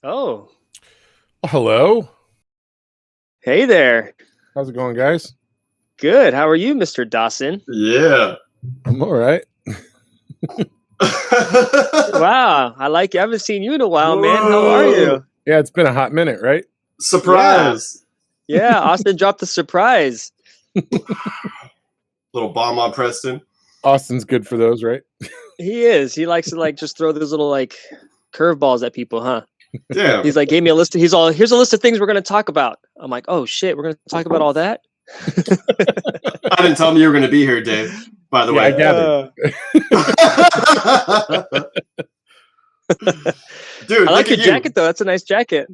Oh, Hello. hey there. How's it going, guys? Good. How are you, Mr. Dawson? Yeah. I'm all right. Wow, I like you. I haven't seen you in a while, man. How are Whoa. you? Yeah, it's been a hot minute, right? Surprise. Yeah, Austin dropped the surprise. Little bomb on Preston. Austin's good for those, right? He is. He likes to like just throw those little like curveballs at people, huh? Damn. He's like, gave me a list. He's all, here's a list of things we're going to talk about. I'm like, oh shit, we're going to talk about all that? I didn't tell me you were going to be here, Dave, by the Yeah, way. I gathered. Dude, I like your look at you. jacket though. That's a nice jacket.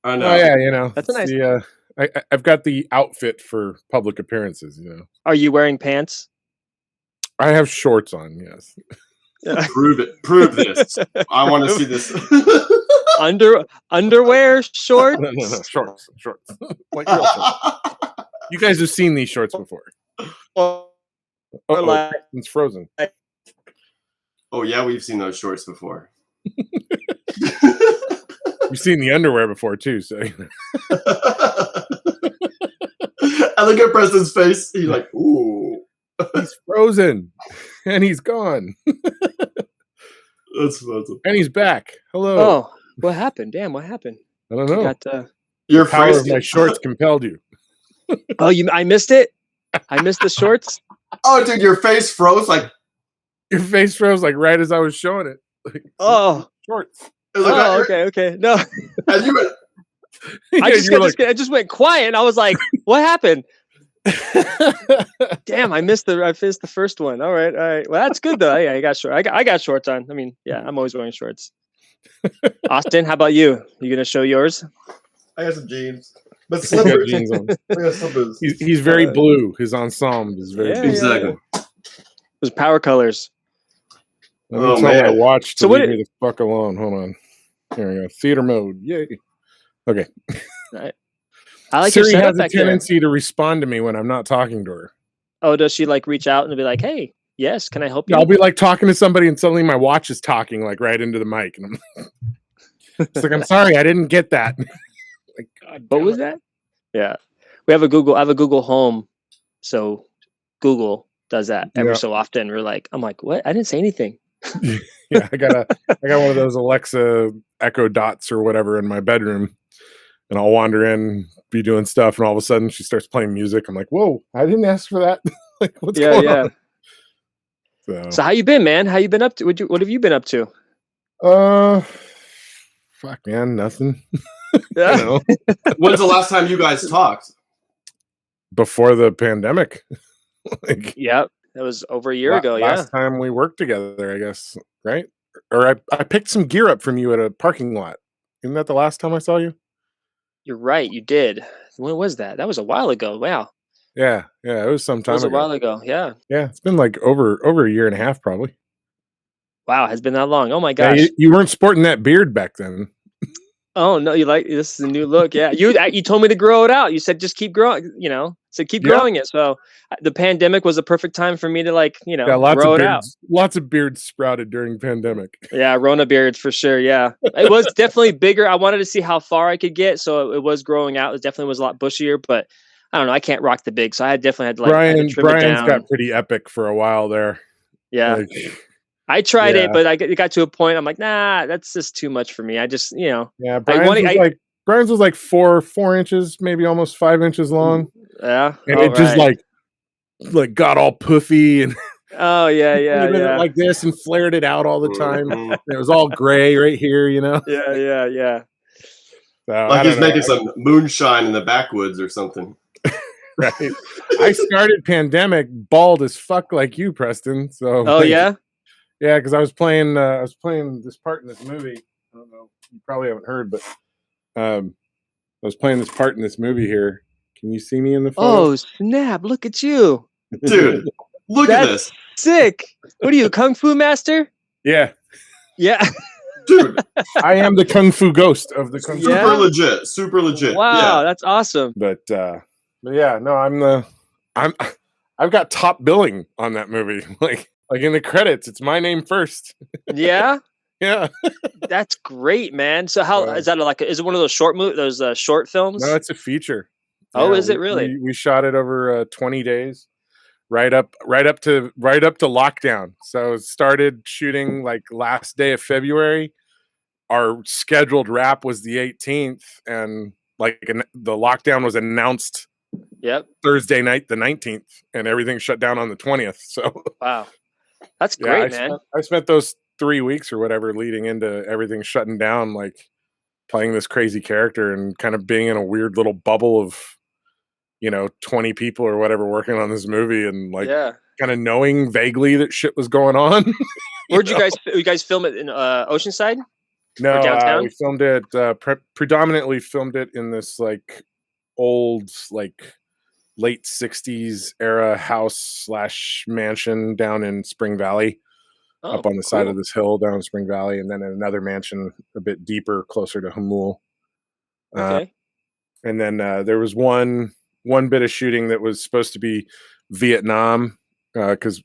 I know. Oh yeah, you know. That's a nice. I've got the outfit for public appearances, you know. Are you wearing pants? I have shorts on, yes. Prove it. Prove this. I want to see this. Underwear, shorts. No, shorts. Like real shorts. You guys have seen these shorts before. Like- It's frozen. Oh, yeah, we've seen those shorts before. You've seen the underwear before too, so I look at Preston's face. He's like, ooh. he's frozen and he's gone. That's fun. And he's back. Hello. Oh, what happened? Damn, what happened? I don't know. Your The power face. of my shorts compelled you. Oh, I missed it. I missed the shorts. Oh, dude, your face froze like. Your face froze like right as I was showing it. Like, Oh, shorts. okay. No, And you went, Yeah, I you were like, just went quiet. And I was like, "What happened?" Damn, I missed the first one. All right. Well, that's good though. Yeah, I got short. I got shorts on. I mean, yeah, I'm always wearing shorts. Austin, how about you? You gonna show yours? I got some jeans. But He's got slippers. jeans on. I got slippers. He's very blue. His ensemble is very Yeah, blue. Exactly. Those power colors. Let me Oh, tell man. my watch to So what leave it- me the fuck alone. Hold on. Here we go. Theater mode. Yay. Okay. I like Siri your setup has a back there. tendency to respond to me when I'm not talking to her. Oh, does she like reach out and be like, "Hey, yes, can I help you?" I'll be like talking to somebody and suddenly my watch is talking like right into the mic. And I'm it's like, I'm sorry, I didn't get that. Like, God, What damn was it. that? Yeah, we have a Google. I have a Google Home, so Google does that every Yeah. so often. We're like, I'm like, what? I didn't say anything. Yeah, I got one of those Alexa Echo Dots or whatever in my bedroom, and I'll wander in, be doing stuff, and all of a sudden she starts playing music. I'm like, whoa, I didn't ask for that. Like, what's going on? So how you been, man? How you been up to? What have you been up to? Fuck, man, nothing. Yeah. You know, When's the last time you guys talked? before the pandemic. Like, Yep, that was over a year ago. Yeah, last time we worked together, I guess, right? Or I picked some gear up from you at a parking lot. Isn't that the last time I saw you? you're right. You did. When was that? That was a while ago. Wow, Yeah, it was some that time was a ago. while ago. Yeah. Yeah, it's been like over a year and a half, probably. Wow, has been that long. Oh my Yeah, gosh. you weren't sporting that beard back then. Oh no, you like this is a new look. Yeah, you told me to grow it out. You said just keep growing. Said keep Yeah. growing it. So the pandemic was a perfect time for me to Yeah, lots grow of it out. beards. Lots of beards sprouted during pandemic. Yeah, Rona beards for sure. Yeah, it was definitely bigger. I wanted to see how far I could get, so it was growing out. It definitely was a lot bushier, but I don't know. I can't rock the big, so I definitely had to like had to trim it Brian's down. got pretty epic for a while there. Yeah, Like, I tried yeah. it, but it got to a point. I'm like, nah, that's just too much for me. I just yeah, Brian's Brian's was like 4 inches, maybe almost 5 inches long, yeah, and all it just right. like got all puffy and Oh yeah, yeah, did it yeah. like this and flared it out all the time. Mhm. And it was all gray right here, you know. Yeah. So, I Like don't he's know. making some moonshine in the backwoods or something. Right. I started pandemic bald as fuck like you, Preston. So Oh yeah. yeah, because I was playing this part in this movie. I don't know, you probably haven't heard, but I was playing this part in this movie here. Can you see me in the photo? Oh snap! Look at you. Dude, look at That's- this. Sick. What are you, Kung Fu master? Yeah, Yeah. Dude, I am the Kung Fu ghost of the Kung Fu. Yeah. super legit. Super legit. Wow, Yeah. that's awesome. But yeah, no, I've got top billing on that movie. Like in the credits, it's my name first. Yeah. Yeah. That's great, man. So how is that like? Is it one of those short No, films? it's a feature. Oh, Yeah, is it really? we shot it over 20 days, right up to lockdown. So it started shooting like last day of February. Our scheduled wrap was the 18th, and the lockdown was announced Yep. Thursday night, the 19th, and everything shut down on the 20th. So Wow, that's yeah, great, man. I spent those 3 weeks or whatever leading into everything shutting down, like playing this crazy character and kind of being in a weird little bubble of 20 people or whatever working on this movie, and like Yeah. kind of knowing vaguely that shit was going on. Where'd you guys film it in Oceanside or No, we downtown? filmed it predominantly filmed it in this like old like late 60s era house slash mansion down in Spring Valley, Oh, up on the side of cool. this hill down in Spring Valley, and then another mansion a bit deeper closer to Hamul. Uh, Okay. and then there was one bit of shooting that was supposed to be Vietnam, because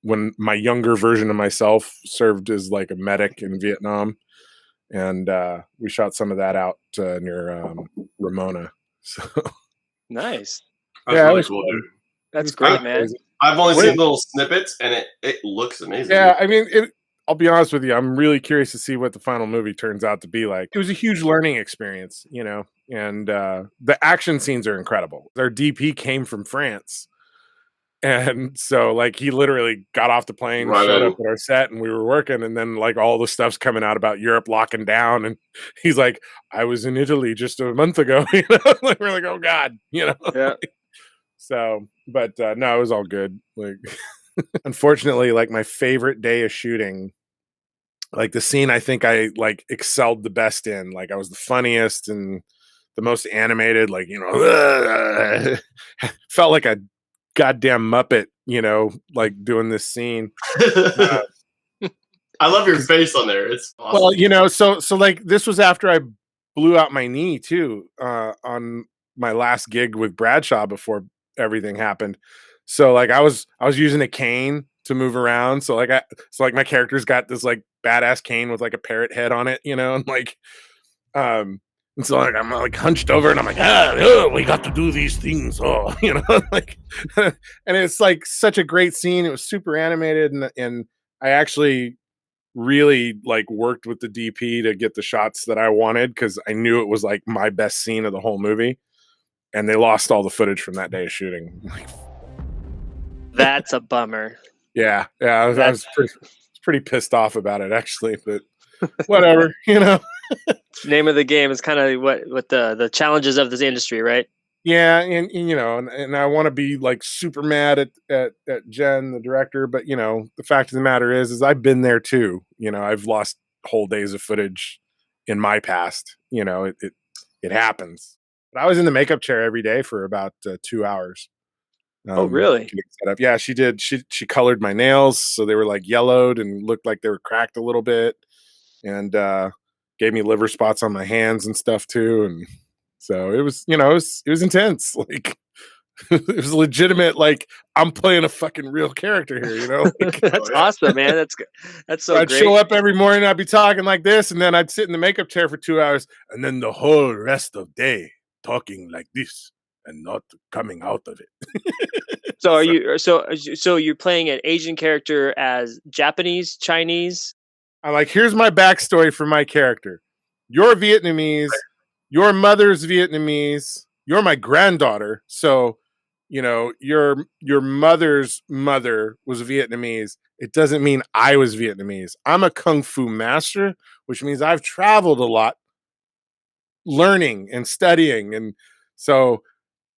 when my younger version of myself served as like a medic in Vietnam, and we shot some of that out near Ramona. So Nice. That's yeah, it really was cool, fun. dude. It That's was kind great, of man. crazy. I've only What seen it- little snippets, and it looks amazing. yeah, I mean, I'll be honest with you. I'm really curious to see what the final movie turns out to be like. It was a huge learning experience, and the action scenes are incredible. Their DP came from France. And so, like, he literally got off the plane, Right showed in. up at our set, and we were working. And then, like, all the stuff's coming out about Europe locking down. And he's like, I was in Italy just a month ago. Like, we're like, oh, God, Yeah. So, but no, it was all good. Like, unfortunately, like, my favorite day of shooting, like, the scene I think I, like, excelled the best in, like, I was the funniest and the most animated, like, felt like a goddamn Muppet, like doing this scene. I love your face on there. It's awesome. Well, so like this was after I blew out my knee too, on my last gig with Bradshaw before everything happened. So like I was using a cane to move around. So like my character's got this like badass cane with like a parrot head on it, and like and so like I'm like hunched over and I'm like, we got to do these things, like, and it's like such a great scene. It was super animated, and I actually really like worked with the DP to get the shots that I wanted because I knew it was like my best scene of the whole movie, and they lost all the footage from that day of shooting. Like, That's a bummer. yeah, I was pretty pissed off about it actually, but whatever. Name of the game is kind of what the challenges of this industry, right? Yeah, and and I want to be like super mad at Jen, the director, but the fact of the matter is I've been there too. I've lost whole days of footage in my past. It happens. But I was in the makeup chair every day for about 2 hours. Oh, really? Getting set up. Yeah, she did. She colored my nails so they were like yellowed and looked like they were cracked a little bit, and gave me liver spots on my hands and stuff too, and. So it was, it was intense. Like it was legitimate. Like I'm playing a fucking real character here. Like, That's awesome, man. That's so I'd great. show up every morning. I'd be talking like this, and then I'd sit in the makeup chair for 2 hours, and then the whole rest of day talking like this and not coming out of it. So so you're playing an Asian character as Japanese, Chinese? I'm like, here's my backstory for my character. You're Vietnamese. Your mother's Vietnamese. You're my granddaughter. So, your mother's mother was Vietnamese. It doesn't mean I was Vietnamese. I'm a kung fu master, which means I've traveled a lot learning and studying. And so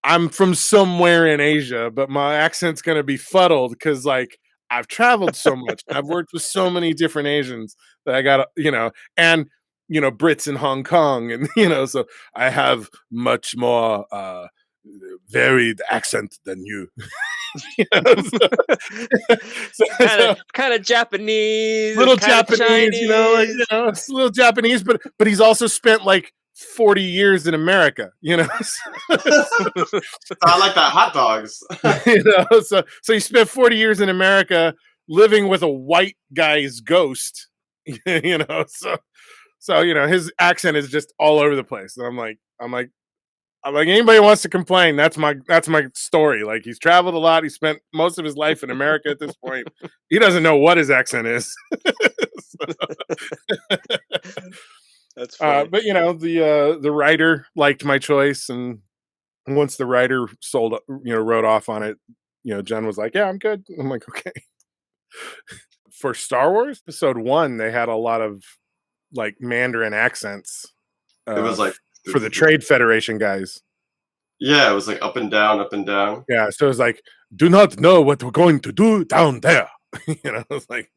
I'm from somewhere in Asia, but my accent's going to be fuddled because like I've traveled so much. I've worked with so many different Asians that I got, and Brits in Hong Kong, and so I have much more varied accent than you. Kind of Japanese, little kinda Japanese, Chinese. it's a little Japanese, but he's also spent like 40 years in America, I like that hot dogs. So he spent 40 years in America living with a white guy's ghost you know. So his accent is just all over the place. And I'm like, anybody wants to complain, that's my story. Like, he's traveled a lot. He spent most of his life in America at this point. He doesn't know what his accent is. That's funny. But the writer liked my choice, and once the writer wrote off on it, Jen was like, "Yeah, I'm good." I'm like, "Okay." For Star Wars Episode 1, they had a lot of like Mandarin accents. It was like for the Trade Federation guys. Yeah, it was like up and down, up and down. Yeah, so it was like, "Do not know what we're going to do down there." It's like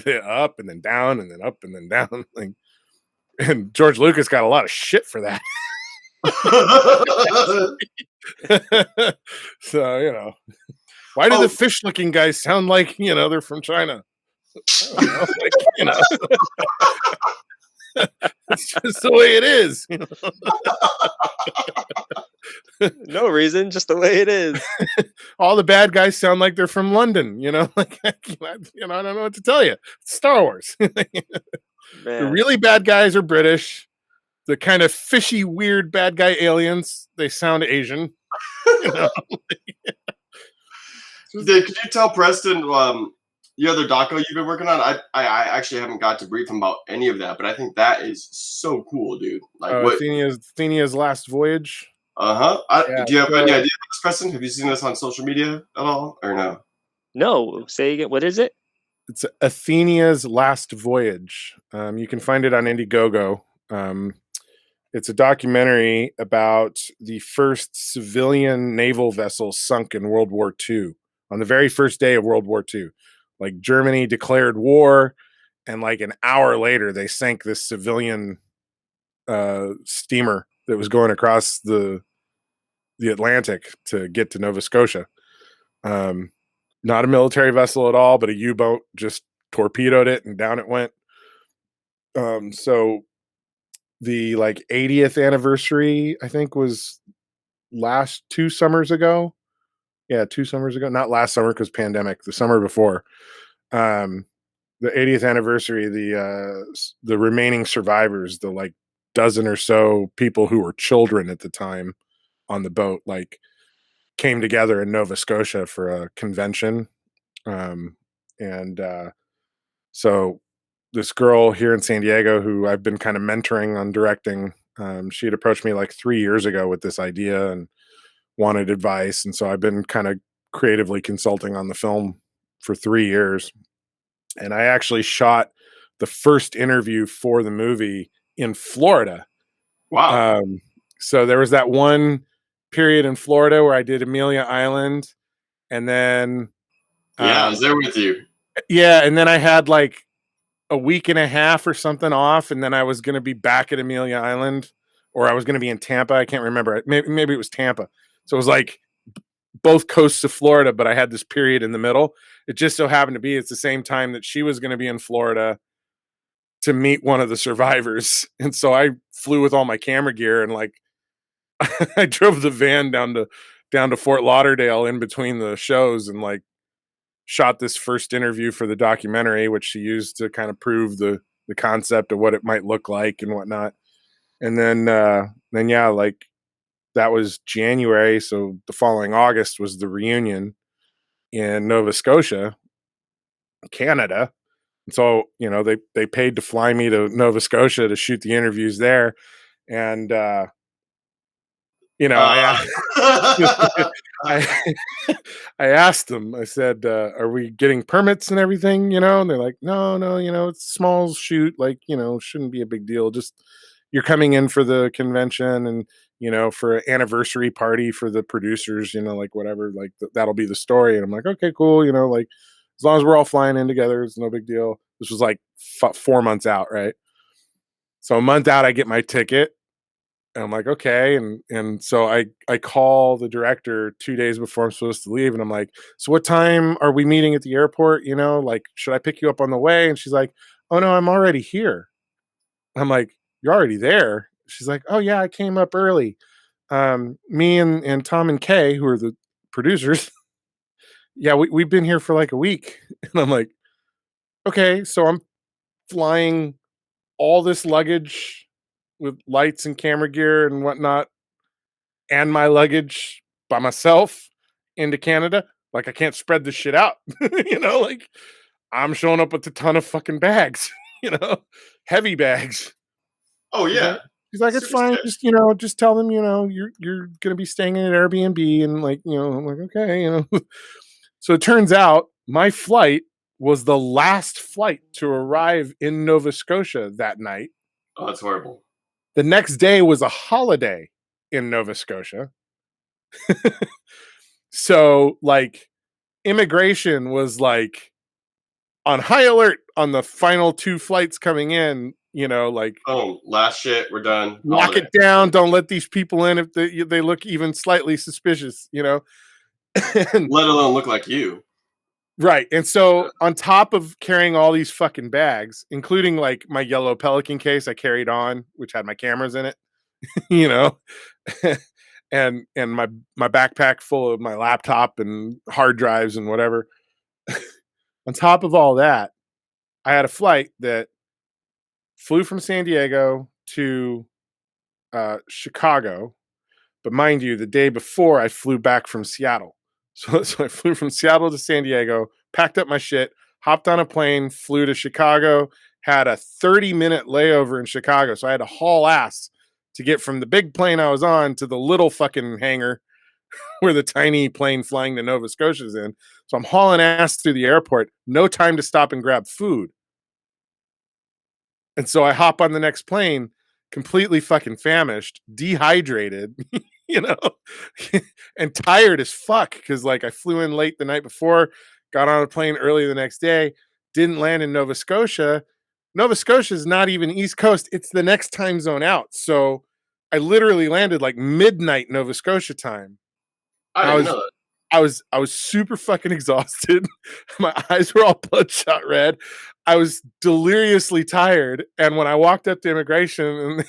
they're up and then down and then up and then down. Like, and George Lucas got a lot of shit for that. So why do the fish-looking guys sound like they're from China? I don't know, it's just the way it is. No reason, just the way it is. All the bad guys sound like they're from London. Like I don't know what to tell you. It's Star Wars. The really bad guys are British. The kind of fishy, weird bad guy aliens, they sound Asian. Could you tell Preston the other doco you've been working on? I actually haven't got to brief him about any of that, but I think that is so cool, dude. Like Athenia's Last Voyage. Do you have any idea, Preston? Have you seen this on social media at all, or no? No. Say again. What is it? It's Athenia's Last Voyage. You can find it on Indiegogo. It's a documentary about the first civilian naval vessel sunk in World War II, on the very first day of World War II. Like, Germany declared war, and like an hour later, they sank this civilian steamer that was going across the Atlantic to get to Nova Scotia. Not a military vessel at all, but a U-boat just torpedoed it and down it went. So the 80th anniversary, I think, was 2 summers ago. Yeah, 2 summers ago. Not last summer because pandemic. The summer before. The 80th anniversary, the remaining survivors, the dozen or so people who were children at the time on the boat, came together in Nova Scotia for a convention. So this girl here in San Diego, who I've been kind of mentoring on directing, she had approached me 3 years ago with this idea and wanted advice. And so I've been kind of creatively consulting on the film for 3 years. And I actually shot the first interview for the movie in Florida. Wow. So there was that one period in Florida where I did Amelia Island, and then I was there with you. Yeah, and then I had a week and a half or something off, and then I was going to be back at Amelia Island, or I was going to be in Tampa. I can't remember. Maybe it was Tampa. So it was both coasts of Florida, but I had this period in the middle. It just so happened to be it's the same time that she was going to be in Florida to meet one of the survivors. And so I flew with all my camera gear, and I drove the van down to Fort Lauderdale in between the shows, and shot this first interview for the documentary, which she used to kind of prove the concept of what it might look like and whatnot. And then that was January. So the following August was the reunion in Nova Scotia, Canada. And so, they paid to fly me to Nova Scotia to shoot the interviews there. And, I asked them, I said, are we getting permits and everything, and they're like, no, it's a small shoot, shouldn't be a big deal. Just, you're coming in for the convention and, for an anniversary party for the producers, whatever, that'll be the story. And I'm like, okay, cool. As long as we're all flying in together, it's no big deal. This was 4 months out. Right. So a month out, I get my ticket. And I'm like, okay. And so I call the director 2 days before I'm supposed to leave. And I'm like, so what time are we meeting at the airport? Should I pick you up on the way? And she's like, oh no, I'm already here. I'm like, you're already there? She's like, oh yeah, I came up early. Me and Tom and Kay, who are the producers. Yeah, we've been here for a week. And I'm like, okay, so I'm flying all this luggage with lights and camera gear and whatnot, and my luggage by myself into Canada. Like I can't spread this shit out, like I'm showing up with a ton of fucking bags, heavy bags. Oh yeah. He's like, it's Super fine. sick. Just tell them, you're gonna be staying in an Airbnb, and like, I'm like, okay. So it turns out my flight was the last flight to arrive in Nova Scotia that night. Oh, that's horrible. The next day was a holiday in Nova Scotia. So like immigration was like on high alert on the final 2 flights coming in, like, Oh, last shit, we're done. lock Holiday. it down. Don't let these people in if they look even slightly suspicious, And, Let alone look like you. right. And so on top of carrying all these fucking bags, including like my yellow Pelican case I carried on, which had my cameras in it, and my backpack full of my laptop and hard drives and whatever. On top of all that, I had a flight that flew from San Diego to Chicago. But mind you, the day before I flew back from Seattle. So I flew from Seattle to San Diego, packed up my shit, hopped on a plane, flew to Chicago, had a 30-minute layover in Chicago. So I had to haul ass to get from the big plane I was on to the little fucking hangar where the tiny plane flying to Nova Scotia is in. So I'm hauling ass through the airport, no time to stop and grab food. And so I hop on the next plane, completely fucking famished, dehydrated, and tired as fuck because like I flew in late the night before, got on a plane early the next day, didn't land in Nova Scotia. Nova Scotia is not even East Coast. It's the next time zone out. So I literally landed like midnight Nova Scotia time. I didn't know that. I was super fucking exhausted. My eyes were all bloodshot red. I was deliriously tired. And when I walked up to immigration and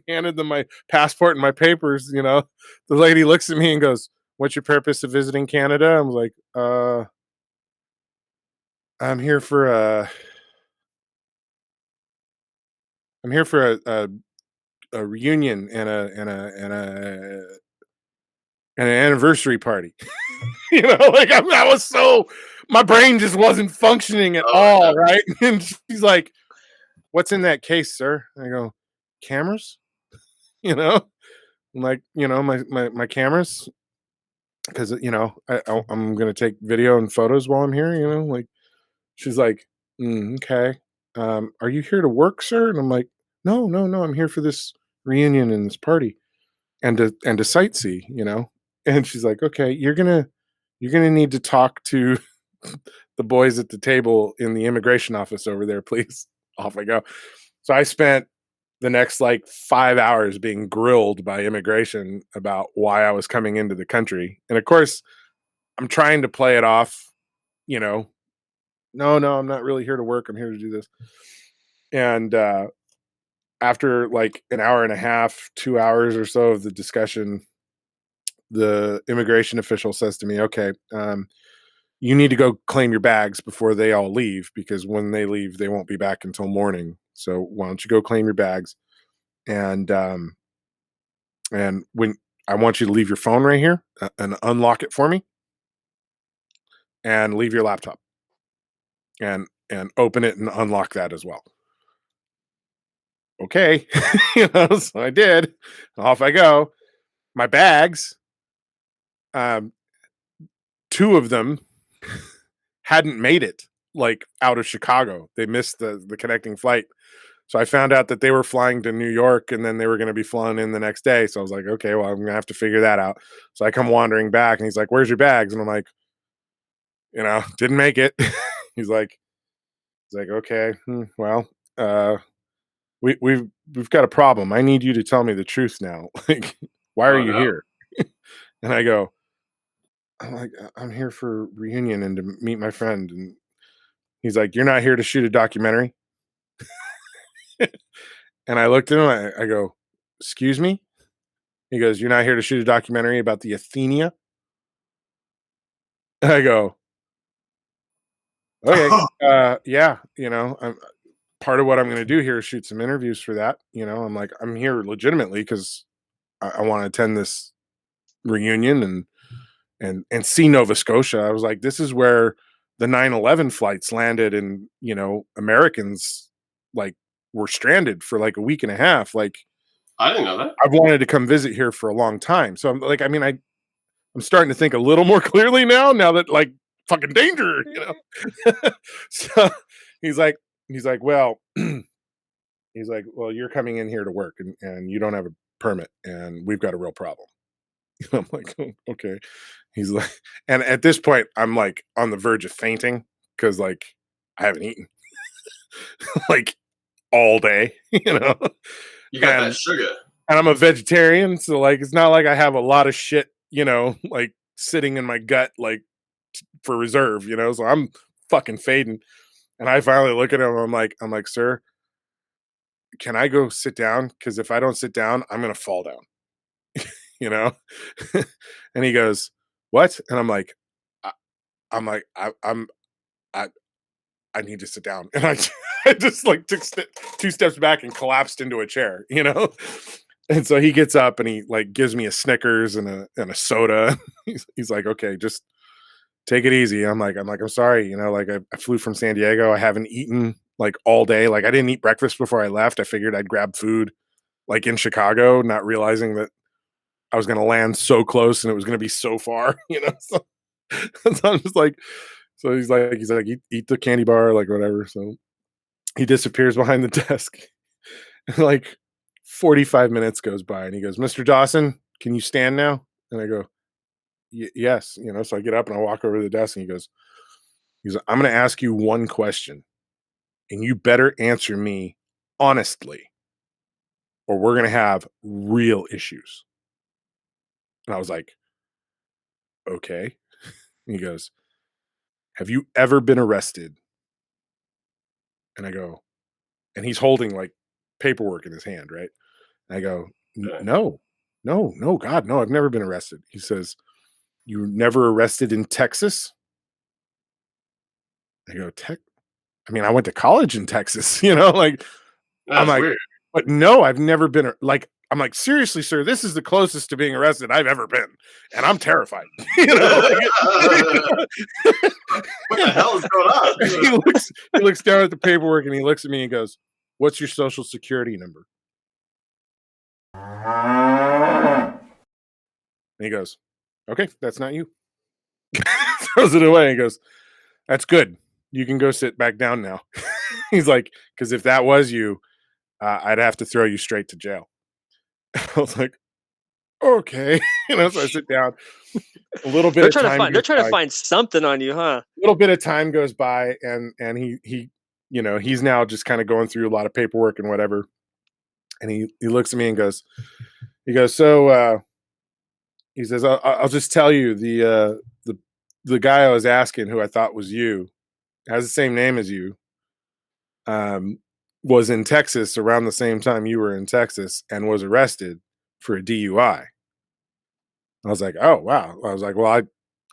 handed them my passport and my papers, the lady looks at me and goes, "What's your purpose of visiting Canada?" I'm like, I'm here for a reunion and an anniversary party. Like I was so, my brain just wasn't functioning at all, right? And she's like, "What's in that case, sir?" I go, "Cameras." I'm like, my cameras, because I'm gonna take video and photos while I'm here. Like, she's like, "Okay, are you here to work, sir?" And I'm like, "No, no, no, I'm here for this reunion and this party, and to sightsee." And she's like, "Okay, you're gonna need to talk to the boys at the table in the immigration office over there, please." Off I go. So I spent the next like 5 hours being grilled by immigration about why I was coming into the country. And of course, I'm trying to play it off, no, I'm not really here to work. I'm here to do this. And after like an hour and a half, 2 hours or so of the discussion, the immigration official says to me, "Okay, you need to go claim your bags before they all leave, because when they leave, they won't be back until morning. So why don't you go claim your bags? And when I want you to leave your phone right here and unlock it for me, and leave your laptop and open it and unlock that as well." Okay. So I did. Off I go. My bags, 2 of them hadn't made it like out of Chicago. They missed the connecting flight. So I found out that they were flying to New York and then they were going to be flying in the next day. So I was like, okay, well, I'm going to have to figure that out. So I come wandering back and he's like, "Where's your bags?" And I'm like, didn't make it. he's like, "Okay, well, we've got a problem. I need you to tell me the truth now. Like, why are you here?" And I'm here for reunion and to meet my friend. And he's like, "You're not here to shoot a documentary?" And I looked at him. I go, "Excuse me?" He goes, "You're not here to shoot a documentary about the Athenia?" I go, "Okay, yeah, part of what I'm going to do here is shoot some interviews for that. You know, I'm like, I'm here legitimately because I want to attend this reunion and see Nova Scotia. I was like, this is where the 9/11 flights landed, and you know, Americans like were stranded for like a week and a half. Like, I didn't know that. I've wanted to come visit here for a long time. So I'm like, I mean, I'm starting to think a little more clearly now that like fucking danger, you know. So he's like, well, he's like, well, you're coming in here to work and you don't have a permit and we've got a real problem. I'm like, "Oh, okay." He's like, and at this point, I'm like on the verge of fainting because like I haven't eaten like all day, you know. You got that And sugar. and I'm a vegetarian, so like it's not like I have a lot of shit, you know, like sitting in my gut like for reserve, you know. So I'm fucking fading. And I finally look at him, I'm like, sir, can I go sit down? Because if I don't sit down, I'm gonna fall down. You know? And he goes, "What?" And I'm like, I, I'm like, I I need to sit down. And I just like took 2 steps back and collapsed into a chair, you know? And so he gets up and he like gives me a Snickers and a soda. He's like, okay, just take it easy. I'm sorry, you know, like I flew from San Diego. I haven't eaten like all day. Like I didn't eat breakfast before I left. I figured I'd grab food like in Chicago, not realizing that I was going to land so close and it was going to be so far, you know? So, so I'm just like, so he's like, eat the candy bar, like whatever. So he disappears behind the desk. Like 45 minutes goes by and he goes, Mr. Dawson, can you stand now? And I go, yes, you know, so I get up and I walk over to the desk and he goes, I'm going to ask you one question and you better answer me honestly or we're going to have real issues. And I was like, okay. And he goes, have you ever been arrested? And I go, and he's holding like paperwork in his hand, right? And I go, no, no, God, no, I've never been arrested. He says, you were never arrested in Texas? I go, I mean, I went to college in Texas, you know, like, I'm That's like, weird. but no, I've never been like, I'm like, seriously, sir, this is the closest to being arrested I've ever been. And I'm terrified. You know, What the hell is going on? he looks down at the paperwork and he looks at me and goes, what's your social security number? And he goes, okay, that's not you. Throws it away and goes, that's good. You can go sit back down now. He's like, because if that was you, I'd have to throw you straight to jail. I was like, okay. You know, so I sit down. A little bit They're of trying to time find. They're goes trying to by. find something on you, huh? A little bit of time goes by, and he, you know, he's now just kind of going through a lot of paperwork and whatever. And he looks at me and goes, so he says, I'll just tell you the guy I was asking, who I thought was you, has the same name as you. Was in Texas around the same time you were in Texas and was arrested for a DUI. I was like, oh wow. I was like, well,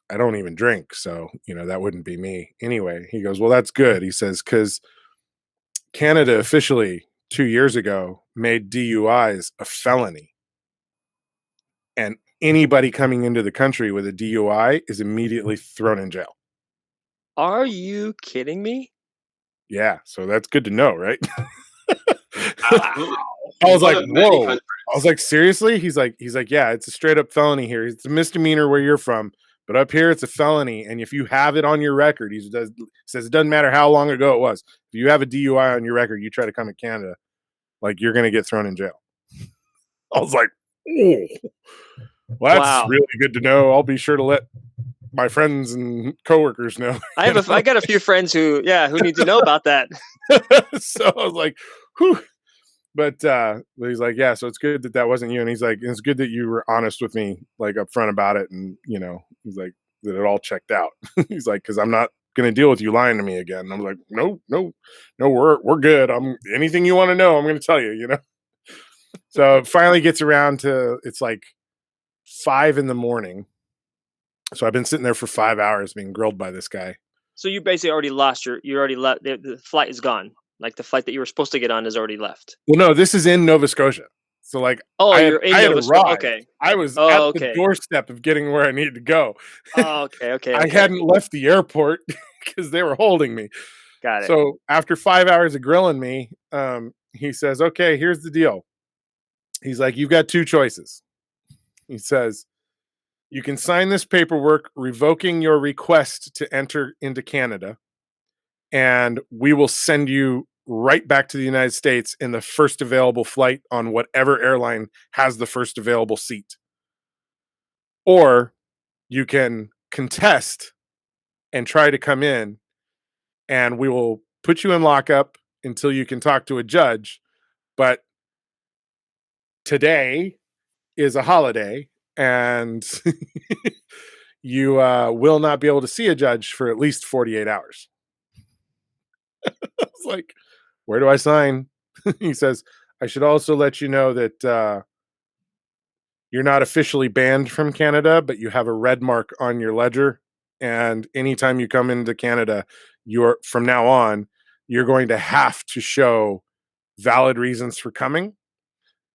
I don't even drink, so you know that wouldn't be me anyway. He goes, well, that's good. He says because Canada officially 2 years ago made DUIs a felony, and anybody coming into the country with a DUI is immediately thrown in jail. Are you kidding me? Yeah, so that's good to know, right? Absolutely. I was One like, of many whoa. countries. I was like, seriously? He's like, yeah, it's a straight up felony here. It's a misdemeanor where you're from, but up here it's a felony. And if you have it on your record, says it doesn't matter how long ago it was. If you have a DUI on your record, you try to come to Canada, like you're gonna get thrown in jail. I was like, oh, well, that's Wow. really good to know. I'll be sure to let my friends and coworkers know. I got a few friends who need to know about that. So I was like, whew. But he's like, yeah, so it's good that wasn't you. And he's like, it's good that you were honest with me, like upfront about it. And, you know, he's like, that it all checked out. He's like, cause I'm not going to deal with you lying to me again. And I'm like, no, we're good. Anything you want to know, I'm going to tell you, you know? So it finally gets around to, it's like 5 a.m. So I've been sitting there for 5 hours being grilled by this guy. So you basically already lost you already left. The flight is gone. Like the flight that you were supposed to get on is already left. Well, no, this is in Nova Scotia. So like Oh, I you're in had Nova Scotia. arrived. Okay. I was at Oh, the okay. doorstep of getting where I needed to go. Oh, okay. Okay. I Okay. hadn't left the airport because they were holding me. Got it. So after 5 hours of grilling me, he says, "Okay, here's the deal." He's like, "You've got two choices." He says, "You can sign this paperwork revoking your request to enter into Canada, and we will send you right back to the United States in the first available flight on whatever airline has the first available seat. Or you can contest and try to come in, and we will put you in lockup until you can talk to a judge. But today is a holiday, and you will not be able to see a judge for at least 48 hours." I was like, "Where do I sign?" He says, "I should also let you know that you're not officially banned from Canada, but you have a red mark on your ledger. And anytime you come into Canada, you're from now on, you're going to have to show valid reasons for coming.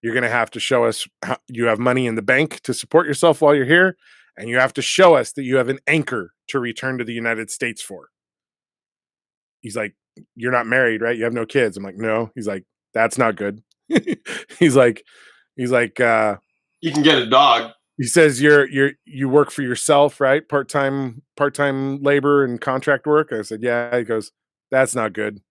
You're going to have to show us you have money in the bank to support yourself while you're here. And you have to show us that you have an anchor to return to the United States for." He's like, "You're not married, right? You have no kids." I'm like, "No." He's like, "That's not good." he's like, he's like, You can get a dog. he says, you work for yourself, right? Part-time labor and contract work." I said, "Yeah." He goes, "That's not good."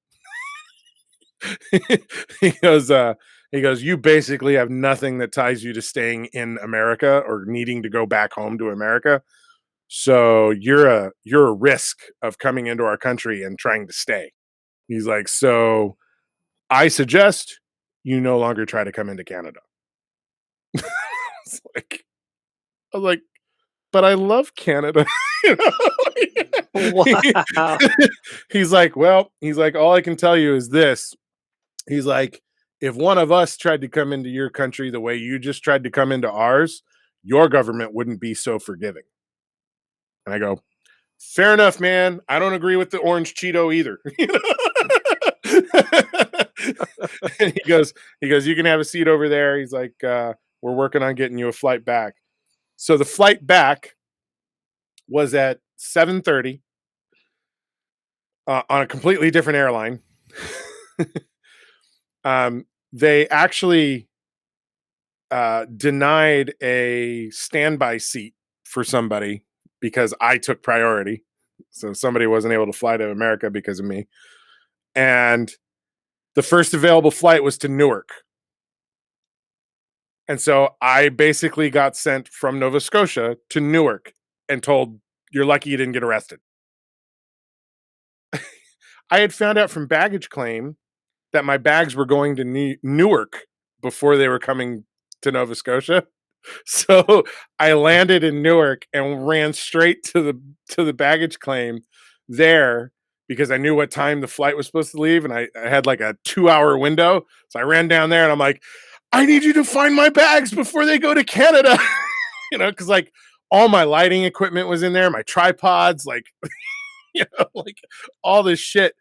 he goes, "You basically have nothing that ties you to staying in America or needing to go back home to America. So you're a risk of coming into our country and trying to stay." He's like, "So I suggest you no longer try to come into Canada." It's like, I was like, "But I love Canada." You know? Wow. He's like, "Well," he's like, "all I can tell you is this." He's like, "If one of us tried to come into your country the way you just tried to come into ours, your government wouldn't be so forgiving." And I go, "Fair enough, man. I don't agree with the orange Cheeto either." You know? And he goes, "You can have a seat over there." He's like, "We're working on getting you a flight back." So the flight back was at 7:30 on a completely different airline. They actually denied a standby seat for somebody because I took priority. So somebody wasn't able to fly to America because of me. And the first available flight was to Newark. And so I basically got sent from Nova Scotia to Newark and told, "You're lucky you didn't get arrested." I had found out from baggage claim that my bags were going to Newark before they were coming to Nova Scotia. So I landed in Newark and ran straight to the baggage claim there because I knew what time the flight was supposed to leave, and I had like a 2-hour window. So I ran down there and I'm like, "I need you to find my bags before they go to Canada." You know, because like all my lighting equipment was in there, my tripods, like like all this shit.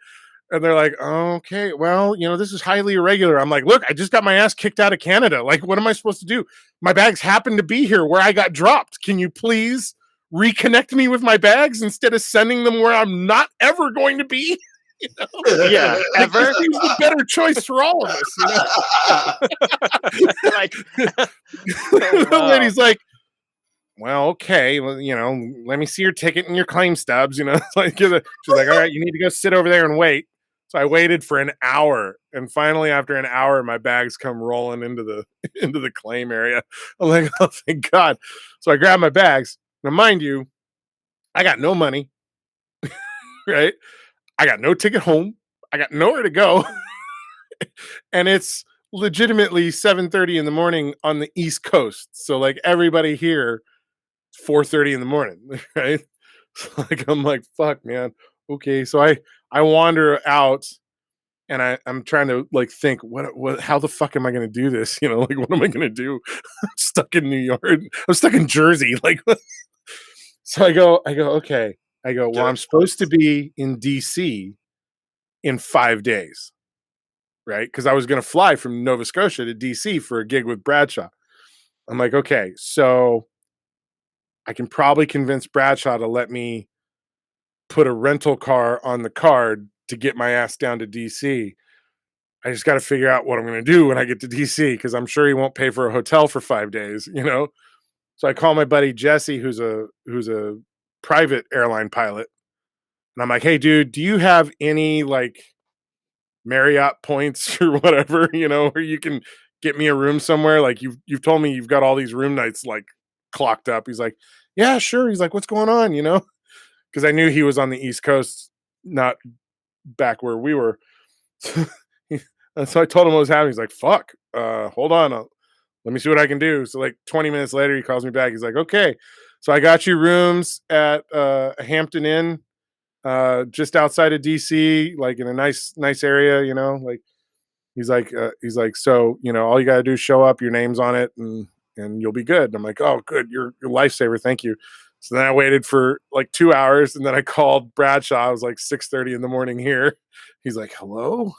And they're like, "Okay, well, this is highly irregular." I'm like, "Look, I just got my ass kicked out of Canada. Like, what am I supposed to do? My bags happen to be here where I got dropped. Can you please reconnect me with my bags instead of sending them where I'm not ever going to be?" You know? Yeah, Like, ever? this seems the better choice for all of us. Like, The wow. lady's like, "Well, okay, well, let me see your ticket and your claim stubs." It's like, she's like, "All right, you need to go sit over there and wait." So I waited for an hour, and finally, after an hour, my bags come rolling into the into the claim area. I'm like, "Oh, thank God!" So I grab my bags. Now, mind you, I got no money, right? I got no ticket home. I got nowhere to go, and it's legitimately 7:30 in the morning on the East Coast. So, like, everybody here, 4:30 in the morning, right? So, like, I'm like, "Fuck, man." Okay, so I wander out, and I'm trying to like think, what how the fuck am I gonna do this? Like, what am I gonna do? I'm stuck in New York. I'm stuck in Jersey. Like, so I go, okay. I go, well, I'm supposed to be in DC in 5 days. right? Because I was going to fly from Nova Scotia to DC for a gig with Bradshaw. I'm like, okay, so I can probably convince Bradshaw to let me put a rental car on the card to get my ass down to DC. I just got to figure out what I'm going to do when I get to DC because I'm sure he won't pay for a hotel for 5 days, you know? So I call my buddy Jesse, who's a private airline pilot. And I'm like, hey, dude, do you have any like Marriott points or whatever, you know, where you can get me a room somewhere? Like you've told me you've got all these room nights like clocked up. He's like, yeah, sure. He's like, what's going on, you know? Because I knew he was on the East Coast, not back where we were. And so I told him what was happening. He's like, fuck, hold on. Let me see what I can do. So like 20 minutes later, he calls me back. He's like, okay, so I got you rooms at a Hampton Inn, just outside of DC, like in a nice area, you know, like he's like, so, you know, all you got to do is show up, your name's on it and you'll be good. And I'm like, oh, good. You're a lifesaver. Thank you. So then I waited for like 2 hours and then I called Bradshaw. It was like 6:30 in the morning here. He's like, hello?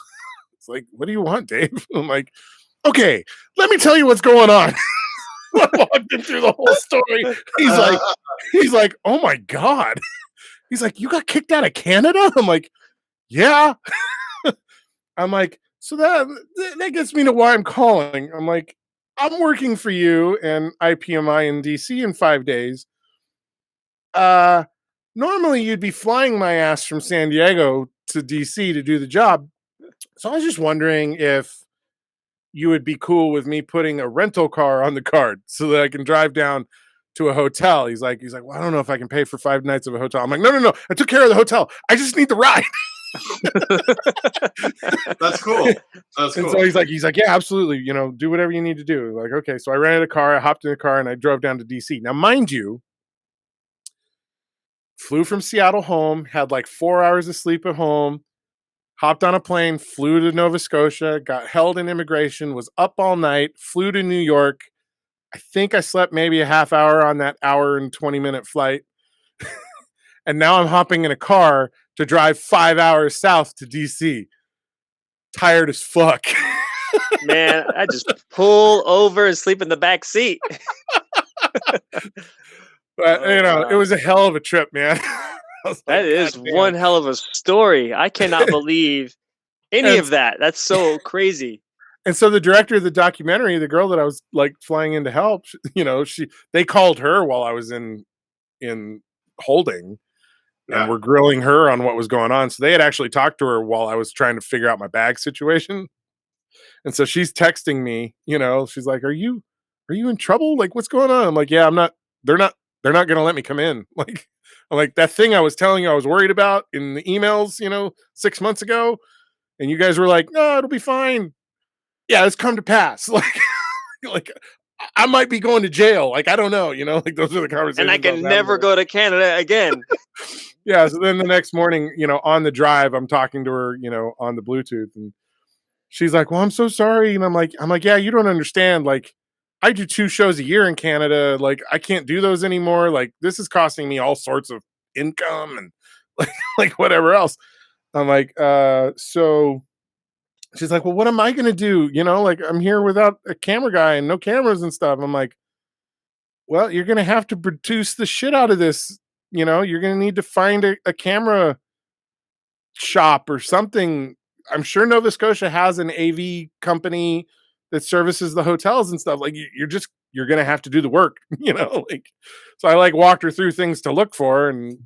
It's like, what do you want, Dave? I'm like, okay, let me tell you what's going on. I walked him through the whole story. He's like, oh my God. He's like, you got kicked out of Canada? I'm like, yeah. I'm like, so that gets me to why I'm calling. I'm like, I'm working for you and IPMI in DC in 5 days. Normally you'd be flying my ass from San Diego to DC to do the job. So I was just wondering if you would be cool with me putting a rental car on the card so that I can drive down to a hotel. He's like, well, I don't know if I can pay for 5 nights of a hotel. I'm like, no. I took care of the hotel. I just need the ride. That's cool. That's cool. And so he's like, yeah, absolutely. You know, do whatever you need to do. Like, okay. So I rented a car. I hopped in the car and I drove down to DC. Now, mind you, flew from Seattle home, had like 4 hours of sleep at home, hopped on a plane, flew to Nova Scotia, got held in immigration, was up all night, flew to New York. I think I slept maybe a half hour on that hour and 20-minute flight. And now I'm hopping in a car to drive 5 hours south to DC. Tired as fuck. Man, I just pull over and sleep in the back seat. But, you know, wow. It was a hell of a trip, man. That is one hell of a story. I cannot believe any of that. That's so crazy. And so the director of the documentary, the girl that I was like flying in to help, you know, they called her while I was in holding, and were grilling her on what was going on. So they had actually talked to her while I was trying to figure out my bag situation. And so she's texting me, you know, she's like, "Are you in trouble? Like, what's going on?" I'm like, "Yeah, I'm not. They're not going to let me come in." Like, I'm like, that thing I was telling you I was worried about in the emails, you know, 6 months ago, and you guys were like, "No, it'll be fine." Yeah, it's come to pass. Like I might be going to jail. Like, I don't know, you know, like those are the conversations. And I can never go to Canada again. Yeah. So then the next morning, you know, on the drive, I'm talking to her, you know, on the Bluetooth, and she's like, "Well, I'm so sorry." And I'm like, "Yeah, you don't understand. Like, I do 2 shows a year in Canada. Like, I can't do those anymore. Like, this is costing me all sorts of income and like whatever else." I'm like, so she's like, "Well, what am I going to do? You know, like I'm here without a camera guy and no cameras and stuff." I'm like, "Well, you're going to have to produce the shit out of this. You know, you're going to need to find a camera shop or something. I'm sure Nova Scotia has an AV company that services the hotels and stuff. Like you're going to have to do the work, you know?" Like, so I like walked her through things to look for, and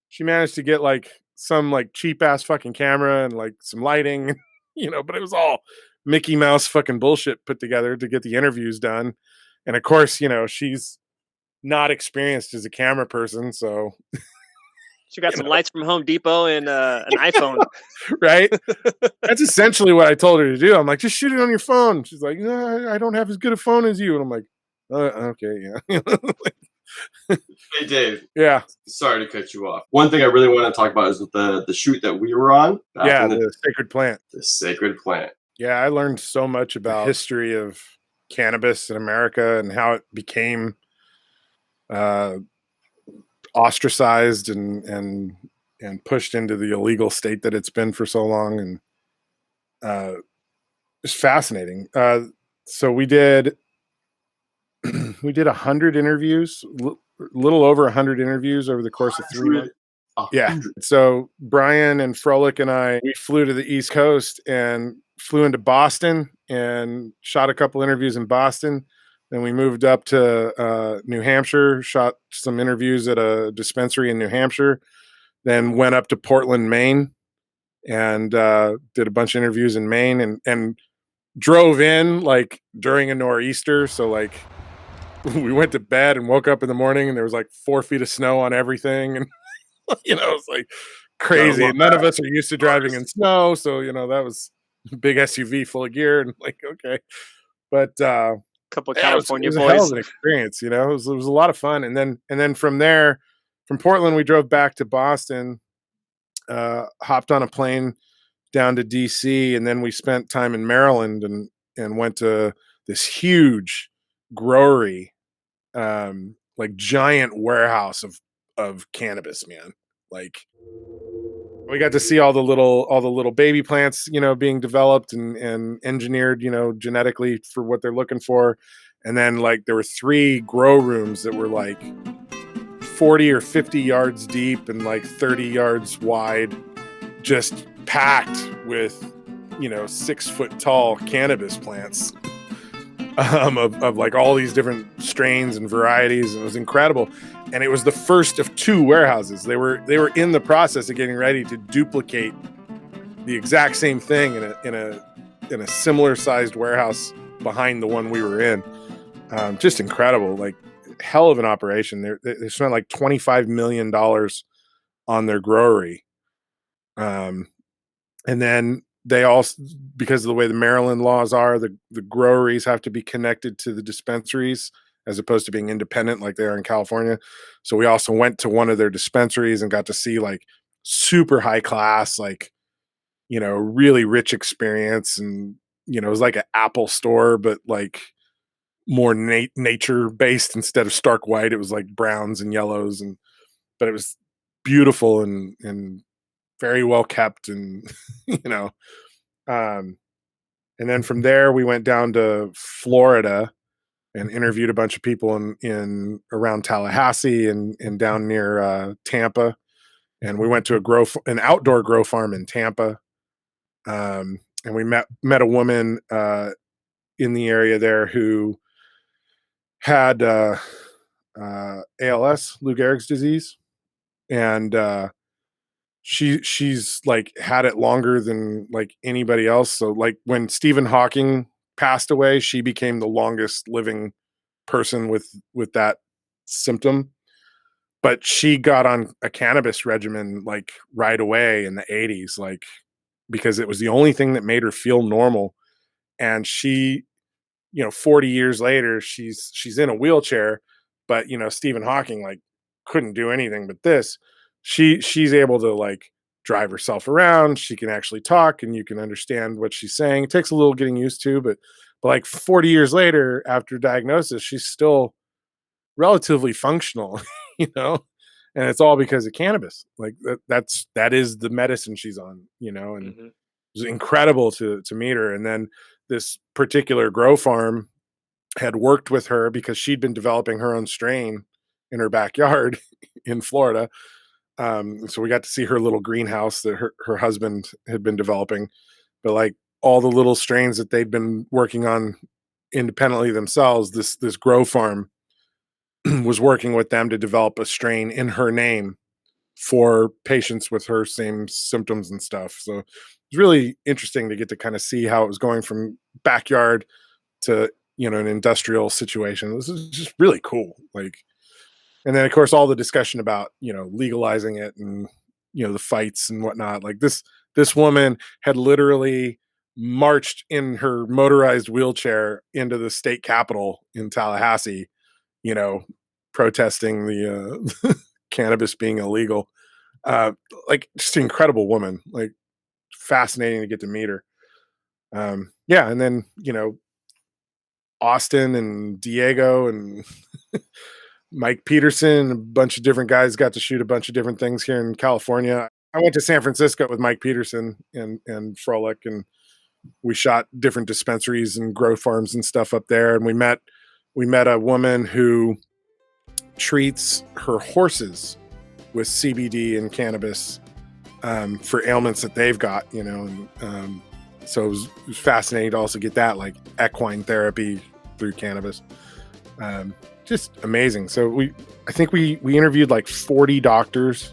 she managed to get like some like cheap ass fucking camera and like some lighting, you know, but it was all Mickey Mouse fucking bullshit put together to get the interviews done. And of course, you know, she's not experienced as a camera person, so She got some lights from Home Depot and an iPhone. Right? That's essentially what I told her to do. I'm like, just shoot it on your phone. She's like, "No, I don't have as good a phone as you." And I'm like, okay, yeah. Hey, Dave. Yeah. Sorry to cut you off. One thing I really want to talk about is with the shoot that we were on. Yeah, the Sacred Plant. The Sacred Plant. Yeah, I learned so much about the history of cannabis in America and how it became ostracized and pushed into the illegal state that it's been for so long. And just fascinating. So we did 100 interviews, little over 100 interviews over the course of 3 months. Yeah. So Brian and Froelich and I, we flew to the East Coast and flew into Boston and shot a couple interviews in Boston. Then we moved up to New Hampshire, shot some interviews at a dispensary in New Hampshire. Then went up to Portland, Maine, and did a bunch of interviews in Maine, and drove in like during a nor'easter. So like we went to bed and woke up in the morning and there was like 4 feet of snow on everything. And it's like crazy. None of us are used to driving in snow. So, that was a big SUV full of gear and like, okay. But couple of it California was a hell boys. of an experience, it was a lot of fun. And then from there, from Portland, we drove back to Boston, hopped on a plane down to DC, and then we spent time in Maryland and went to this huge growery, like giant warehouse of cannabis, man. Like we got to see all the little baby plants, being developed and engineered, genetically for what they're looking for. And then like there were 3 grow rooms that were like 40 or 50 yards deep and like 30 yards wide, just packed with 6-foot tall cannabis plants, of like all these different strains and varieties. And it was incredible. And it was the first of 2 warehouses. They were in the process of getting ready to duplicate the exact same thing in a similar sized warehouse behind the one we were in. Just incredible, like hell of an operation. They spent like $25 million on their growery. And then they also, because of the way the Maryland laws are, the groweries have to be connected to the dispensaries as opposed to being independent like they are in California. So we also went to one of their dispensaries and got to see like super high class, like, really rich experience. And, it was like an Apple store, but like more nature based instead of stark white. It was like browns and yellows, but it was beautiful and very well kept. And, and then from there we went down to Florida and interviewed a bunch of people in around Tallahassee and down near Tampa. And we went to an outdoor grow farm in Tampa. And we met a woman in the area there who had ALS, Lou Gehrig's disease, and she's like had it longer than like anybody else. So like when Stephen Hawking passed away, she became the longest living person with that symptom. But she got on a cannabis regimen like right away in the 80s, like because it was the only thing that made her feel normal. And she, 40 years later, she's in a wheelchair, but Stephen Hawking like couldn't do anything but this. She's able to like drive herself around. She can actually talk and you can understand what she's saying. It takes a little getting used to, but like 40 years later after diagnosis, she's still relatively functional, and it's all because of cannabis. Like that is the medicine she's on, and it was incredible to meet her. And then this particular grow farm had worked with her because she'd been developing her own strain in her backyard in Florida. So we got to see her little greenhouse that her husband had been developing, but like all the little strains that they'd been working on independently themselves, this grow farm was working with them to develop a strain in her name for patients with her same symptoms and stuff. So it was really interesting to get to kind of see how it was going from backyard to, an industrial situation. This is just really cool. Like, and then of course, all the discussion about, legalizing it and, the fights and whatnot. Like this woman had literally marched in her motorized wheelchair into the state capitol in Tallahassee, protesting the cannabis being illegal. Like just an incredible woman, like fascinating to get to meet her. Yeah. And then, Austin and Diego and Mike Peterson, a bunch of different guys got to shoot a bunch of different things here in California. I went to San Francisco with Mike Peterson and Froelich, and we shot different dispensaries and grow farms and stuff up there. And we met a woman who treats her horses with CBD and cannabis for ailments that they've got, and so it was fascinating to also get that, like equine therapy through cannabis. Just amazing. So I think we interviewed like 40 doctors,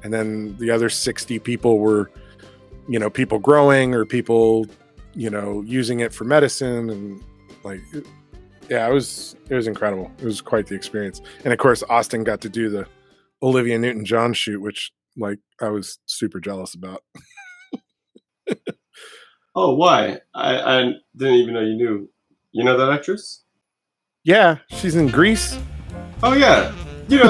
and then the other 60 people were, people growing or people, using it for medicine, and like, yeah, it was incredible. It was quite the experience. And of course, Austin got to do the Olivia Newton-John shoot, which like I was super jealous about. Oh, why? I didn't even know you knew. You know that actress? Yeah, she's in Grease. Oh yeah, you've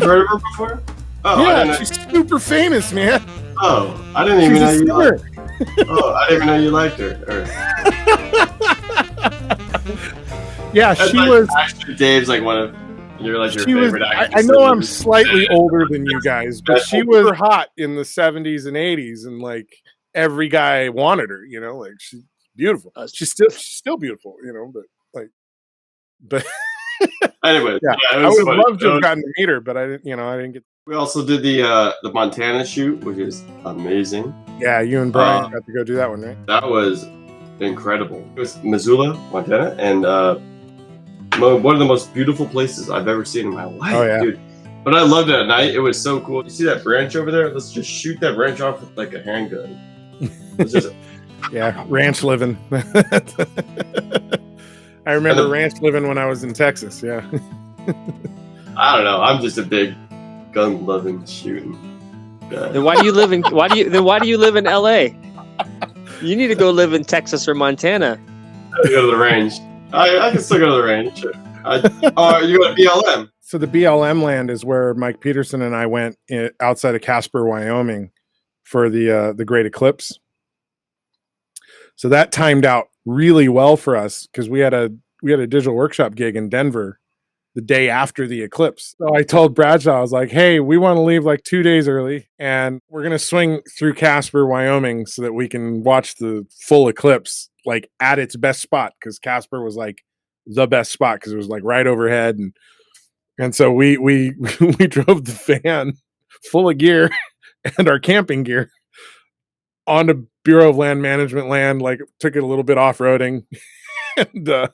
heard of her before? Oh yeah, she's super famous, man. Oh, I didn't even know you liked her. Oh, I didn't even know you liked her. Yeah, she was. Actually, Dave's like one of your favorite actors. I know I'm slightly older than you guys, but she was hot in the 70s and 80s, and like every guy wanted her. Like she's beautiful. She's still beautiful. But anyway, yeah, I would have loved to have gotten to meet her, but I didn't get. We also did the Montana shoot, which is amazing. Yeah, you and Brian got to go do that one, right? That was incredible. It was Missoula, Montana, and one of the most beautiful places I've ever seen in my life, dude. But I loved it at night. It was so cool. You see that branch over there? Let's just shoot that branch off with like a handgun. Yeah, ranch living. I remember ranch living when I was in Texas. Yeah. I don't know. I'm just a big gun loving shooting guy. Then why do you live in LA? You need to go live in Texas or Montana. I go to the range. I can still go to the range. You go to BLM. So the BLM land is where Mike Peterson and I went outside of Casper, Wyoming, for the Great Eclipse. So that timed out really well for us because we had a digital workshop gig in Denver the day after the eclipse. So I told Bradshaw, I was like, hey, we want to leave like 2 days early, and we're going to swing through Casper, Wyoming, so that we can watch the full eclipse like at its best spot, because Casper was like the best spot because it was like right overhead. And so we drove the van full of gear and our camping gear onto Bureau of Land Management land, like took it a little bit off-roading and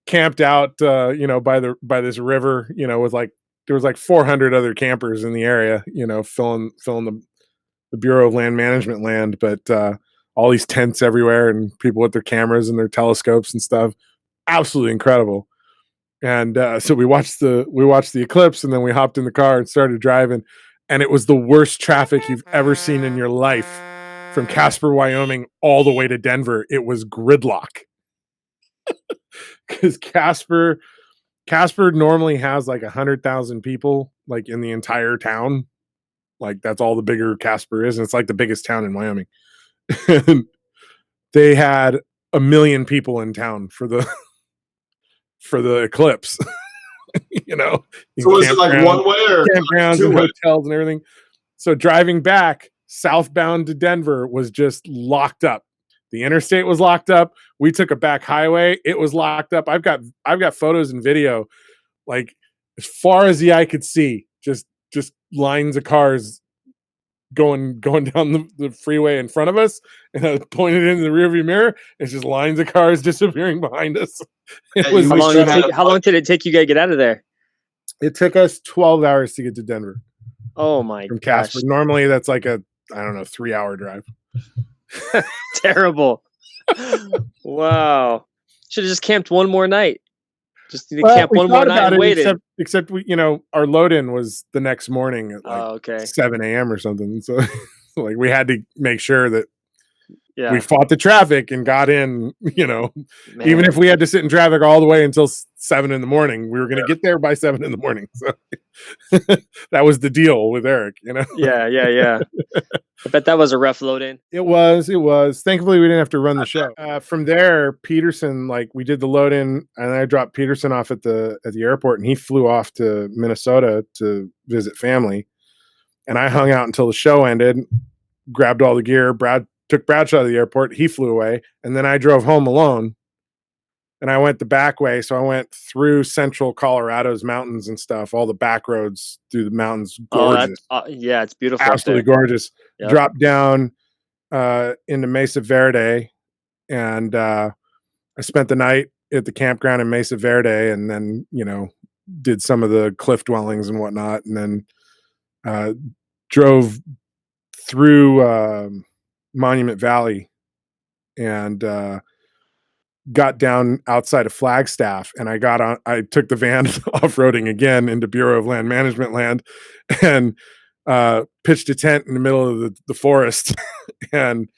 camped out by this river, with like there was like 400 other campers in the area, filling the Bureau of Land Management land, but all these tents everywhere and people with their cameras and their telescopes and stuff. Absolutely incredible. And so we watched the eclipse, and then we hopped in the car and started driving, and it was the worst traffic you've ever seen in your life. From Casper, Wyoming, all the way to Denver, it was gridlock. Because Casper normally has like 100,000 people, like in the entire town. Like that's all the bigger Casper is, and it's like the biggest town in Wyoming. And they had 1 million people in town for the eclipse. So was it like one way or campgrounds and hotels and everything? So driving back southbound to Denver was just locked up. The interstate was locked up. We took a back highway. It was locked up. I've got photos and video, like as far as the eye could see, just lines of cars going down the freeway in front of us, and I pointed in the rearview mirror. It's just lines of cars disappearing behind us. How long did it take you guys to get out of there? It took us 12 hours to get to Denver. Oh my from Casper. Normally that's like a 3-hour drive. Terrible. Wow. Should have just camped one more night. Just camp one more night and waited. Except we, our load-in was the next morning at like 7 a.m. or something. So like we had to make sure that we fought the traffic and got in, even if we had to sit in traffic all the way until 7 in the morning, we were going to get there by 7 in the morning. So that was the deal with Eric, Yeah. I bet that was a rough load in. It was. Thankfully, we didn't have to run the show. From there, Peterson, like we did the load in, and I dropped Peterson off at the airport, and he flew off to Minnesota to visit family. And I hung out until the show ended, grabbed all the gear. Brad took Bradshaw to the airport. He flew away, and then I drove home alone. And I went the back way, so I went through central Colorado's mountains and stuff, all the back roads through the mountains. Gorgeous. Yeah, it's beautiful. Absolutely gorgeous. Yep. Dropped down into Mesa Verde, and I spent the night at the campground in Mesa Verde, and then, you know, did some of the cliff dwellings and whatnot, and then drove through Monument Valley and got down outside of Flagstaff, and I took the van off-roading again into Bureau of Land Management land, and pitched a tent in the middle of the forest and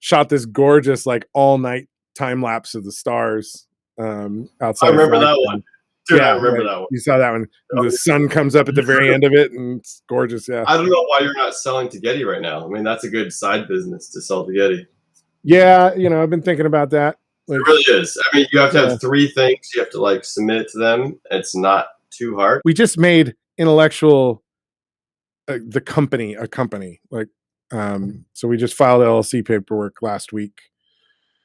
shot this gorgeous, like, all-night time lapse of the stars outside. I remember that one. Dude, yeah, I remember that one. You saw that one. The sun comes up at the very end of it, and it's gorgeous. Yeah. I don't know why you're not selling to Getty right now. I mean, that's a good side business to sell to Getty. Yeah, you know, I've been thinking about that. Like, it really is. I mean, you have to have 3 things. You have to, like, submit it to them. It's not too hard. We just made intellectual the company a company. Like, so we just filed LLC paperwork last week.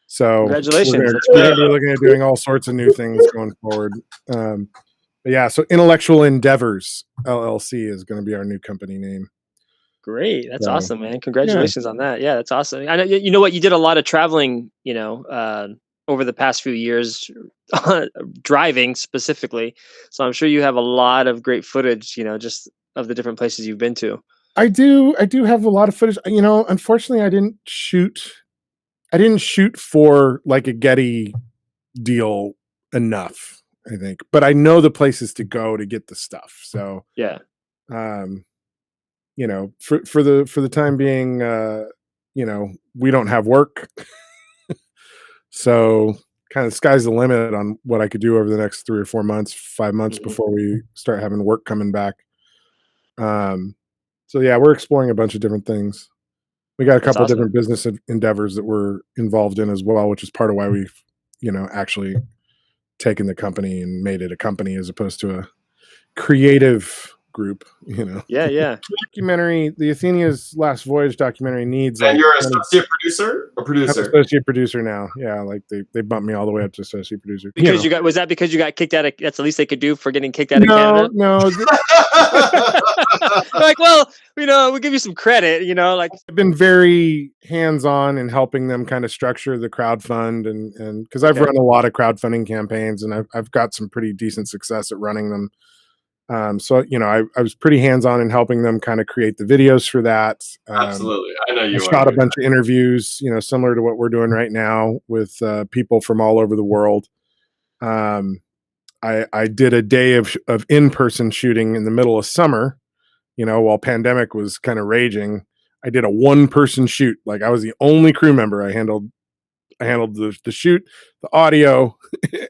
So congratulations. We're looking at doing all sorts of new things going forward. But yeah, so Intellectual Endeavours LLC is going to be our new company name. Great. That's awesome, man. Congratulations on that. Yeah, that's awesome. I know, you know what, you did a lot of traveling, you know, over the past few years, driving specifically. So I'm sure you have a lot of great footage, you know, just of the different places you've been to. I do have a lot of footage. You know, unfortunately, I didn't shoot for like a Getty deal enough, I think. But I know the places to go to get the stuff. So yeah. You know, for the time being, you know, we don't have work. So kind of sky's the limit on what I could do over the next 3 or 4 months, 5 months before we start having work coming back. So yeah, we're exploring a bunch of different things. We got a couple of different business endeavors that we're involved in as well, which is part of why we've, you know, actually taken the company and made it a company as opposed to a creative group, you know. Yeah. Documentary, the Athenia's Last Voyage documentary needs. And you're an associate producer or producer? I'm associate producer now. Yeah, like they bumped me all the way up to associate producer. Because you got, was that because you got kicked out of? That's the least they could do for getting kicked out of Canada. No. Like, well, you know, we'll give you some credit. You know, like I've been very hands-on in helping them kind of structure the crowdfund and because I've run a lot of crowdfunding campaigns and I've got some pretty decent success at running them. So, you know, I was pretty hands-on in helping them kind of create the videos for that. Absolutely. I know you shot a bunch of interviews, you know, similar to what we're doing right now with people from all over the world. I did a day of in-person shooting in the middle of summer, you know, while pandemic was kind of raging. I did a 1-person shoot. Like I was the only crew member. I handled the shoot, the audio,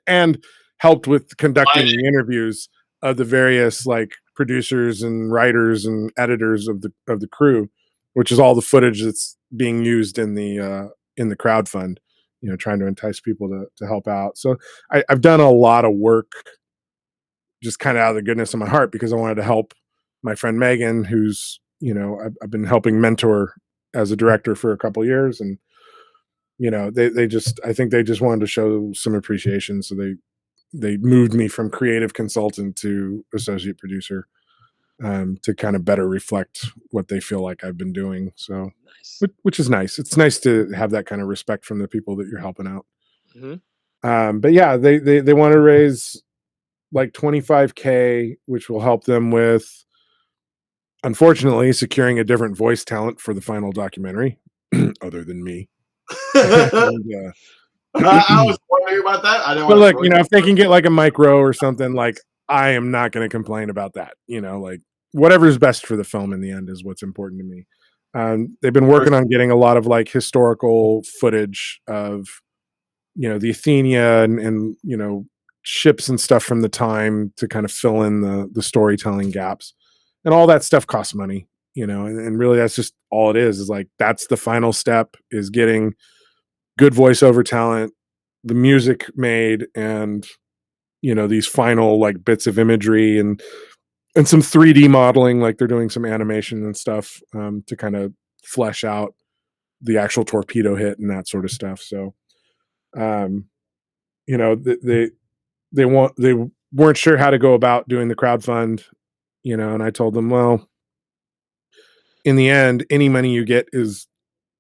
and helped with conducting the interviews of the various like producers and writers and editors of the crew, which is all the footage that's being used in the crowdfund, you know, trying to entice people to help out. So I've done a lot of work just kind of out of the goodness of my heart because I wanted to help my friend Megan, who's, you know, I've been helping mentor as a director for a couple of years. And, you know, I think they just wanted to show some appreciation. So they moved me from creative consultant to associate producer to kind of better reflect what they feel like I've been doing. So, which is nice. It's nice to have that kind of respect from the people that you're helping out. But yeah, they want to raise like $25,000, which will help them with, unfortunately, securing a different voice talent for the final documentary, other than me. And, I was wondering about that. I didn't. But look, you know, if they can get like a micro or something, like I am not going to complain about that. You know, like whatever's best for the film in the end is what's important to me. They've been working on getting a lot of like historical footage of, you know, the Athenia and you know, ships and stuff from the time to kind of fill in the storytelling gaps, and all that stuff costs money, you know, and really that's just all it is like that's the final step, is getting good voiceover talent, the music made, and, you know, these final like bits of imagery and some 3D modeling, like they're doing some animation and stuff to kind of flesh out the actual torpedo hit and that sort of stuff. So, you know, they weren't sure how to go about doing the crowdfund, you know, and I told them, well, in the end, any money you get is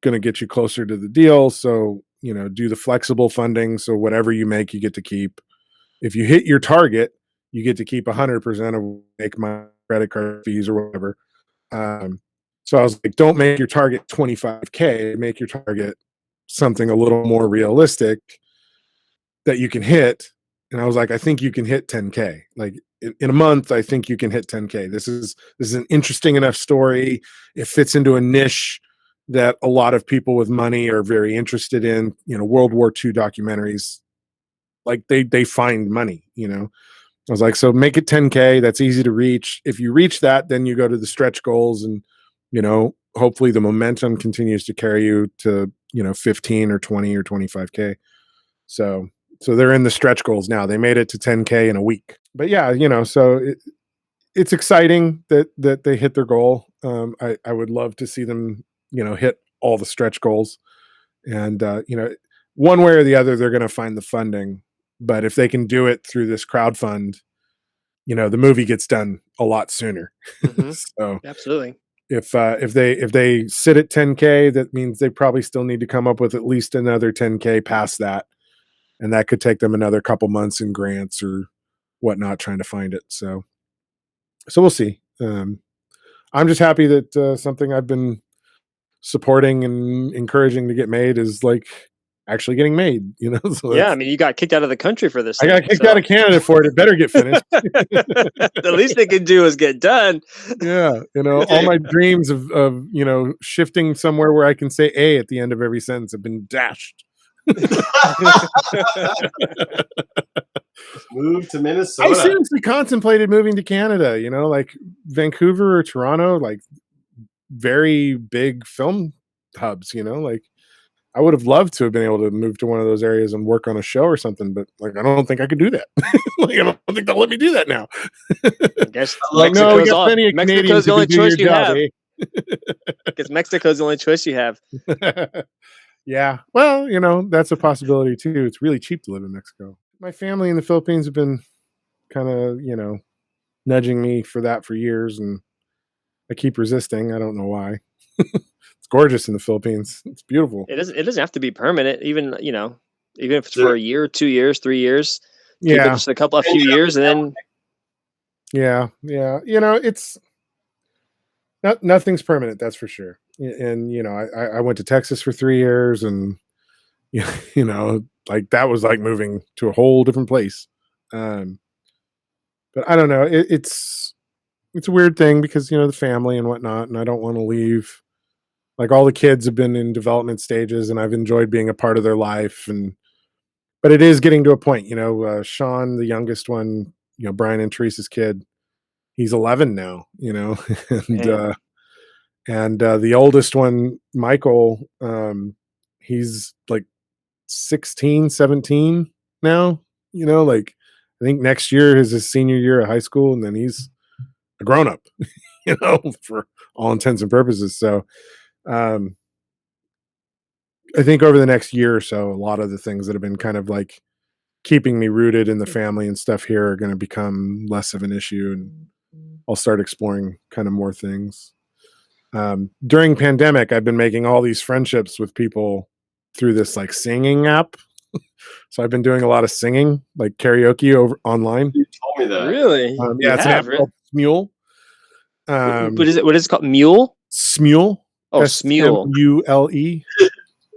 going to get you closer to the deal. So, you know, do the flexible funding. So whatever you make, you get to keep. If you hit your target, you get to keep 100% of make my credit card fees or whatever. So I was like, don't make your target 25K, make your target something a little more realistic that you can hit. And I was like, I think you can hit 10K. Like in a month, I think you can hit 10K. This is an interesting enough story. It fits into a niche that a lot of people with money are very interested in. You know, World War II documentaries, like they find money, you know. I was like, so make it 10K. That's easy to reach. If you reach that, then you go to the stretch goals, and, you know, hopefully the momentum continues to carry you to, you know, 15 or 20 or 25K. So they're in the stretch goals now. They made it to 10K in a week. But yeah, you know, so it's exciting that they hit their goal. I would love to see them, you know, hit all the stretch goals. And, you know, one way or the other, they're going to find the funding. But if they can do it through this crowdfund, you know, the movie gets done a lot sooner. Mm-hmm. So absolutely. If they sit at 10K, that means they probably still need to come up with at least another 10K past that. And that could take them another couple months in grants or whatnot, trying to find it. So we'll see. I'm just happy that something I've been supporting and encouraging to get made is like actually getting made, you know? So yeah, I mean, you got kicked out of the country for this. I got kicked out of Canada for it. It better get finished. The least they can do is get done. Yeah, you know, all my dreams of you know, shifting somewhere where I can say A at the end of every sentence have been dashed. Move to Minnesota. I seriously contemplated moving to Canada, you know, like Vancouver or Toronto, like very big film hubs, you know, like I would have loved to have been able to move to one of those areas and work on a show or something, but like I don't think I could do that. Like I don't think they'll let me do that now. I guess Mexico's the only choice you have. Because Mexico's the only choice you have. Yeah. Well, you know, that's a possibility too. It's really cheap to live in Mexico. My family in the Philippines have been kind of, you know, nudging me for that for years, and I keep resisting. I don't know why. It's gorgeous in the Philippines. It's beautiful. It doesn't have to be permanent. Even, you know, even if it's for a year, 2 years, 3 years. Yeah. Just a few years, and then. Yeah. Yeah. You know, it's nothing's permanent. That's for sure. And, you know, I went to Texas for 3 years, and, you know, like that was like moving to a whole different place. But I don't know. It's a weird thing because, you know, the family and whatnot, and I don't want to leave. Like all the kids have been in development stages, and I've enjoyed being a part of their life. But it is getting to a point, you know, Sean, the youngest one, you know, Brian and Teresa's kid, he's 11 now, you know, and the oldest one, Michael, he's like 16, 17 now, you know, like I think next year is his senior year of high school, and then he's a grown up, you know, for all intents and purposes. So, I think over the next year or so, a lot of the things that have been kind of like keeping me rooted in the family and stuff here are going to become less of an issue, and I'll start exploring kind of more things. During pandemic, I've been making all these friendships with people through this like singing app. So I've been doing a lot of singing, like karaoke over online. You told me that. Really? Yeah, it's an app called Smule. What is it called? Mule? Smule. Oh, Smule. Smule.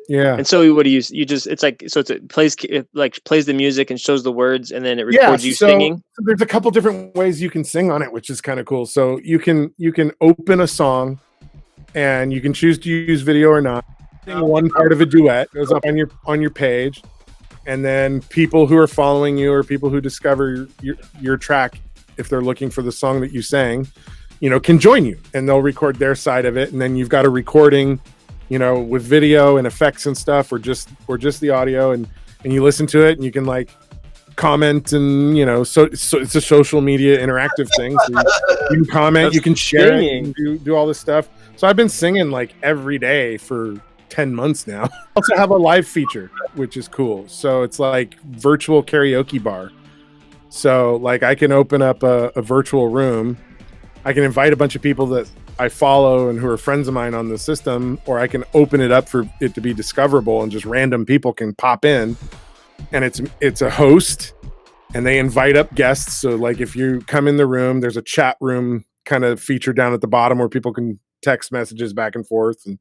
Yeah. And so what do you just, it's like, so it plays the music and shows the words, and then it records you singing. So there's a couple different ways you can sing on it, which is kind of cool. So you can open a song, and you can choose to use video or not. One part of a duet goes up on your page, and then people who are following you or people who discover your track, if they're looking for the song that you sang, you know, can join you, and they'll record their side of it, and then you've got a recording, you know, with video and effects and stuff, or just the audio, and you listen to it, and you can like comment, and you know, so it's a social media interactive thing. So you can comment, you can share it, and do all this stuff. So I've been singing like every day for 10 months now. Also have a live feature, which is cool. So it's like virtual karaoke bar. So like I can open up a virtual room. I can invite a bunch of people that I follow and who are friends of mine on the system, or I can open it up for it to be discoverable and just random people can pop in. And it's a host and they invite up guests. So like if you come in the room, there's a chat room kind of feature down at the bottom where people can text messages back and forth and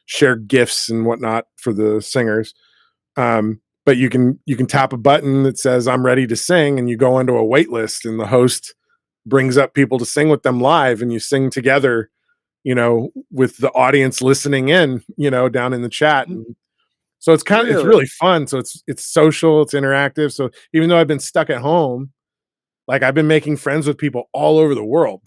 share gifts and whatnot for the singers. But you can tap a button that says I'm ready to sing, and you go onto a wait list, and the host brings up people to sing with them live, and you sing together, with the audience listening in, down in the chat. And so it's it's really fun. So it's social, it's interactive. So even though I've been stuck at home, like I've been making friends with people all over the world.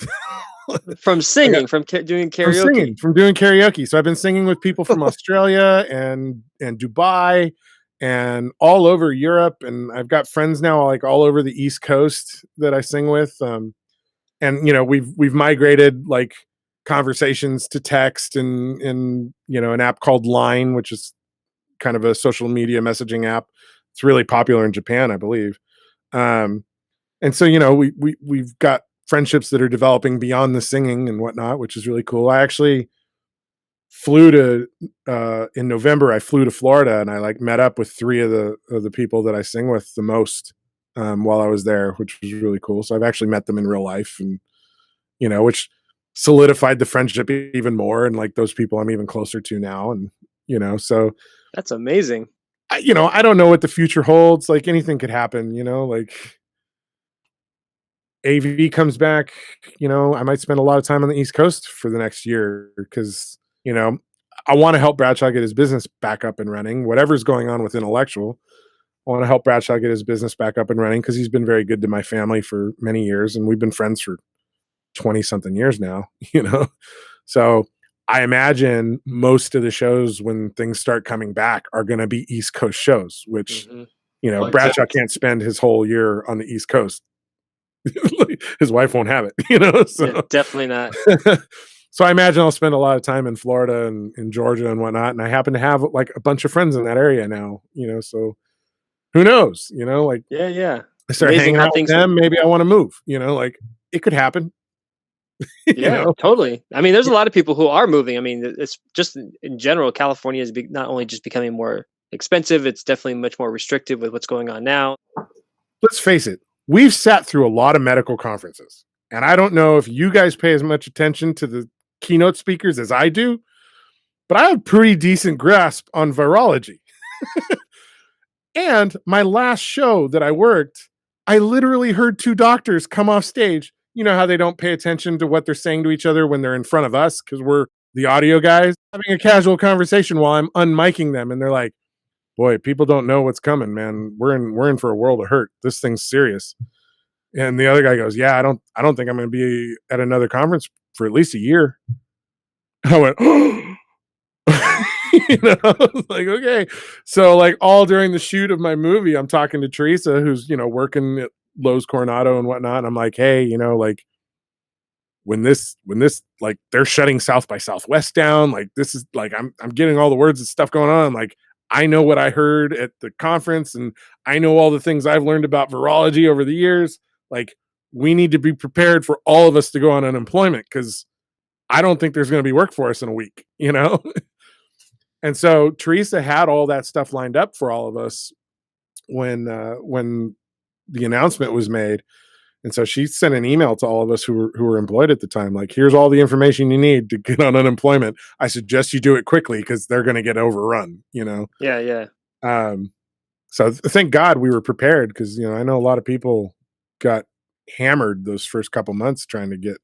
From singing, from doing karaoke. From doing karaoke. So I've been singing with people from Australia and Dubai and all over Europe. And I've got friends now like all over the East Coast that I sing with. And we've migrated like conversations to text and an app called Line, which is kind of a social media messaging app. It's really popular in Japan, I believe. And so we've got friendships that are developing beyond the singing and whatnot, which is really cool. I actually flew to in November. I flew to Florida and I like met up with 3 of the people that I sing with the most while I was there, which was really cool. So I've actually met them in real life, and which solidified the friendship even more. And like those people I'm even closer to now, and so that's amazing. I don't know what the future holds. Like anything could happen. Like AV comes back, I might spend a lot of time on the East Coast for the next year because, I want to help Bradshaw get his business back up and running. Whatever's going on with intellectual, I want to help Bradshaw get his business back up and running because he's been very good to my family for many years, and we've been friends for 20 something years now, So I imagine most of the shows when things start coming back are going to be East Coast shows, which, Bradshaw can't spend his whole year on the East Coast. His wife won't have it, so yeah, definitely not. So I imagine I'll spend a lot of time in Florida and in Georgia and whatnot. And I happen to have like a bunch of friends in that area now, so who knows, like, yeah. I start hanging out with them. Maybe I want to move, like it could happen. Yeah, totally. I mean, there's a lot of people who are moving. I mean, it's just in general, California is not only just becoming more expensive, it's definitely much more restrictive with what's going on now. Let's face it. We've sat through a lot of medical conferences, and I don't know if you guys pay as much attention to the keynote speakers as I do, but I have pretty decent grasp on virology. And my last show that I worked, I literally heard 2 doctors come off stage. You know how they don't pay attention to what they're saying to each other when they're in front of us because we're the audio guys, having a casual conversation while I'm unmiking them, and they're like, boy, people don't know what's coming, man. We're in for a world of hurt. This thing's serious. And the other guy goes, yeah, I don't think I'm going to be at another conference for at least a year. I went, like, okay. So like all during the shoot of my movie, I'm talking to Teresa, who's, working at Lowe's Coronado and whatnot. And I'm like, hey, like when this, like they're shutting South by Southwest down, like this is like, I'm getting all the words and stuff going on. I'm like, I know what I heard at the conference and I know all the things I've learned about virology over the years. Like we need to be prepared for all of us to go on unemployment because I don't think there's going to be work for us in a week, And so Teresa had all that stuff lined up for all of us when the announcement was made. And so she sent an email to all of us who were employed at the time, like, here's all the information you need to get on unemployment. I suggest you do it quickly because they're going to get overrun, Yeah. So thank God we were prepared because, I know a lot of people got hammered those first couple months trying to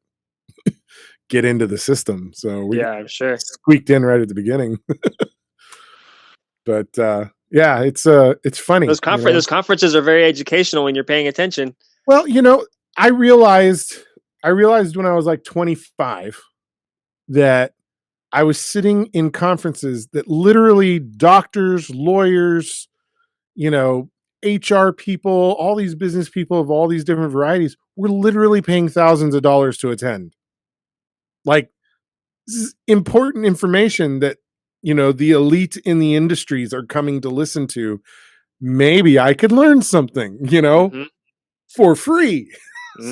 get into the system. So we I'm sure squeaked in right at the beginning. But yeah, it's funny. Those conferences are very educational when you're paying attention. Well, I realized when I was like 25 that I was sitting in conferences that literally doctors, lawyers, HR people, all these business people of all these different varieties were literally paying thousands of dollars to attend. Like, this is important information that, the elite in the industries are coming to listen to, maybe I could learn something, for free.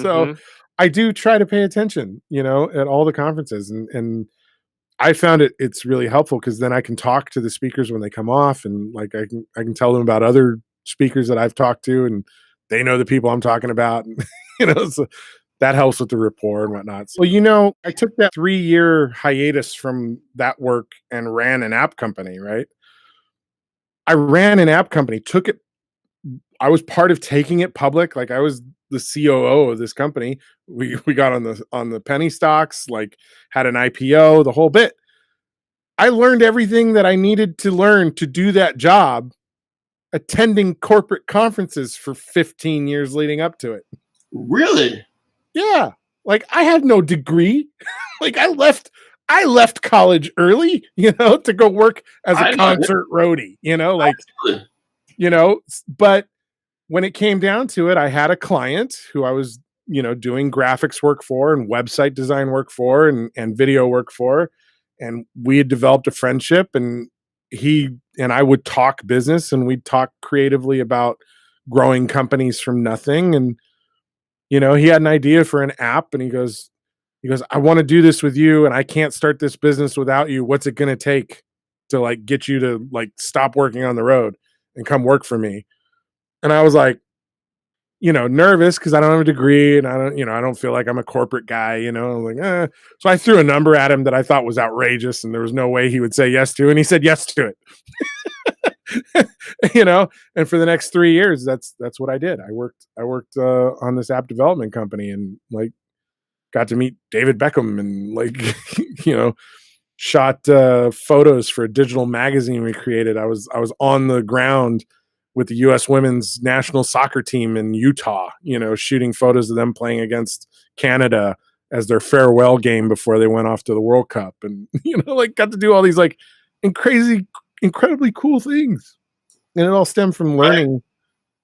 So I do try to pay attention, at all the conferences, and I found it's really helpful because then I can talk to the speakers when they come off, and like I can tell them about other speakers that I've talked to, and they know the people I'm talking about, and so that helps with the rapport and whatnot. So, I took that 3-year hiatus from that work and ran an app company, right? I ran an app company, took it. I was part of taking it public. Like I was the COO of this company. We got on the penny stocks, like had an IPO, the whole bit. I learned everything that I needed to learn to do that job, attending corporate conferences for 15 years leading up to it. Really? Yeah. Like I had no degree. Like I left college early, to go work as a concert roadie, but when it came down to it, I had a client who I was, doing graphics work for and website design work for and video work for. And we had developed a friendship, and he and I would talk business, and we'd talk creatively about growing companies from nothing. And, he had an idea for an app, and he goes, I want to do this with you, and I can't start this business without you. What's it going to take to like get you to like stop working on the road and come work for me? And I was like, nervous because I don't have a degree, and I don't feel like I'm a corporate guy, I'm like, So I threw a number at him that I thought was outrageous, and there was no way he would say yes to, and he said yes to it. And for the next 3 years, that's what I did. I worked on this app development company, and like got to meet David Beckham, and like, shot photos for a digital magazine we created. I was on the ground with the U.S. women's national soccer team in Utah, shooting photos of them playing against Canada as their farewell game before they went off to the World Cup. And, like got to do all these like incredibly cool things. And it all stemmed from learning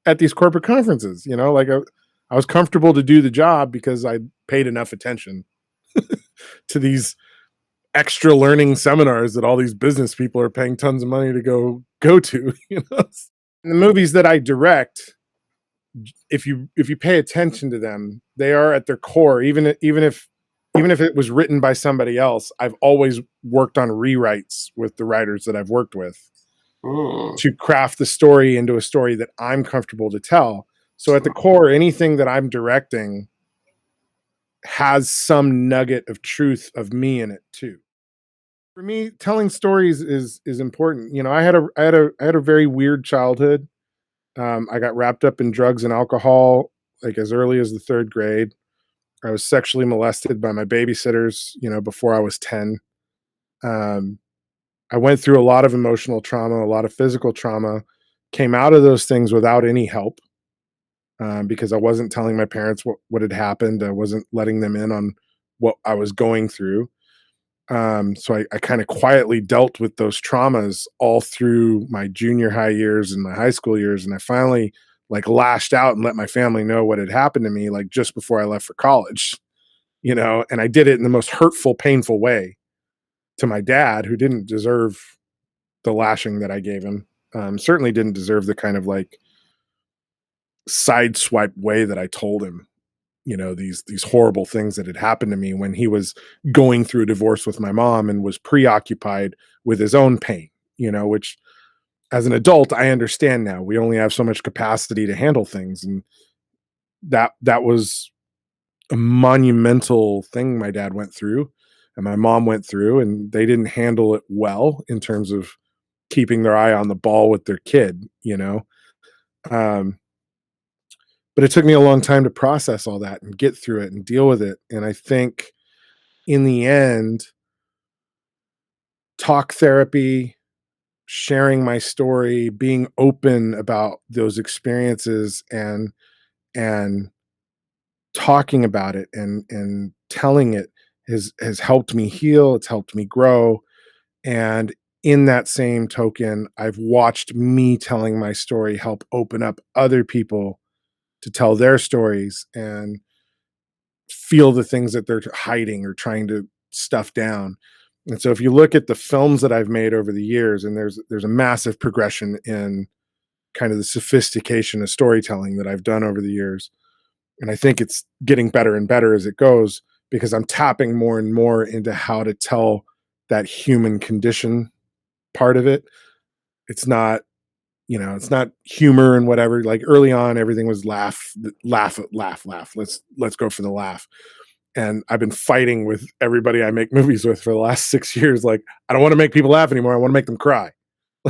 at these corporate conferences, like I was comfortable to do the job because I paid enough attention to these extra learning seminars that all these business people are paying tons of money to go to, The movies that I direct, if you pay attention to them, they are at their core, even if it was written by somebody else, I've always worked on rewrites with the writers that I've worked with to craft the story into a story that I'm comfortable to tell. So at the core, anything that I'm directing has some nugget of truth of me in it too. For me, telling stories is important. I had a very weird childhood. I got wrapped up in drugs and alcohol like as early as the 3rd grade. I was sexually molested by my babysitters, before I was 10. I went through a lot of emotional trauma, a lot of physical trauma, came out of those things without any help, because I wasn't telling my parents what had happened. I wasn't letting them in on what I was going through. So I kind of quietly dealt with those traumas all through my junior high years and my high school years. And I finally like lashed out and let my family know what had happened to me, like just before I left for college, and I did it in the most hurtful, painful way to my dad, who didn't deserve the lashing that I gave him. Certainly didn't deserve the kind of like sideswipe way that I told him, these horrible things that had happened to me when he was going through a divorce with my mom and was preoccupied with his own pain, which as an adult, I understand now. We only have so much capacity to handle things. And that was a monumental thing my dad went through and my mom went through, and they didn't handle it well in terms of keeping their eye on the ball with their kid, but it took me a long time to process all that and get through it and deal with it. And I think in the end, talk therapy, sharing my story, being open about those experiences and talking about it and telling it has helped me heal. It's helped me grow. And in that same token, I've watched me telling my story help open up other people to tell their stories and feel the things that they're hiding or trying to stuff down. And so if you look at the films that I've made over the years, and there's a massive progression in kind of the sophistication of storytelling that I've done over the years. And I think it's getting better and better as it goes, because I'm tapping more and more into how to tell that human condition part of it. It's not, it's not humor and whatever. Like early on, everything was laugh. Let's go for the laugh. And I've been fighting with everybody I make movies with for the last 6 years. Like, I don't want to make people laugh anymore. I want to make them cry.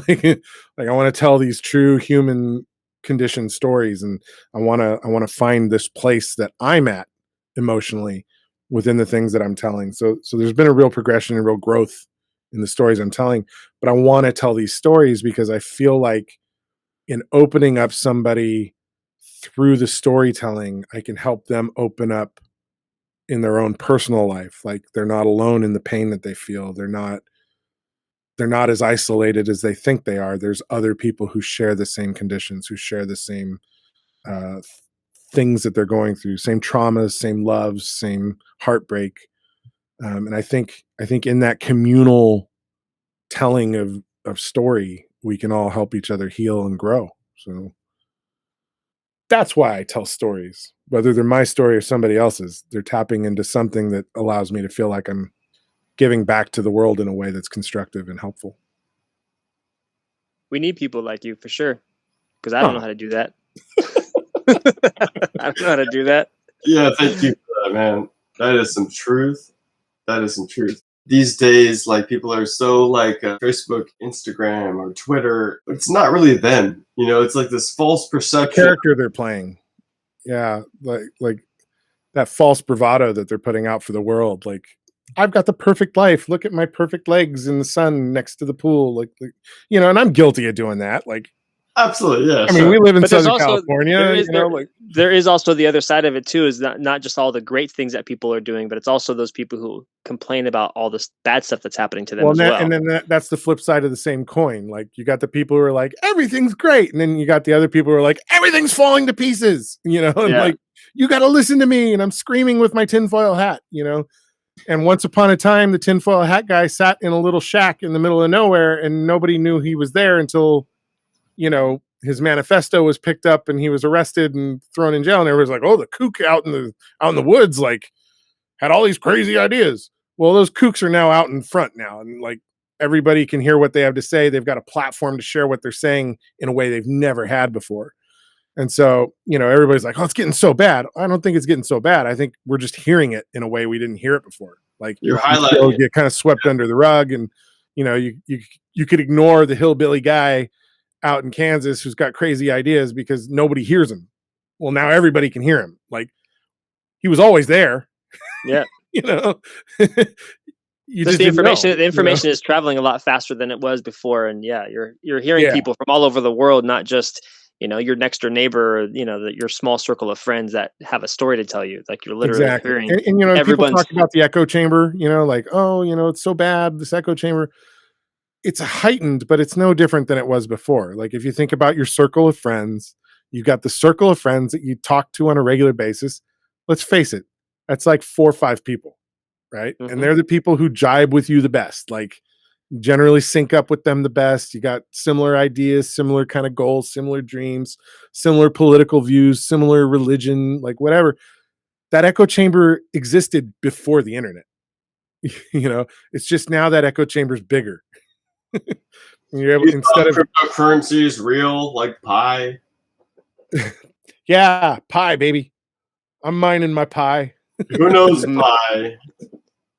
like I want to tell these true human condition stories, and I want to find this place that I'm at emotionally within the things that I'm telling. So there's been a real progression and real growth in the stories I'm telling, but I want to tell these stories because I feel like in opening up somebody through the storytelling, I can help them open up in their own personal life. Like, they're not alone in the pain that they feel. They're not as isolated as they think they are. There's other people who share the same conditions, who share the same things that they're going through, same traumas, same loves, same heartbreak. And I think in that communal telling of story, we can all help each other heal and grow. So that's why I tell stories, whether they're my story or somebody else's. They're tapping into something that allows me to feel like I'm giving back to the world in a way that's constructive and helpful. We need people like you for sure, because I don't know how to do that. I don't know how to do that. Yeah, thank you for that, man. That is some truth. These days, like, people are so like Facebook, Instagram, or Twitter. It's not really them, It's like this false perception. The character they're playing, yeah, like that false bravado that they're putting out for the world. Like, I've got the perfect life. Look at my perfect legs in the sun next to the pool. Like, and I'm guilty of doing that. Like, absolutely, yeah. I mean, we live in Southern California. There is also the other side of it too. Is not just all the great things that people are doing, but it's also those people who complain about all this bad stuff that's happening to them as well. And then that's the flip side of the same coin. Like, you got the people who are like, everything's great, and then you got the other people who are like, everything's falling to pieces. And like, you got to listen to me, and I'm screaming with my tinfoil hat. And once upon a time, the tinfoil hat guy sat in a little shack in the middle of nowhere, and nobody knew he was there until, his manifesto was picked up and he was arrested and thrown in jail. And everybody's like, oh, the kook out in the woods, like, had all these crazy ideas. Well, those kooks are now out in front now. And like, everybody can hear what they have to say. They've got a platform to share what they're saying in a way they've never had before. And so, everybody's like, oh, it's getting so bad. I don't think it's getting so bad. I think we're just hearing it in a way we didn't hear it before. Like, you're highlighting you get kind of swept under the rug, and, you could ignore the hillbilly guy out in Kansas who's got crazy ideas because nobody hears him. Well, now everybody can hear him. Like, he was always there. Yeah. The information is traveling a lot faster than it was before. And yeah, you're hearing people from all over the world, not just, your next door neighbor, or, your small circle of friends that have a story to tell you. Like, you're literally hearing. And people talk about the echo chamber, like, oh, it's so bad, this echo chamber. It's heightened, but it's no different than it was before. Like, if you think about your circle of friends, you've got the circle of friends that you talk to on a regular basis. Let's face it, that's like 4 or 5 people, right? Mm-hmm. And they're the people who jibe with you the best. Like, you generally sync up with them the best. You got similar ideas, similar kind of goals, similar dreams, similar political views, similar religion, like whatever. That echo chamber existed before the internet. It's just now that echo chamber's bigger. You're able, instead of cryptocurrencies, real, like pi. Yeah, pi, baby. I'm mining my pi. Who knows pi?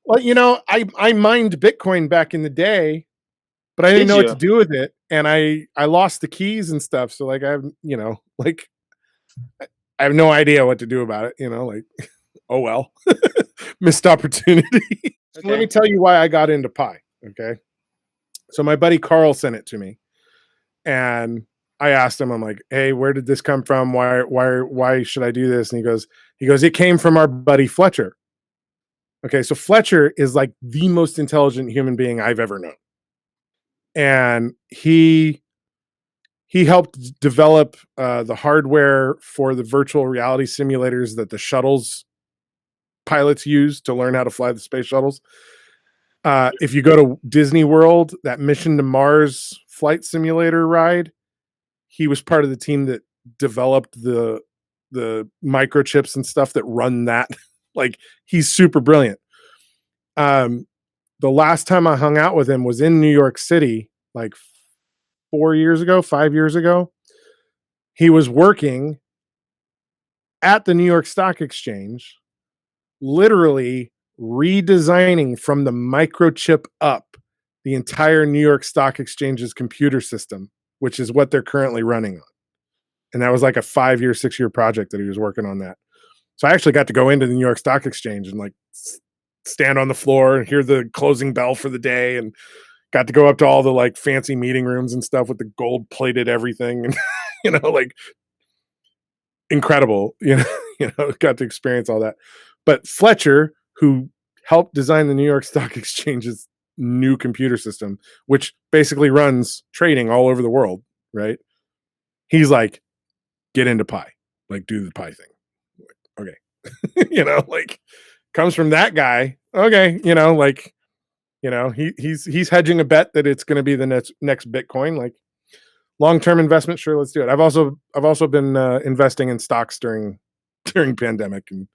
Well, I mined Bitcoin back in the day, but I didn't know what to do with it, and I lost the keys and stuff. So like, I have no idea what to do about it. Like, oh well, missed opportunity. Okay. Let me tell you why I got into pi. Okay. So my buddy Carl sent it to me, and I asked him, I'm like, hey, where did this come from? Why should I do this? And he goes, it came from our buddy Fletcher. Okay. So Fletcher is like the most intelligent human being I've ever known. And he helped develop the hardware for the virtual reality simulators that the shuttles pilots use to learn how to fly the space shuttles. If you go to Disney World, that Mission to Mars flight simulator ride, he was part of the team that developed the microchips and stuff that run that. Like, he's super brilliant. The last time I hung out with him was in New York City, like 5 years ago. He was working at the New York Stock Exchange, literally redesigning from the microchip up the entire New York Stock Exchange's computer system, which is what they're currently running on. And that was like a 5-year, 6-year project that he was working on that. So I actually got to go into the New York Stock Exchange and like stand on the floor and hear the closing bell for the day, and got to go up to all the like fancy meeting rooms and stuff with the gold plated everything, and like incredible, got to experience all that. But Fletcher, who helped design the New York Stock Exchange's new computer system, which basically runs trading all over the world, right? He's like, get into pi, like do the pi thing. Okay. Like, comes from that guy. Okay. He's hedging a bet that it's going to be the next Bitcoin. Like, long-term investment, sure, let's do it. I've also been investing in stocks during pandemic, and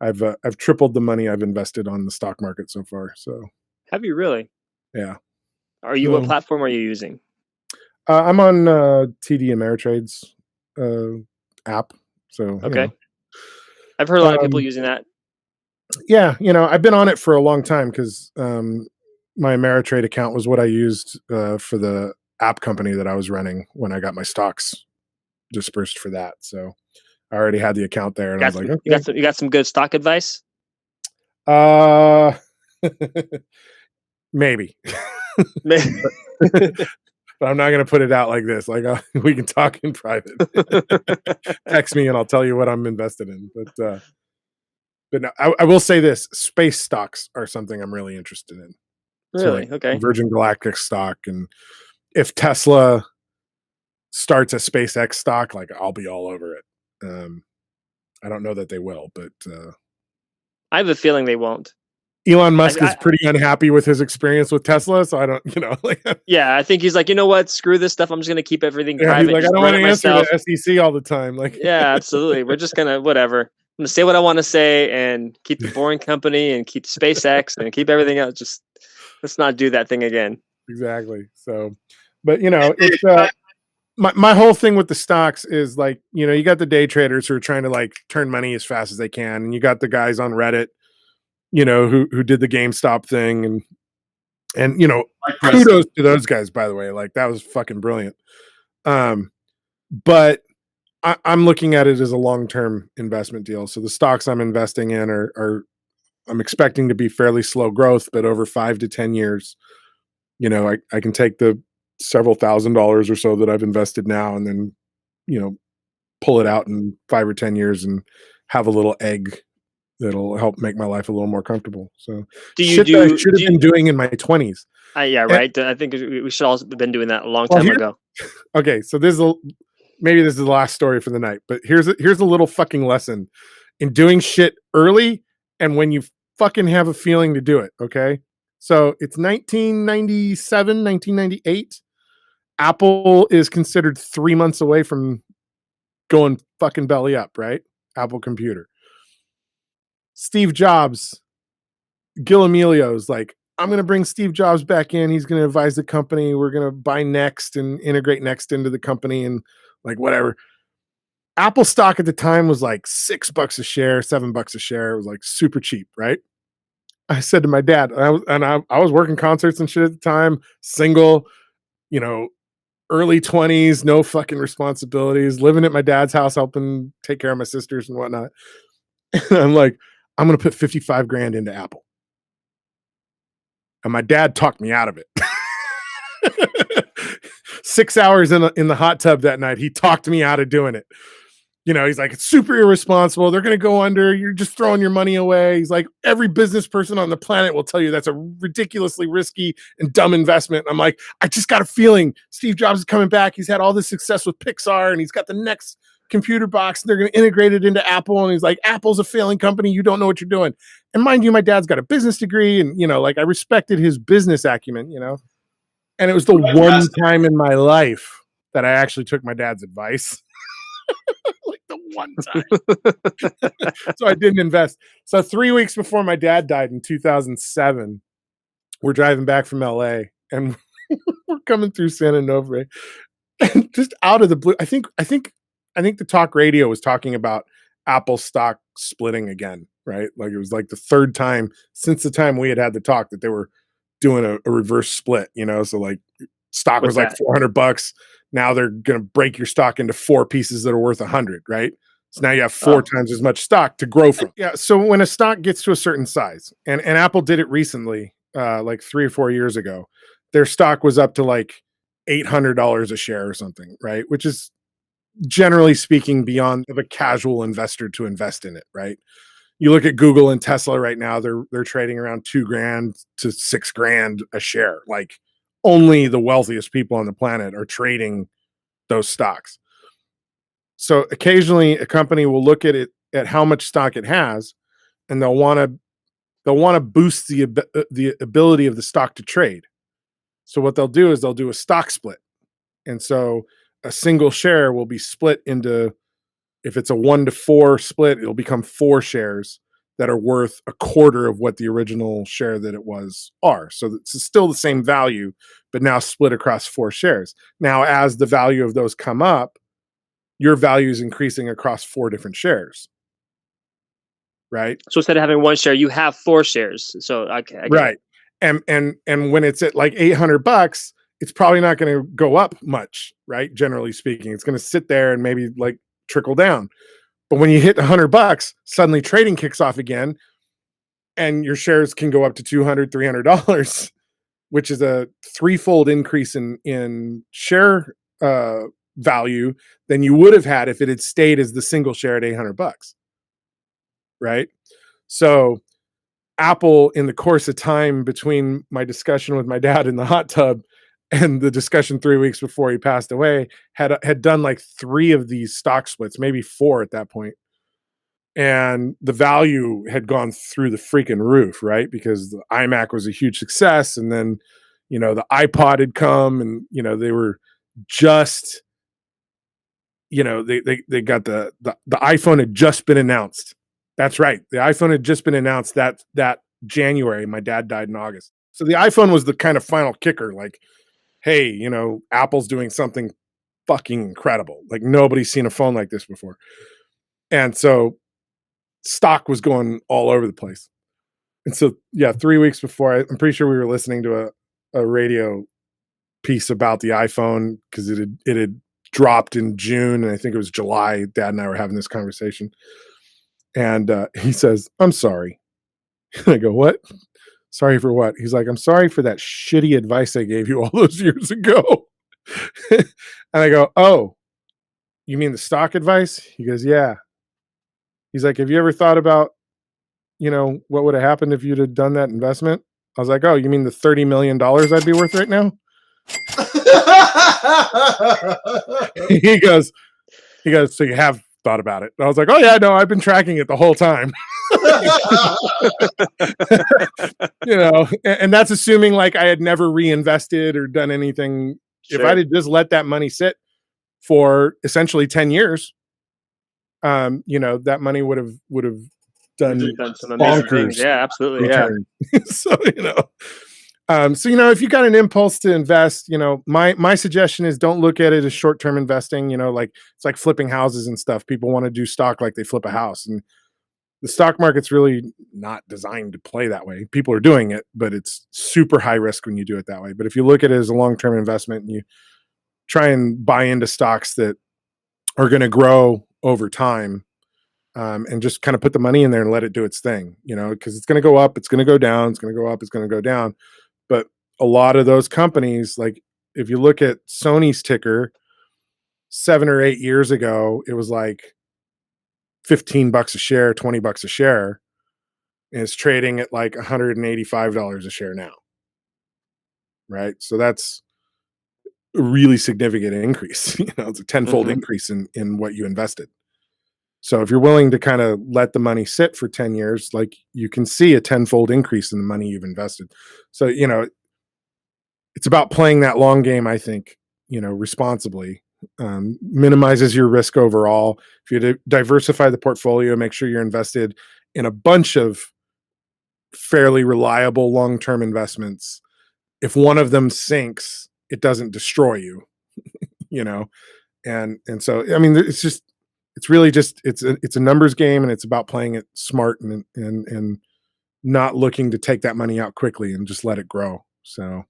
I've tripled the money I've invested on the stock market so far. So, have you really? Yeah. What platform are you using? I'm on TD Ameritrade's app. So okay, I've heard a lot of people using that. Yeah, I've been on it for a long time because my Ameritrade account was what I used for the app company that I was running when I got my stocks dispersed for that. So I already had the account there, and I was like, okay. You got some good stock advice? Maybe. But I'm not going to put it out like this. Like, we can talk in private. Text me and I'll tell you what I'm invested in. But no, I will say this: space stocks are something I'm really interested in. Really? So, like, okay. Virgin Galactic stock, and if Tesla starts a SpaceX stock, like, I'll be all over it. I don't know that they will, but I have a feeling they won't. Elon Musk is pretty unhappy with his experience with Tesla, so I don't, like. Yeah, I think he's like, you know what? Screw this stuff. I'm just going to keep everything private. Like, I don't want to answer the SEC all the time. Like, yeah, absolutely. We're just gonna whatever. I'm gonna say what I want to say and keep the boring company and keep SpaceX and keep everything else. Just let's not do that thing again. Exactly. So, but it's my whole thing with the stocks is like, you got the day traders who are trying to like turn money as fast as they can, and you got the guys on Reddit, who did the GameStop thing, and kudos to those guys, by the way. Like, that was fucking brilliant. But I'm looking at it as a long-term investment deal. So the stocks I'm investing in are I'm expecting to be fairly slow growth, but over 5 to 10 years, I can take the several $1,000s or so that I've invested now, and then, pull it out in 5 or 10 years and have a little egg that'll help make my life a little more comfortable. So I should have been doing in my 20s. Yeah, right. I think we should all have been doing that a long time ago. Okay, so maybe this is the last story for the night, but here's a little fucking lesson in doing shit early and when you fucking have a feeling to do it. Okay, so it's 1997, 1998. Apple is considered 3 months away from going fucking belly up, right? Apple Computer. Steve Jobs, Gil Amelio's like, I'm going to bring Steve Jobs back in. He's going to advise the company. We're going to buy Next and integrate Next into the company and like whatever. Apple stock at the time was like $6 a share, $7 a share. It was like super cheap, right? I said to my dad, I was working concerts and shit at the time, single, early 20s, no fucking responsibilities, living at my dad's house, helping take care of my sisters and whatnot. And I'm like, I'm going to put 55 grand into Apple. And my dad talked me out of it. 6 hours in the hot tub that night, he talked me out of doing it. He's like, it's super irresponsible. They're going to go under. You're just throwing your money away. He's like, every business person on the planet will tell you that's a ridiculously risky and dumb investment. And I'm like, I just got a feeling Steve Jobs is coming back. He's had all this success with Pixar, and he's got the next computer box. And they're going to integrate it into Apple. And he's like, Apple's a failing company. You don't know what you're doing. And mind you, my dad's got a business degree. And, like I respected his business acumen, and it was the one time in my life that I actually took my dad's advice. Like the one time. So I didn't invest. So 3 weeks before my dad died in 2007, we're driving back from LA and we're coming through San Onofre, and just out of the blue, I think the talk radio was talking about Apple stock splitting again, right? Like it was like the third time since the time we had the talk that they were doing a reverse split, so like stock was like $400. Now they're going to break your stock into 4 pieces that are worth 100, right? So now you have 4 times as much stock to grow from. Yeah. So when a stock gets to a certain size, and Apple did it recently, like 3 or 4 years ago, their stock was up to like $800 a share or something, right? Which is generally speaking beyond of a casual investor to invest in it, right? You look at Google and Tesla right now, they're trading around $2,000 to $6,000 a share. Like only the wealthiest people on the planet are trading those stocks. So occasionally a company will look at it at how much stock it has, and they'll want to boost the ability of the stock to trade. So what they'll do is they'll do a stock split. And so a single share will be split into, if it's a 1-to-4 split, it'll become 4 shares that are worth a quarter of what the original share that it was are. So it's still the same value, but now split across 4 shares. Now, as the value of those come up, your value is increasing across 4 different shares. Right. So instead of having 1 share, you have 4 shares. So I get right. It. And when it's at like $800, it's probably not going to go up much, right? Generally speaking, it's going to sit there and maybe like trickle down. But when you hit $100, suddenly trading kicks off again, and your shares can go up to $200, $300, which is a 3-fold increase in share value than you would have had if it had stayed as the single share at $800. Right? So Apple, in the course of time between my discussion with my dad in the hot tub and the discussion 3 weeks before he passed away, had done like 3 of these stock splits, maybe 4 at that point. And the value had gone through the freaking roof, right? Because the iMac was a huge success. And then, the iPod had come, and, they were just, they got the iPhone had just been announced. That's right. The iPhone had just been announced that January. My dad died in August. So the iPhone was the kind of final kicker. Like, hey, Apple's doing something fucking incredible. Like nobody's seen a phone like this before. And so stock was going all over the place. And so, 3 weeks before, I'm pretty sure we were listening to a radio piece about the iPhone because it had dropped in June. And I think it was July. Dad and I were having this conversation. And he says, I'm sorry. I go, what? Sorry for what? He's like, I'm sorry for that shitty advice I gave you all those years ago. And I go, oh, you mean the stock advice? He goes, yeah. He's like, have you ever thought about, what would have happened if you'd have done that investment? I was like, oh, you mean the $30 million I'd be worth right now? He goes, so you have thought about it? And I was like, oh yeah, no, I've been tracking it the whole time. And that's assuming like I had never reinvested or done anything. Sure. If I had just let that money sit for essentially 10 years, that money would have done some amazing things. Yeah, absolutely. Return. Yeah. So, if you got an impulse to invest, my suggestion is don't look at it as short-term investing, like it's like flipping houses and stuff. People want to do stock like they flip a house, and the stock market's really not designed to play that way. People are doing it, but it's super high risk when you do it that way. But if you look at it as a long-term investment and you try and buy into stocks that are going to grow over time, and just kind of put the money in there and let it do its thing, because it's going to go up, it's going to go down, it's going to go up, it's going to go down. But a lot of those companies, like if you look at Sony's ticker 7 or 8 years ago, it was like $15 a share, $20 a share, and it's trading at like $185 a share now. Right. So that's a really significant increase. It's a tenfold Mhm. increase in what you invested. So if you're willing to kind of let the money sit for 10 years, like, you can see a tenfold increase in the money you've invested. So, it's about playing that long game, I think, responsibly. Minimizes your risk overall. If you diversify the portfolio, make sure you're invested in a bunch of fairly reliable long-term investments. If one of them sinks, it doesn't destroy you, you know. And so, I mean, it's really just it's a numbers game, and it's about playing it smart and not looking to take that money out quickly and just let it grow. So,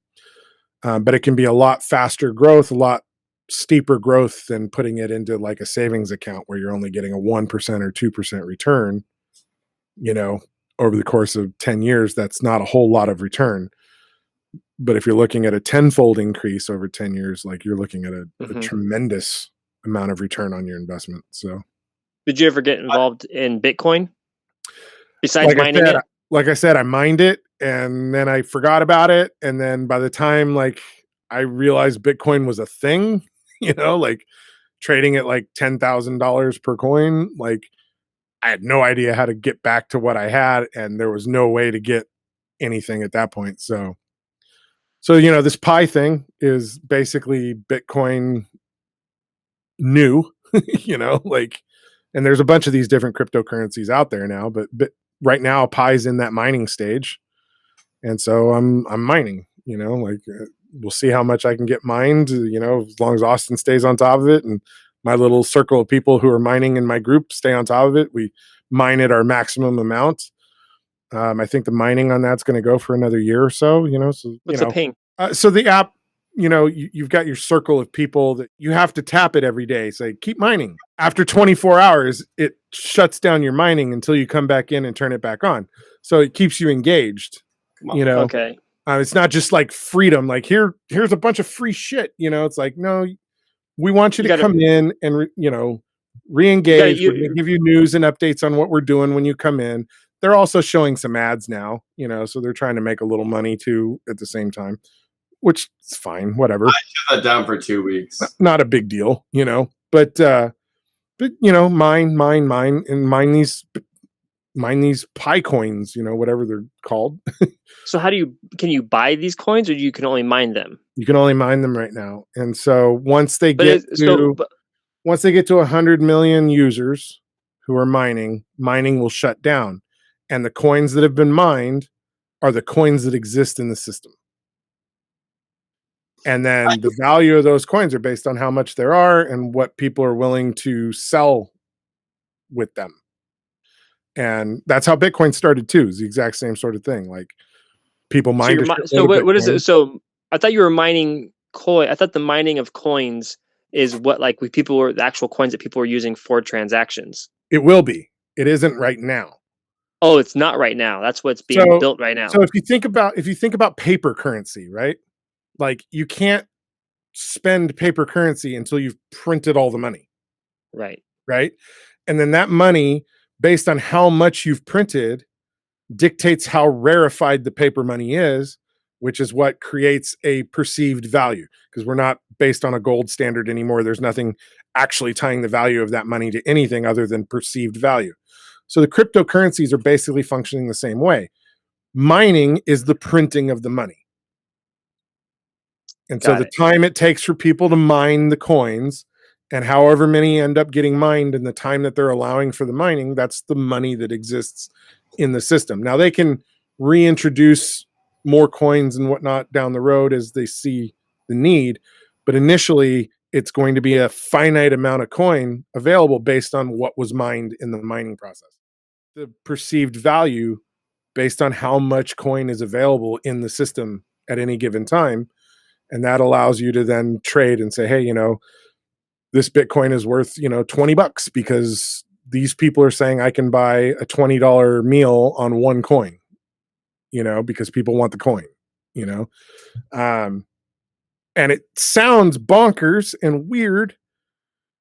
but it can be a lot faster growth, a lot steeper growth than putting it into like a savings account where you're only getting a 1% or 2% return, you know, over the course of 10 years. That's not a whole lot of return. But if you're looking at a tenfold increase over 10 years, like, you're looking at a Mhm. tremendous amount of return on your investment. So, Did you ever get involved in Bitcoin besides like I mining said, it? I mined it and then I forgot about it. And then by the time, like, I realized Bitcoin was a thing, like trading at like $10,000 per coin, like, I had no idea how to get back to what I had, and there was no way to get anything at that point. So, this Pi thing is basically Bitcoin new, like, and there's a bunch of these different cryptocurrencies out there now, but right now Pi's in that mining stage. And so I'm mining, like, we'll see how much I can get mined, as long as Austin stays on top of it and my little circle of people who are mining in my group stay on top of it. We mine at our maximum amount. I think the mining on that's going to go for another year or so, so, What's the ping? so the app, you've got your circle of people that you have to tap it every day. Say, keep mining. After 24 hours, it shuts down your mining until you come back in and turn it back on. So it keeps you engaged, Okay. It's not just like freedom. Like, here's a bunch of free shit. It's like, no, we want you to come in and, re-engage. We're going to give you news and updates on what we're doing when you come in. They're also showing some ads now, so they're trying to make a little money too at the same time, which is fine, whatever. I shut that down for 2 weeks. Not a big deal, but mine and mine these Pi coins, whatever they're called. So can you buy these coins, or you can only mine them? You can only mine them right now. And so once they get to 100 million users who are mining will shut down. And the coins that have been mined are the coins that exist in the system. And then the value of those coins are based on how much there are and what people are willing to sell with them. And that's how Bitcoin started too. It's the exact same sort of thing. Like, people mine. So what is it? So I thought you were mining coin. I thought the mining of coins is what, like, people were the actual coins that people were using for transactions. It will be. It isn't right now. Oh, it's not right now. That's what's being built right now. So if you think about paper currency, right? Like, you can't spend paper currency until you've printed all the money. Right. Right. And then that money, based on how much you've printed, dictates how rarefied the paper money is, which is what creates a perceived value, because we're not based on a gold standard anymore. There's nothing actually tying the value of that money to anything other than perceived value. So the cryptocurrencies are basically functioning the same way. Mining is the printing of the money. And so the time it takes for people to mine the coins, and however many end up getting mined in the time that they're allowing for the mining, that's the money that exists in the system. Now, they can reintroduce more coins and whatnot down the road as they see the need, but initially it's going to be a finite amount of coin available based on what was mined in the mining process. The perceived value based on how much coin is available in the system at any given time. And that allows you to then trade and say, hey, this Bitcoin is worth, $20 because these people are saying I can buy a $20 meal on one coin, because people want the coin, and it sounds bonkers and weird,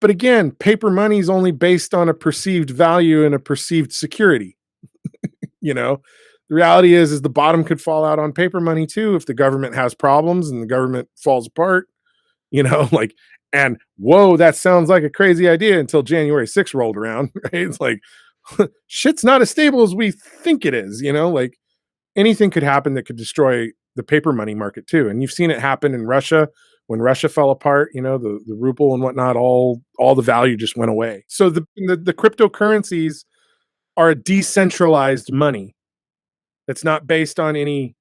but again, paper money is only based on a perceived value and a perceived security. The reality is the bottom could fall out on paper money too if the government has problems and the government falls apart. like, and whoa, that sounds like a crazy idea until January 6th rolled around, right? It's like, shit's not as stable as we think it is, like anything could happen that could destroy the paper money market too. And you've seen it happen in Russia when Russia fell apart, the ruble and whatnot, all the value just went away. So the cryptocurrencies are a decentralized money that's not based on any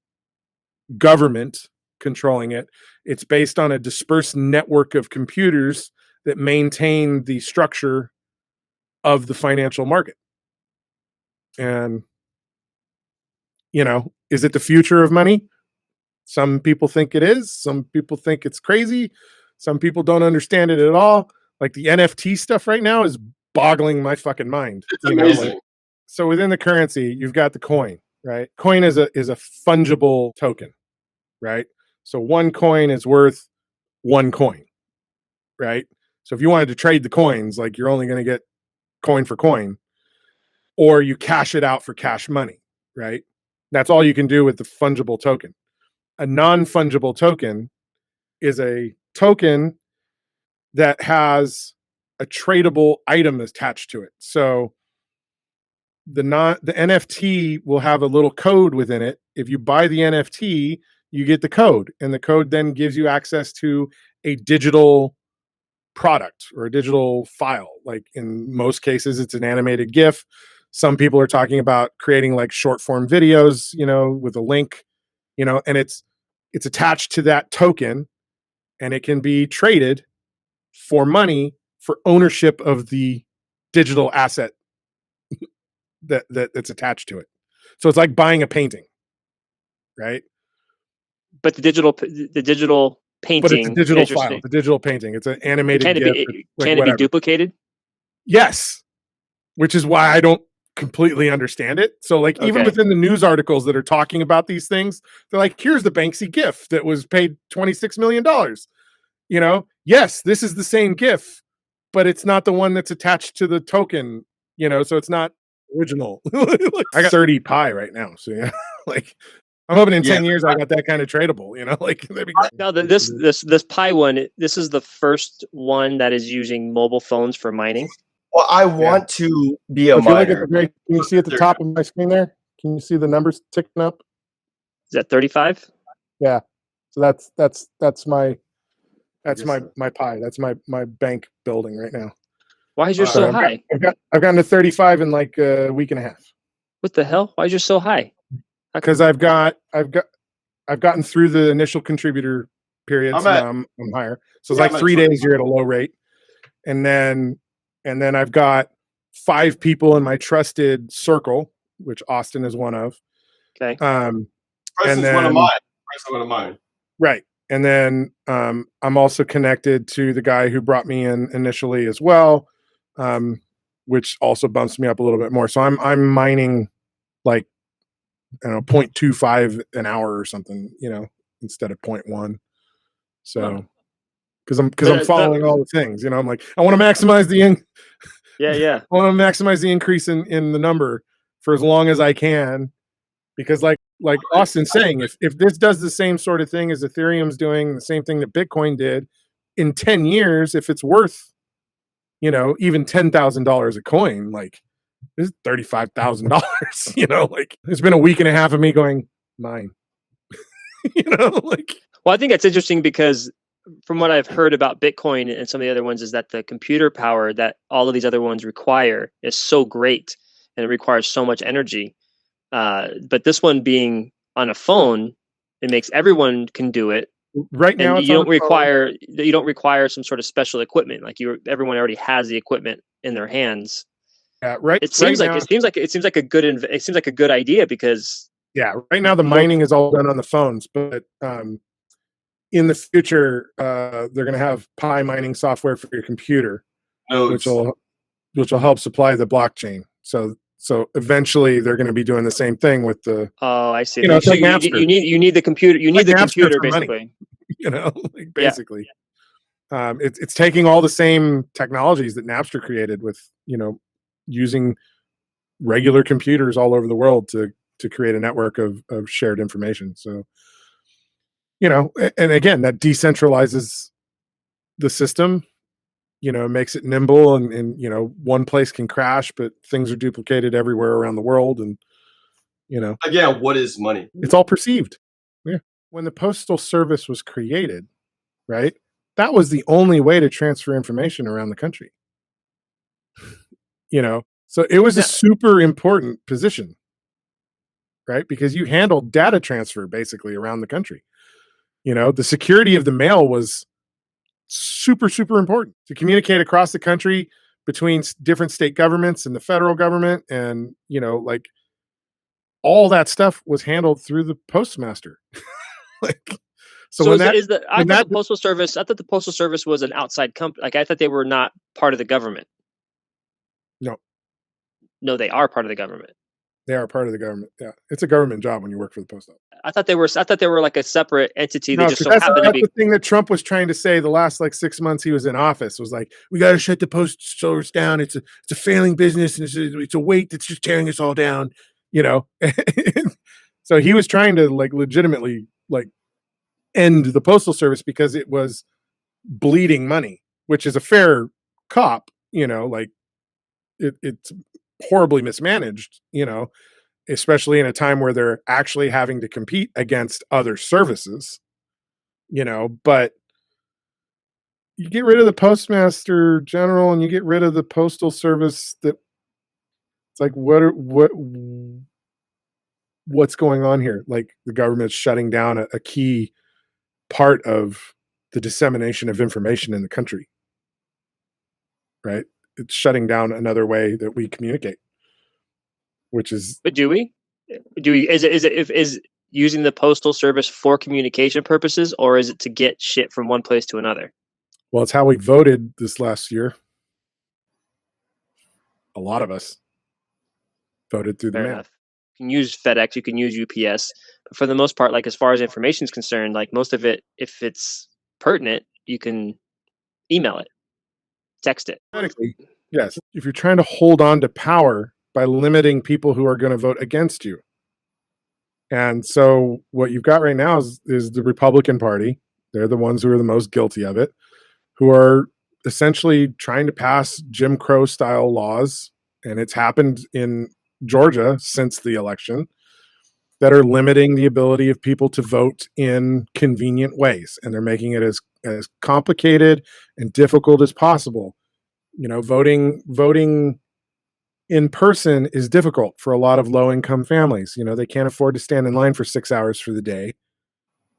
government controlling it. It's based on a dispersed network of computers that maintain the structure of the financial market. And, is it the future of money? Some people think it is. Some people think it's crazy. Some people don't understand it at all. Like the NFT stuff right now is boggling my fucking mind. It's amazing. So within the currency, you've got the coin, right? Coin is a fungible token, right? So one coin is worth one coin, right? So if you wanted to trade the coins, like you're only going to get coin for coin, or you cash it out for cash money, right? That's all you can do with the fungible token. A non-fungible token is a token that has a tradable item attached to it. So the NFT will have a little code within it. If you buy the NFT, you get the code, and the code then gives you access to a digital product or a digital file. Like in most cases, it's an animated GIF. Some people are talking about creating like short form videos, with a link, and it's attached to that token, and it can be traded for money for ownership of the digital asset that's attached to it. So it's like buying a painting, right? But the digital painting, but it's a digital file, the digital painting. It's an animated GIF. Can it be duplicated? Yes, which is why I don't completely understand it. So like even within the news articles that are talking about these things, they're like, here's the Banksy GIF that was paid $26 million. Yes, this is the same GIF, but it's not the one that's attached to the token, so it's not original. Like, I got 30 pi right now. So yeah, like I'm hoping in 10 years I got that kind of tradable, like that'd be great. Now this Pi one, this is the first one that is using mobile phones for mining. Well, I want to be a miner. Can you see at the top of my screen there? Can you see the numbers ticking up? Is that 35? Yeah. So that's my Pi. That's my bank building right now. Why is yours so high? I've gotten to 35 in like a week and a half. What the hell? Why is yours so high? Because I've gotten through the initial contributor period, so now I'm higher. So it's like 3 days you're at a low rate, and then I've got 5 people in my trusted circle, which Austin is one of. Okay. One of mine. Right, and then I'm also connected to the guy who brought me in initially as well, which also bumps me up a little bit more. So I'm mining like 0.25 an hour or something, instead of 0.1. So because I'm following all the things, I'm like, I want to maximize the I want to maximize the increase in the number for as long as I can, because like Austin's saying, if this does the same sort of thing as Ethereum's doing, the same thing that Bitcoin did, in 10 years, if it's worth, even $10,000 a coin, like this is $35,000, like it's been a week and a half of me going mine, like. Well, I think that's interesting because from what I've heard about Bitcoin and some of the other ones is that the computer power that all of these other ones require is so great and it requires so much energy. But this one being on a phone, it makes everyone can do it. Right now, you don't require some sort of special equipment. Like everyone already has the equipment in their hands. Yeah, right. It seems like a good idea because right now the mining is all done on the phones, but in the future they're going to have Pi mining software for your computer, which will help supply the blockchain. So eventually they're going to be doing the same thing with the. Oh, I see. It's like you need the computer. You need the computer basically. Like basically. It's taking all the same technologies that Napster created with using regular computers all over the world to create a network of shared information. So, and again, that decentralizes the system, makes it nimble, and one place can crash, but things are duplicated everywhere around the world, and Again, what is money? it's all perceived. Yeah. When the Postal Service was created, right, that was the only way to transfer information around the country. So it was a super important position, right? Because you handled data transfer basically around the country. The security of the mail was super, super important to communicate across the country between different state governments and the federal government. And, like all that stuff was handled through the postmaster. Like, so when I thought the Postal Service was an outside company. Like, I thought they were not part of the government. No, they are part of the government. They are part of the government. Yeah, it's a government job when you work for the post office. I thought they were like a separate entity. That just so happened to be the thing that Trump was trying to say the last 6 months he was in office, was like, we got to shut the post service down. It's a failing business, and it's a weight that's just tearing us all down. So he was trying to legitimately end the postal service because it was bleeding money, which is a fair cop. It's horribly mismanaged, especially in a time where they're actually having to compete against other services, but you get rid of the postmaster general and you get rid of the postal service, that it's like, what's going on here? Like, the government's shutting down a key part of the dissemination of information in the country, right? It's shutting down another way that we communicate, which is. But do we? Is using the postal service for communication purposes, or is it to get shit from one place to another? Well, it's how we voted this last year. A lot of us voted through the mail. Enough. You can use FedEx, you can use UPS, but for the most part, as far as information is concerned, most of it, if it's pertinent, you can email it, text it. Theoretically, yes. If you're trying to hold on to power by limiting people who are going to vote against you. And so what you've got right now is the Republican Party. They're the ones who are the most guilty of it, who are essentially trying to pass Jim Crow style laws. And it's happened in Georgia since the election, that are limiting the ability of people to vote in convenient ways. And they're making it as complicated and difficult as possible. Voting in person is difficult for a lot of low-income families. They can't afford to stand in line for 6 hours for the day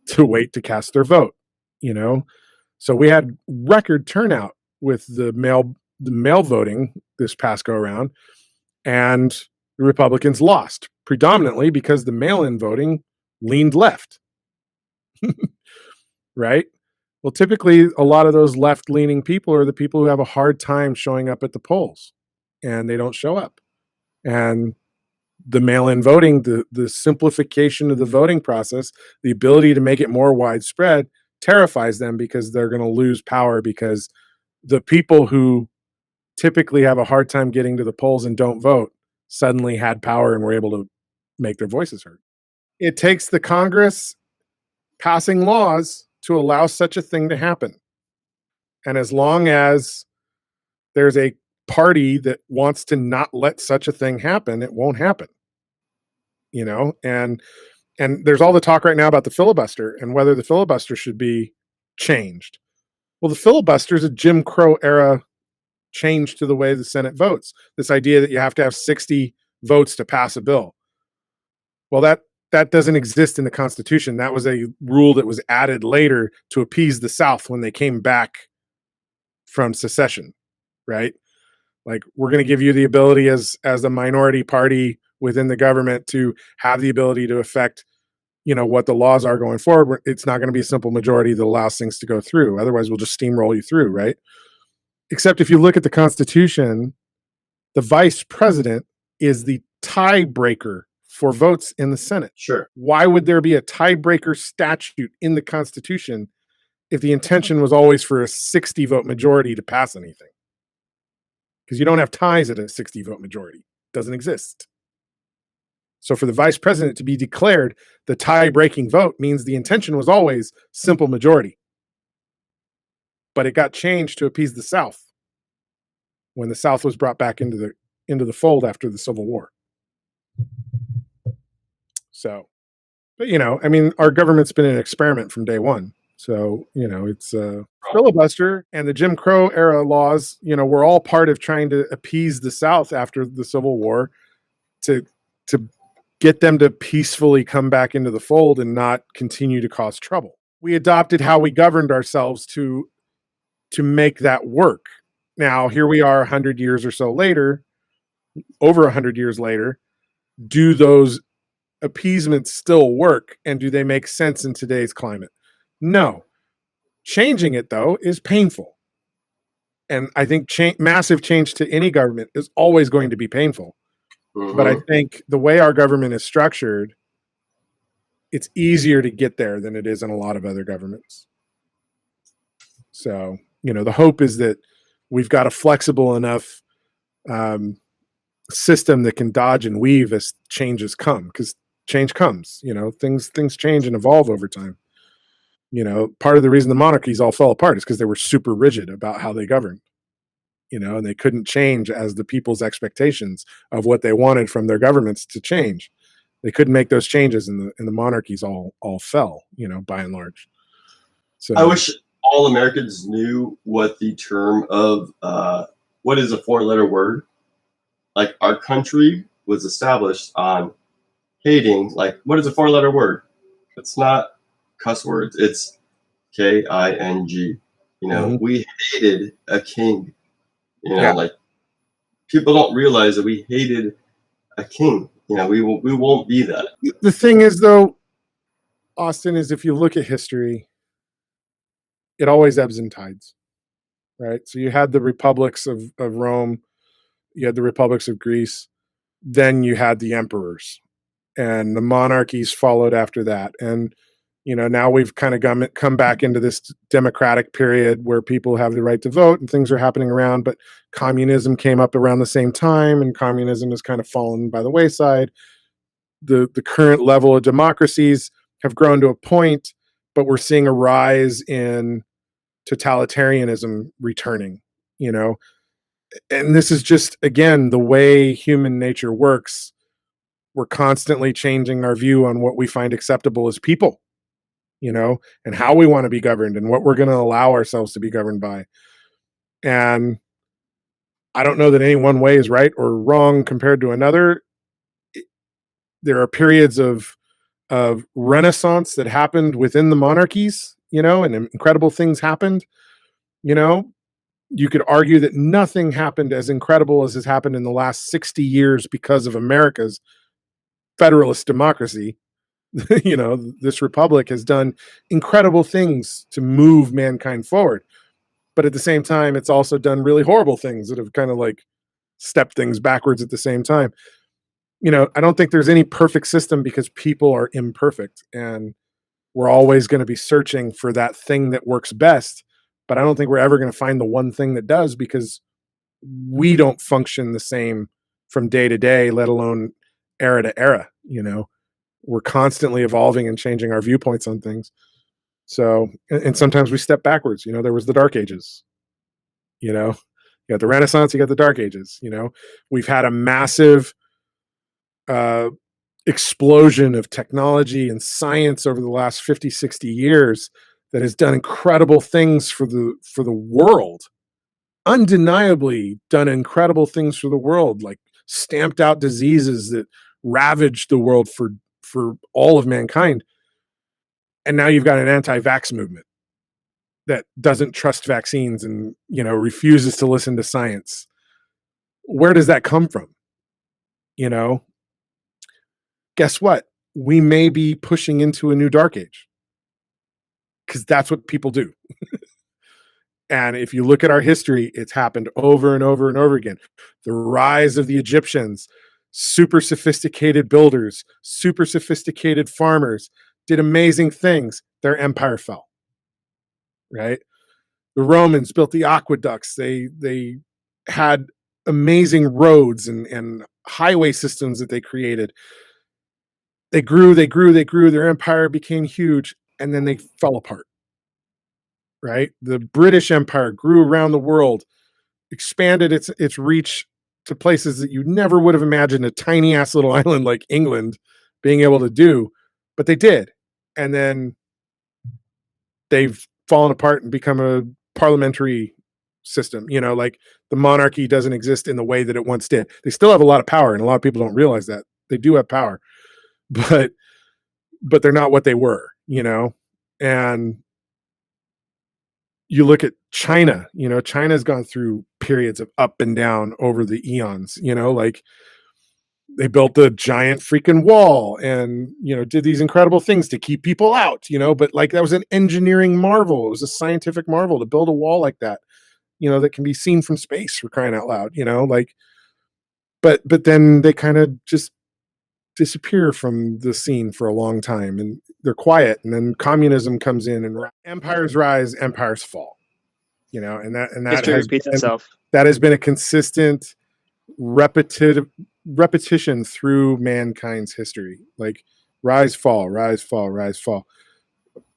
to wait to cast their vote. So we had record turnout with the mail voting this past go around, and the Republicans lost predominantly because the mail-in voting leaned left. Right? Well, typically a lot of those left-leaning people are the people who have a hard time showing up at the polls, and they don't show up. And the mail-in voting, the simplification of the voting process, the ability to make it more widespread, terrifies them, because they're going to lose power, because the people who typically have a hard time getting to the polls and don't vote suddenly had power and were able to make their voices heard. It takes the Congress passing laws to allow such a thing to happen. And as long as there's a party that wants to not let such a thing happen, it won't happen. And there's all the talk right now about the filibuster and whether the filibuster should be changed. Well, the filibuster is a Jim Crow era change to the way the Senate votes. This idea that you have to have 60 votes to pass a bill. Well, that doesn't exist in the Constitution. That was a rule that was added later to appease the South when they came back from secession, right? Like, we're going to give you the ability as a minority party within the government to have the ability to affect, what the laws are going forward. It's not going to be a simple majority that allows things to go through. Otherwise, we'll just steamroll you through, right? Except if you look at the Constitution, the vice president is the tiebreaker for votes in the Senate. Sure. Why would there be a tiebreaker statute in the Constitution if the intention was always for a 60 vote majority to pass anything? Because you don't have ties at a 60 vote majority. It doesn't exist. So for the vice president to be declared the tie-breaking vote means the intention was always simple majority. but it got changed to appease the South when the South was brought back into the fold after the Civil War. So, but I mean, our government's been an experiment from day one. So, it's filibuster and the Jim Crow era laws, were all part of trying to appease the South after the Civil War to get them to peacefully come back into the fold and not continue to cause trouble. We adopted how we governed ourselves to make that work. Now, here we are 100 years or so later, over 100 years later. Do those appeasements still work, and do they make sense in today's climate? No. Changing it, though, is painful. And I think massive change to any government is always going to be painful. Mm-hmm. But I think the way our government is structured, it's easier to get there than it is in a lot of other governments. So, the hope is that we've got a flexible enough system that can dodge and weave as changes come, because change comes. Things change and evolve over time. Part of the reason the monarchies all fell apart is because they were super rigid about how they governed. And they couldn't change as the people's expectations of what they wanted from their governments to change. They couldn't make those changes, and the monarchies all fell, by and large. So I wish all Americans knew what the term of what is a 4-letter word. Like, our country was established on hating. Like, what is a 4-letter word? It's not cuss words. It's King. Mm-hmm. We hated a king. Like, people don't realize that we hated a king. We won't be that. The thing is, though, Austin, is if you look at history, it always ebbs and tides, right? So you had the republics of Rome, you had the republics of Greece, then you had the emperors, and the monarchies followed after that. And now we've kind of come back into this democratic period where people have the right to vote and things are happening around, but communism came up around the same time, and communism has kind of fallen by the wayside. The current level of democracies have grown to a point, but we're seeing a rise in totalitarianism returning, and this is just, again, the way human nature works. We're constantly changing our view on what we find acceptable as people, and how we want to be governed and what we're going to allow ourselves to be governed by. And I don't know that any one way is right or wrong compared to another. There are periods of renaissance that happened within the monarchies, and incredible things happened. You could argue that nothing happened as incredible as has happened in the last 60 years because of America's federalist democracy. This republic has done incredible things to move mankind forward. But at the same time, it's also done really horrible things that have kind of like stepped things backwards at the same time. I don't think there's any perfect system because people are imperfect, and we're always going to be searching for that thing that works best. But I don't think we're ever going to find the one thing that does, because we don't function the same from day to day, let alone era to era. We're constantly evolving and changing our viewpoints on things. So, and sometimes we step backwards. There was the Dark Ages. You got the Renaissance, you got the Dark Ages. We've had a massive explosion of technology and science over the last 50, 60 years that has done incredible things for the world. Undeniably done incredible things for the world, like stamped out diseases that ravaged the world for all of mankind. And now you've got an anti-vax movement that doesn't trust vaccines and, refuses to listen to science. Where does that come from? Guess what? We may be pushing into a new dark age, because that's what people do. And if you look at our history, it's happened over and over and over again. The rise of the Egyptians, super sophisticated builders, super sophisticated farmers, did amazing things. Their empire fell, right? The Romans built the aqueducts. They had amazing roads and highway systems that they created. They grew. Their empire became huge, and then they fell apart, right? The British Empire grew around the world, expanded its reach to places that you never would have imagined a tiny ass little island like England being able to do, but they did. And then they've fallen apart and become a parliamentary system. Like the monarchy doesn't exist in the way that it once did. They still have a lot of power, and a lot of people don't realize that. They do have power, but they're not what they were, and you look at China. China's gone through periods of up and down over the eons. Like they built the giant freaking wall and did these incredible things to keep people out, but like that was an engineering marvel. It was a scientific marvel to build a wall like that, that can be seen from space, for crying out loud. Like but then they kind of just disappear from the scene for a long time, and they're quiet, and then communism comes in, and empires rise, empires fall. And that history repeats itself. That has been a consistent repetition through mankind's history. Like rise, fall, rise, fall, rise, fall.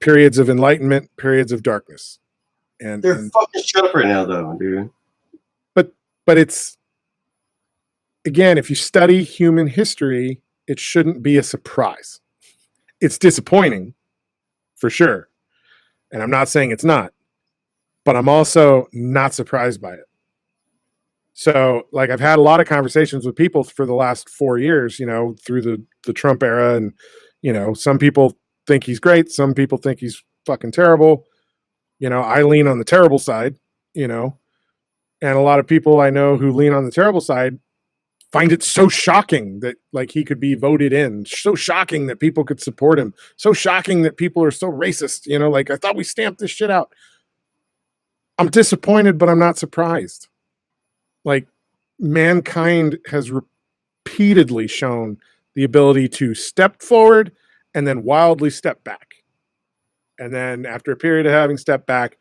Periods of enlightenment, periods of darkness. And they're fucking shut up right now, though, dude. But it's, again, if you study human history, it shouldn't be a surprise. It's disappointing, for sure. And I'm not saying it's not, but I'm also not surprised by it. So, like, I've had a lot of conversations with people for the last 4 years, through the Trump era. And, some people think he's great. Some people think he's fucking terrible. I lean on the terrible side, and a lot of people I know who lean on the terrible side find it so shocking that like he could be voted in, so shocking that people could support him, so shocking that people are so racist. Like I thought we stamped this shit out. I'm disappointed, but I'm not surprised. Like mankind has repeatedly shown the ability to step forward and then wildly step back. And then after a period of having stepped back,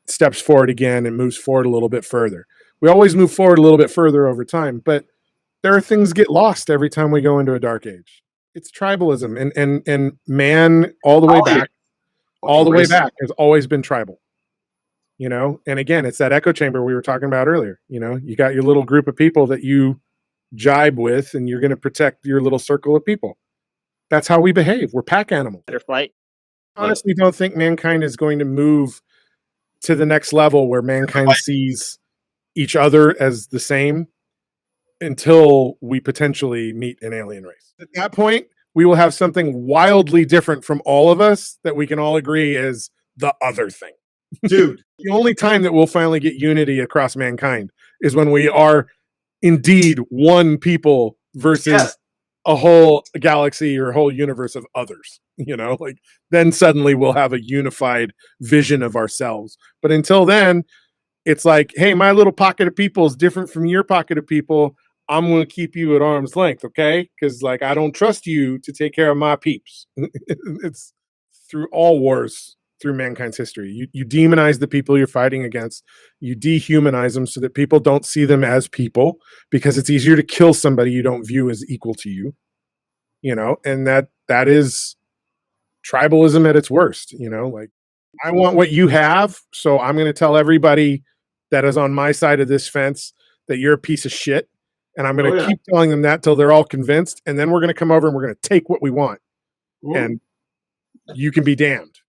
steps forward again and moves forward a little bit further. We always move forward a little bit further over time, but there are things get lost every time we go into a dark age. It's tribalism, and man, all the way back has always been tribal. And again, it's that echo chamber we were talking about earlier. You got your little group of people that you jibe with, and you're going to protect your little circle of people. That's how we behave. We're pack animals. Better flight. Honestly, don't think mankind is going to move to the next level where mankind sees each other as the same until we potentially meet an alien race. At that point, we will have something wildly different from all of us that we can all agree is the other thing. Dude, the only time that we'll finally get unity across mankind is when we are indeed one people versus a whole galaxy or a whole universe of others. Like then suddenly we'll have a unified vision of ourselves. But until then, it's like, hey, my little pocket of people is different from your pocket of people. I'm going to keep you at arm's length, okay? Because like I don't trust you to take care of my peeps. It's through all wars through mankind's history. You demonize the people you're fighting against. You dehumanize them so that people don't see them as people, because it's easier to kill somebody you don't view as equal to you. And that is tribalism at its worst. Like I want what you have, so I'm going to tell everybody that is on my side of this fence that you're a piece of shit. And I'm going to keep telling them that till they're all convinced. And then we're going to come over and we're going to take what we want. Ooh. And you can be damned.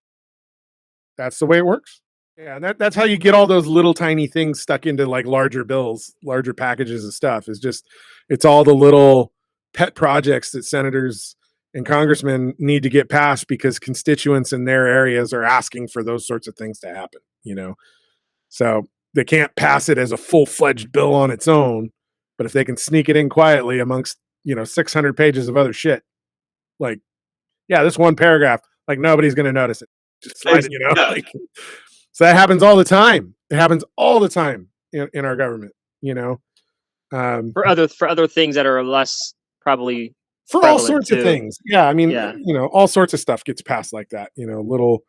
That's the way it works. Yeah. And that's how you get all those little tiny things stuck into like larger bills, larger packages of stuff. It's all the little pet projects that senators and congressmen need to get passed because constituents in their areas are asking for those sorts of things to happen, So they can't pass it as a full-fledged bill on its own. But if they can sneak it in quietly amongst, 600 pages of other shit, like, yeah, this one paragraph, like nobody's going to notice it. Just slide it, Like, so that happens all the time. It happens all the time in our government, for other things that are less probably for all sorts of things. Yeah. I mean, all sorts of stuff gets passed like that, little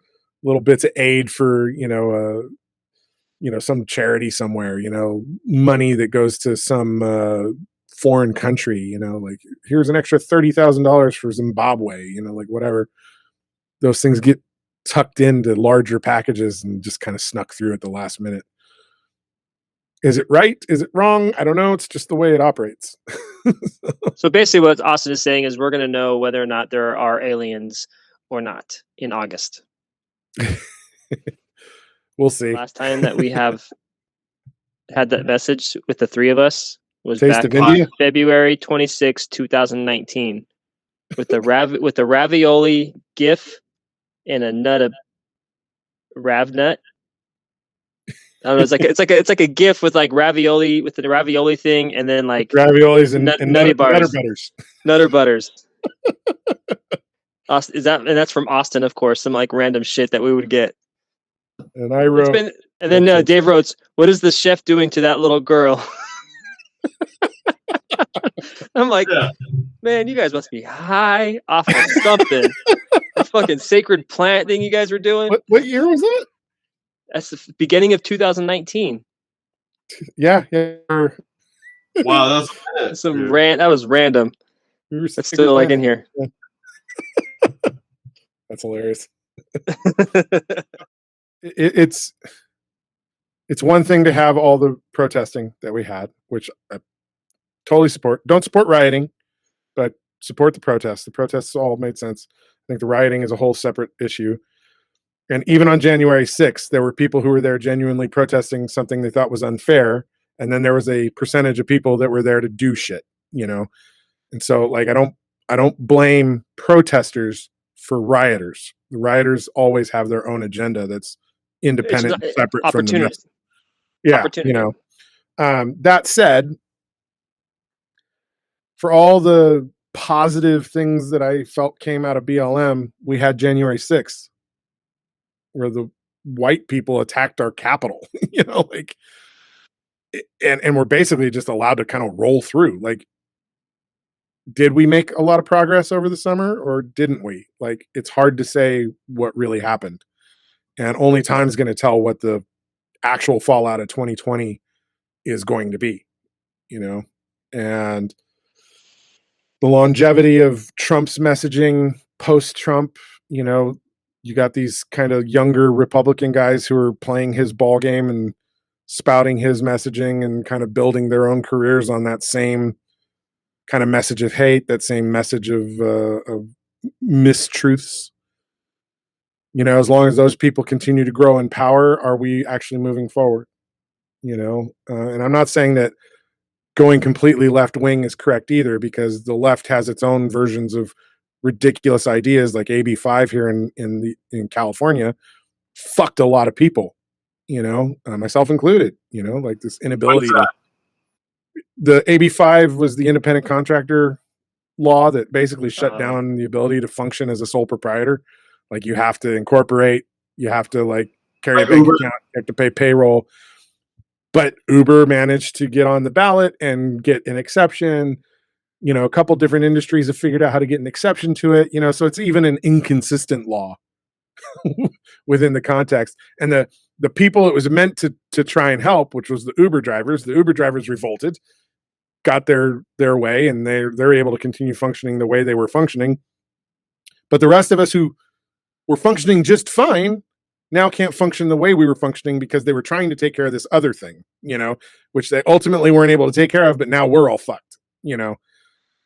bits of aid for, some charity somewhere, money that goes to some foreign country, like here's an extra $30,000 for Zimbabwe, like whatever. Those things get tucked into larger packages and just kind of snuck through at the last minute. Is it right? Is it wrong? I don't know. It's just the way it operates. So basically what Austin is saying is we're going to know whether or not there are aliens or not in August. We'll see. Last time that we have had that message with the three of us was Taste back of India? February 26, 2019 with the ravioli gif and a nut of rav nut. I don't know. It's like a gif with like ravioli with the ravioli thing, and then like raviolis and nutty bars, butters. Nutter butters. Is that, and that's from Austin, of course. Some like random shit that we would get. And I wrote, and then Dave wrote, "What is the chef doing to that little girl?" I'm like, man, you guys must be high off of something. A fucking sacred plant thing you guys were doing. What year was that? That's the beginning of 2019. Yeah. Wow, that's some rant. That was random. That's still like in here. That's hilarious. It's one thing to have all the protesting that we had, which I totally support. Don't support rioting, but support the protests. The protests all made sense. I think the rioting is a whole separate issue. And even on January 6th, there were people who were there genuinely protesting something they thought was unfair. And then there was a percentage of people that were there to do shit, you know? And so like, I don't blame protesters for rioters. The rioters always have their own agenda that's independent, and separate from the message. Yeah, you know. That said, for all the positive things that I felt came out of BLM, we had January 6th, where the white people attacked our capital, you know, like, and we're basically just allowed to kind of roll through. Like, did we make a lot of progress over the summer or didn't we? Like, it's hard to say what really happened. And only time's going to tell what the actual fallout of 2020 is going to be, you know? And the longevity of Trump's messaging post-Trump, you know, you got these kind of younger Republican guys who are playing his ball game and spouting his messaging and kind of building their own careers on that same kind of message of hate, that same message of mistruths. You know, as long as those people continue to grow in power, are we actually moving forward? You know, and I'm not saying that going completely left wing is correct either, because the left has its own versions of ridiculous ideas, like AB5 here in California fucked a lot of people, you know, myself included, you know, like this inability to, the AB5 was the independent contractor law that basically shut down the ability to function as a sole proprietor. Like, you have to incorporate, you have to like carry a bank account, you have to pay payroll. But Uber managed to get on the ballot and get an exception. You know, a couple different industries have figured out how to get an exception to it, you know, so it's even an inconsistent law within the context. And the people it was meant to try and help, which was the Uber drivers revolted, got their way, and they're able to continue functioning the way they were functioning. But the rest of us who were functioning just fine now can't function the way we were functioning because they were trying to take care of this other thing, you know, which they ultimately weren't able to take care of, but now we're all fucked, you know.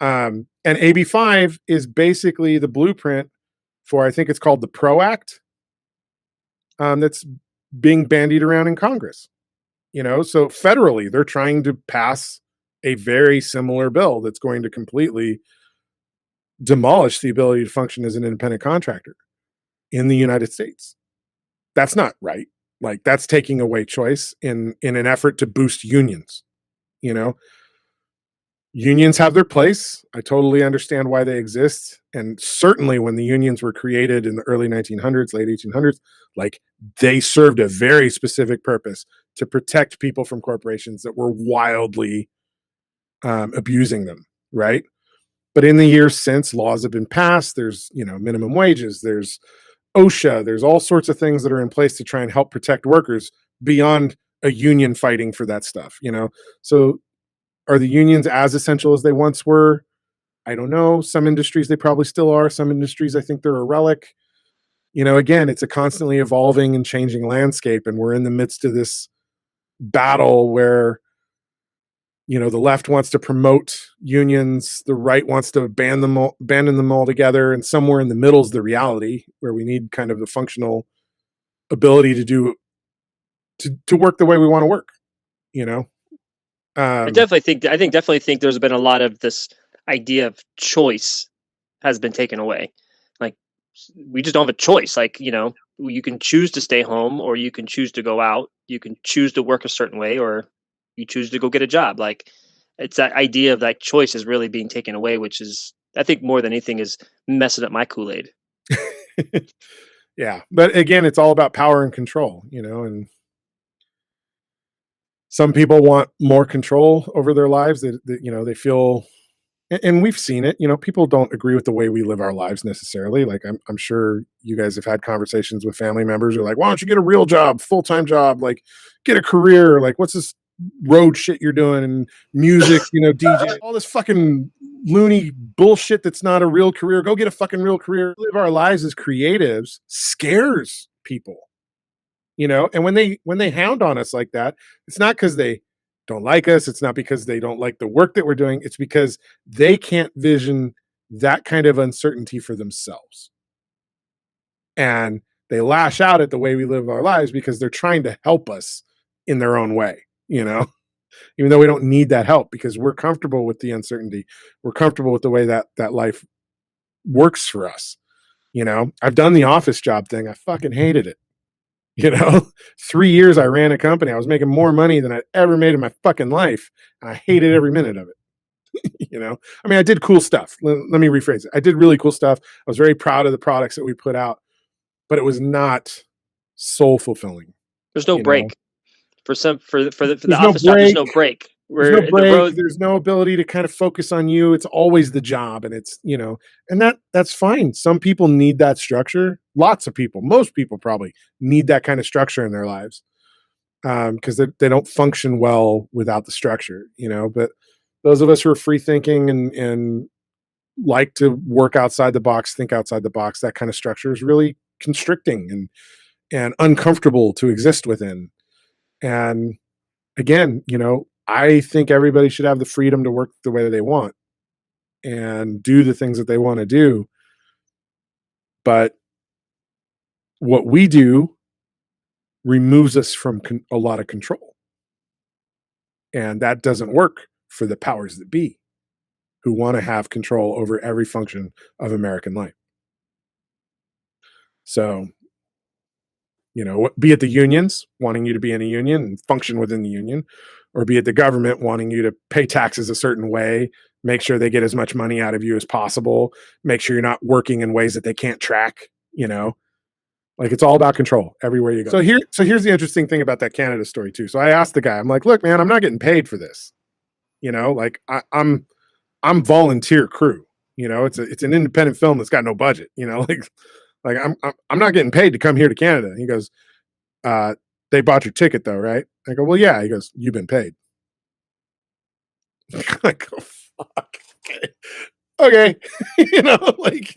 And AB5 is basically the blueprint for, I think it's called the PRO Act, that's being bandied around in Congress, you know. So federally, they're trying to pass a very similar bill that's going to completely demolish the ability to function as an independent contractor in the United States. That's not right. Like, that's taking away choice in an effort to boost unions, you know. Unions have their place. I totally understand why they exist. And certainly when the unions were created in the early 1900s, late 1800s, like, they served a very specific purpose to protect people from corporations that were wildly abusing them, right? But in the years since, laws have been passed. There's, you know, minimum wages, there's OSHA, there's all sorts of things that are in place to try and help protect workers beyond a union fighting for that stuff, you know. So are the unions as essential as they once were? I don't know. Some industries they probably still are. Some industries I think they're a relic. you know, again, it's a constantly evolving and changing landscape, and we're in the midst of this battle where, you know, the left wants to promote unions, the right wants to abandon them altogether, and somewhere in the middle is the reality where we need kind of the functional ability to work the way we want to work, you know. I definitely think there's been a lot of this idea of choice has been taken away. Like, we just don't have a choice. Like, you know, you can choose to stay home, or you can choose to go out. You can choose to work a certain way, or you choose to go get a job. Like, it's that idea of that choice is really being taken away, which is, I think, more than anything, is messing up my Kool-Aid. Yeah, but again, it's all about power and control, you know, and some people want more control over their lives. That you know, they feel, and we've seen it, you know, people don't agree with the way we live our lives necessarily. Like, I'm sure you guys have had conversations with family members who are like, why don't you get a real job, full-time job, like get a career, like what's this road shit you're doing, and music, you know, DJ, all this fucking loony bullshit that's not a real career. Go get a fucking real career. Live our lives as creatives scares people, you know. And when they hound on us like that, it's not because they don't like us, it's not because they don't like the work that we're doing, it's because they can't vision that kind of uncertainty for themselves, and they lash out at the way we live our lives because they're trying to help us in their own way, you know, even though we don't need that help because we're comfortable with the uncertainty, we're comfortable with the way that life works for us. You know, I've done the office job thing, I fucking hated it. You know, 3 years I ran a company. I was making more money than I'd ever made in my fucking life. And I hated every minute of it. You know, I mean, I did cool stuff. Let me rephrase it. I did really cool stuff. I was very proud of the products that we put out, but it was not soul fulfilling. There's no break for the no office job. There's no break. There's no break. There's no ability to kind of focus on you. It's always the job, and it's, you know, and that's fine. Some people need that structure. Lots of people, most people probably need that kind of structure in their lives, because they don't function well without the structure, you know. But those of us who are free thinking and like to work outside the box, think outside the box, that kind of structure is really constricting and uncomfortable to exist within. And again, you know, I think everybody should have the freedom to work the way they want and do the things that they want to do. But what we do removes us from a lot of control. And that doesn't work for the powers that be, who want to have control over every function of American life. So, you know, be it the unions wanting you to be in a union and function within the union, or be it the government wanting you to pay taxes a certain way, make sure they get as much money out of you as possible, make sure you're not working in ways that they can't track, you know. Like, it's all about control everywhere you go. So here's the interesting thing about that Canada story too. So I asked the guy, I'm like, look, man, I'm not getting paid for this. You know, like I'm volunteer crew. You know, it's an independent film that's got no budget. You know, like I'm not getting paid to come here to Canada. He goes, they bought your ticket though, right? I go, well, yeah. He goes, you've been paid. I go, fuck. Okay. You know, like,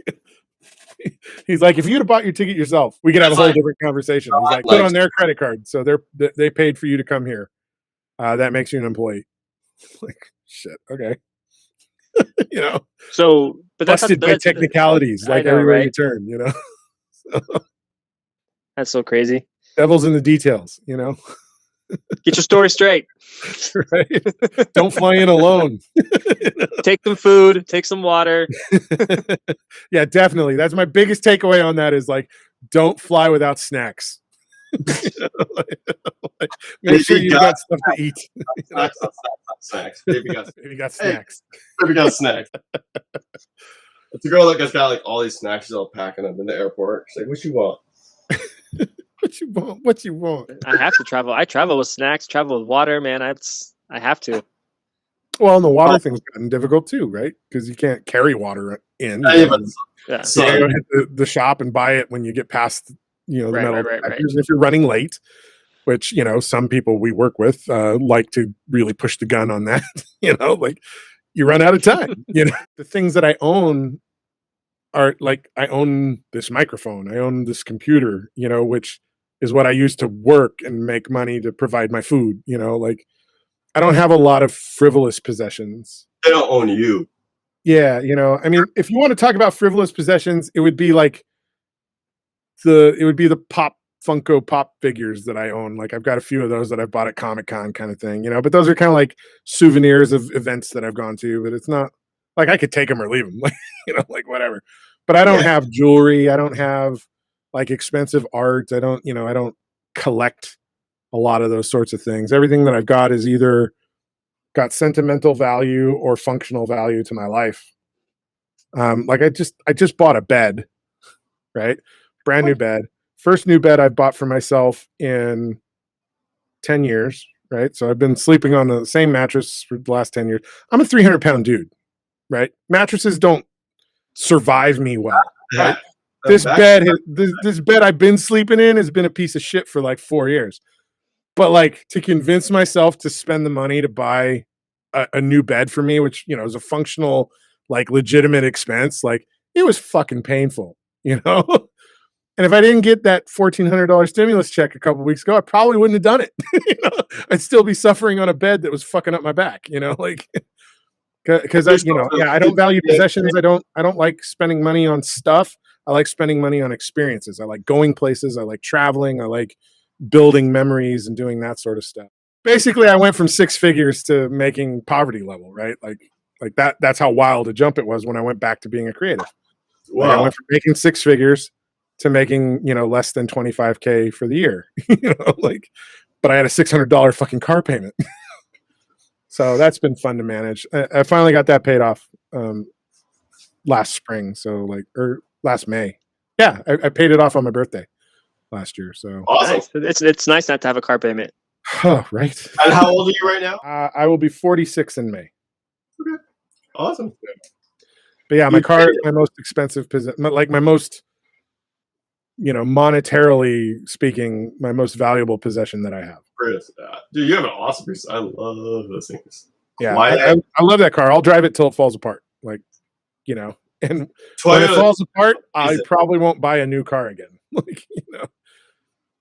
he's like, if you'd have bought your ticket yourself, we could have a whole different conversation. He's like, put on their credit card, so they paid for you to come here. That makes you an employee. Like, shit. Okay. You know. So, but that's busted by technicalities, like everywhere you turn. You know. So, that's so crazy. Devil's in the details. You know. Get your story straight. Right. Don't fly in alone. Take some food, take some water. Yeah, definitely. That's my biggest takeaway on that is, like, don't fly without snacks. Make sure you've got stuff to eat. Snacks. Maybe got snacks. Maybe got snacks. It's a girl that got like all these snacks. She's all packing them in the airport. She's like, what you want? What you want? I have to travel. I travel with snacks, travel with water, man. I have to. Well, and the water thing's gotten difficult too, right? Because you can't carry water in. Yeah. So you hit the shop and buy it when you get past, you know, the metal detectors. If you're running late, which, you know, some people we work with like to really push the gun on that. You know, like, you run out of time. You know, the things that I own are like, I own this microphone, I own this computer, you know, which is what I use to work and make money to provide my food, you know, like I don't have a lot of frivolous possessions. They don't own you. Yeah, you know, I mean, if you want to talk about frivolous possessions, it would be like the Funko Pop figures that I own. Like I've got a few of those that I've bought at Comic-Con kind of thing, you know, but those are kind of like souvenirs of events that I've gone to, but it's not like I could take them or leave them, like, you know, like whatever. But I don't have jewelry. I don't have like expensive art. I don't collect a lot of those sorts of things. Everything that I've got is either got sentimental value or functional value to my life. Like I just bought a bed, right? Brand new bed. First new bed I've bought for myself in 10 years, right? So I've been sleeping on the same mattress for the last 10 years. I'm a 300-pound dude, right? Mattresses don't survive me well, right? This bed I've been sleeping in has been a piece of shit for like 4 years. But like to convince myself to spend the money to buy a new bed for me, which, you know, is a functional, like legitimate expense, like it was fucking painful, you know? And if I didn't get that $1,400 stimulus check a couple weeks ago, I probably wouldn't have done it. You know? I'd still be suffering on a bed that was fucking up my back, you know, like because I don't value possessions. I don't like spending money on stuff. I like spending money on experiences. I like going places. I like traveling. I like building memories and doing that sort of stuff. Basically, I went from 6 figures to making poverty level, right? Like that's how wild a jump it was when I went back to being a creative. Wow. Like I went from making 6 figures to making, you know, less than 25K for the year. You know, like, but I had a $600 fucking car payment. So that's been fun to manage. I finally got that paid off last spring. So like, or last May. Yeah, I paid it off on my birthday last year. So awesome. Nice. It's nice not to have a car payment. Oh, right. And how old are you right now? I will be 46 in May. Okay. Awesome. But yeah, my car is my most expensive, like my most, you know, monetarily speaking, my most valuable possession that I have. Dude, you have an awesome piece. I love those things. Yeah, I love that car. I'll drive it till it falls apart. Like, you know, and when it falls apart, I probably won't buy a new car again. Like, you know,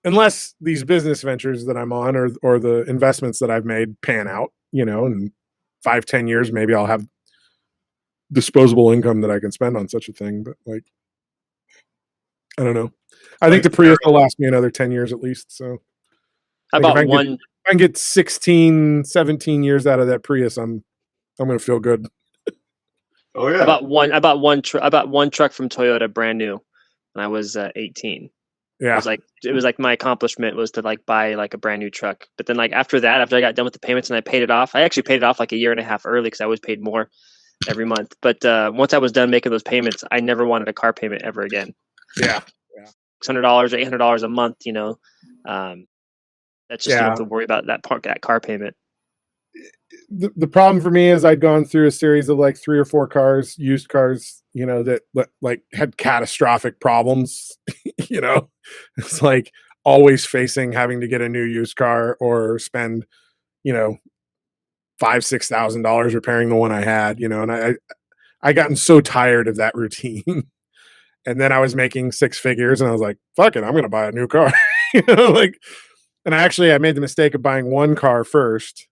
unless these business ventures that I'm on or the investments that I've made pan out, you know, in 5-10 years, maybe I'll have disposable income that I can spend on such a thing. But like, I don't know. I think the Prius will last me another 10 years at least. So how like about if I can get 16, 17 years out of that Prius, I'm going to feel good. Oh yeah. I bought one truck from Toyota brand new when I was 18. Yeah. It was like my accomplishment was to like buy like a brand new truck. But then like after I got done with the payments and I paid it off, I actually paid it off like a year and a half early because I always paid more every month. But once I was done making those payments, I never wanted a car payment ever again. Yeah. $600 or $800 a month, you know. That's just you don't have to worry about that car payment. The problem for me is I'd gone through a series of like 3 or 4 cars, used cars, you know, that like had catastrophic problems. You know, it's like always facing having to get a new used car or spend, you know, $5,000-6,000 repairing the one I had, you know, and I gotten so tired of that routine. And then I was making 6 figures and I was like, fuck it, I'm going to buy a new car. You know, like, and I made the mistake of buying one car first,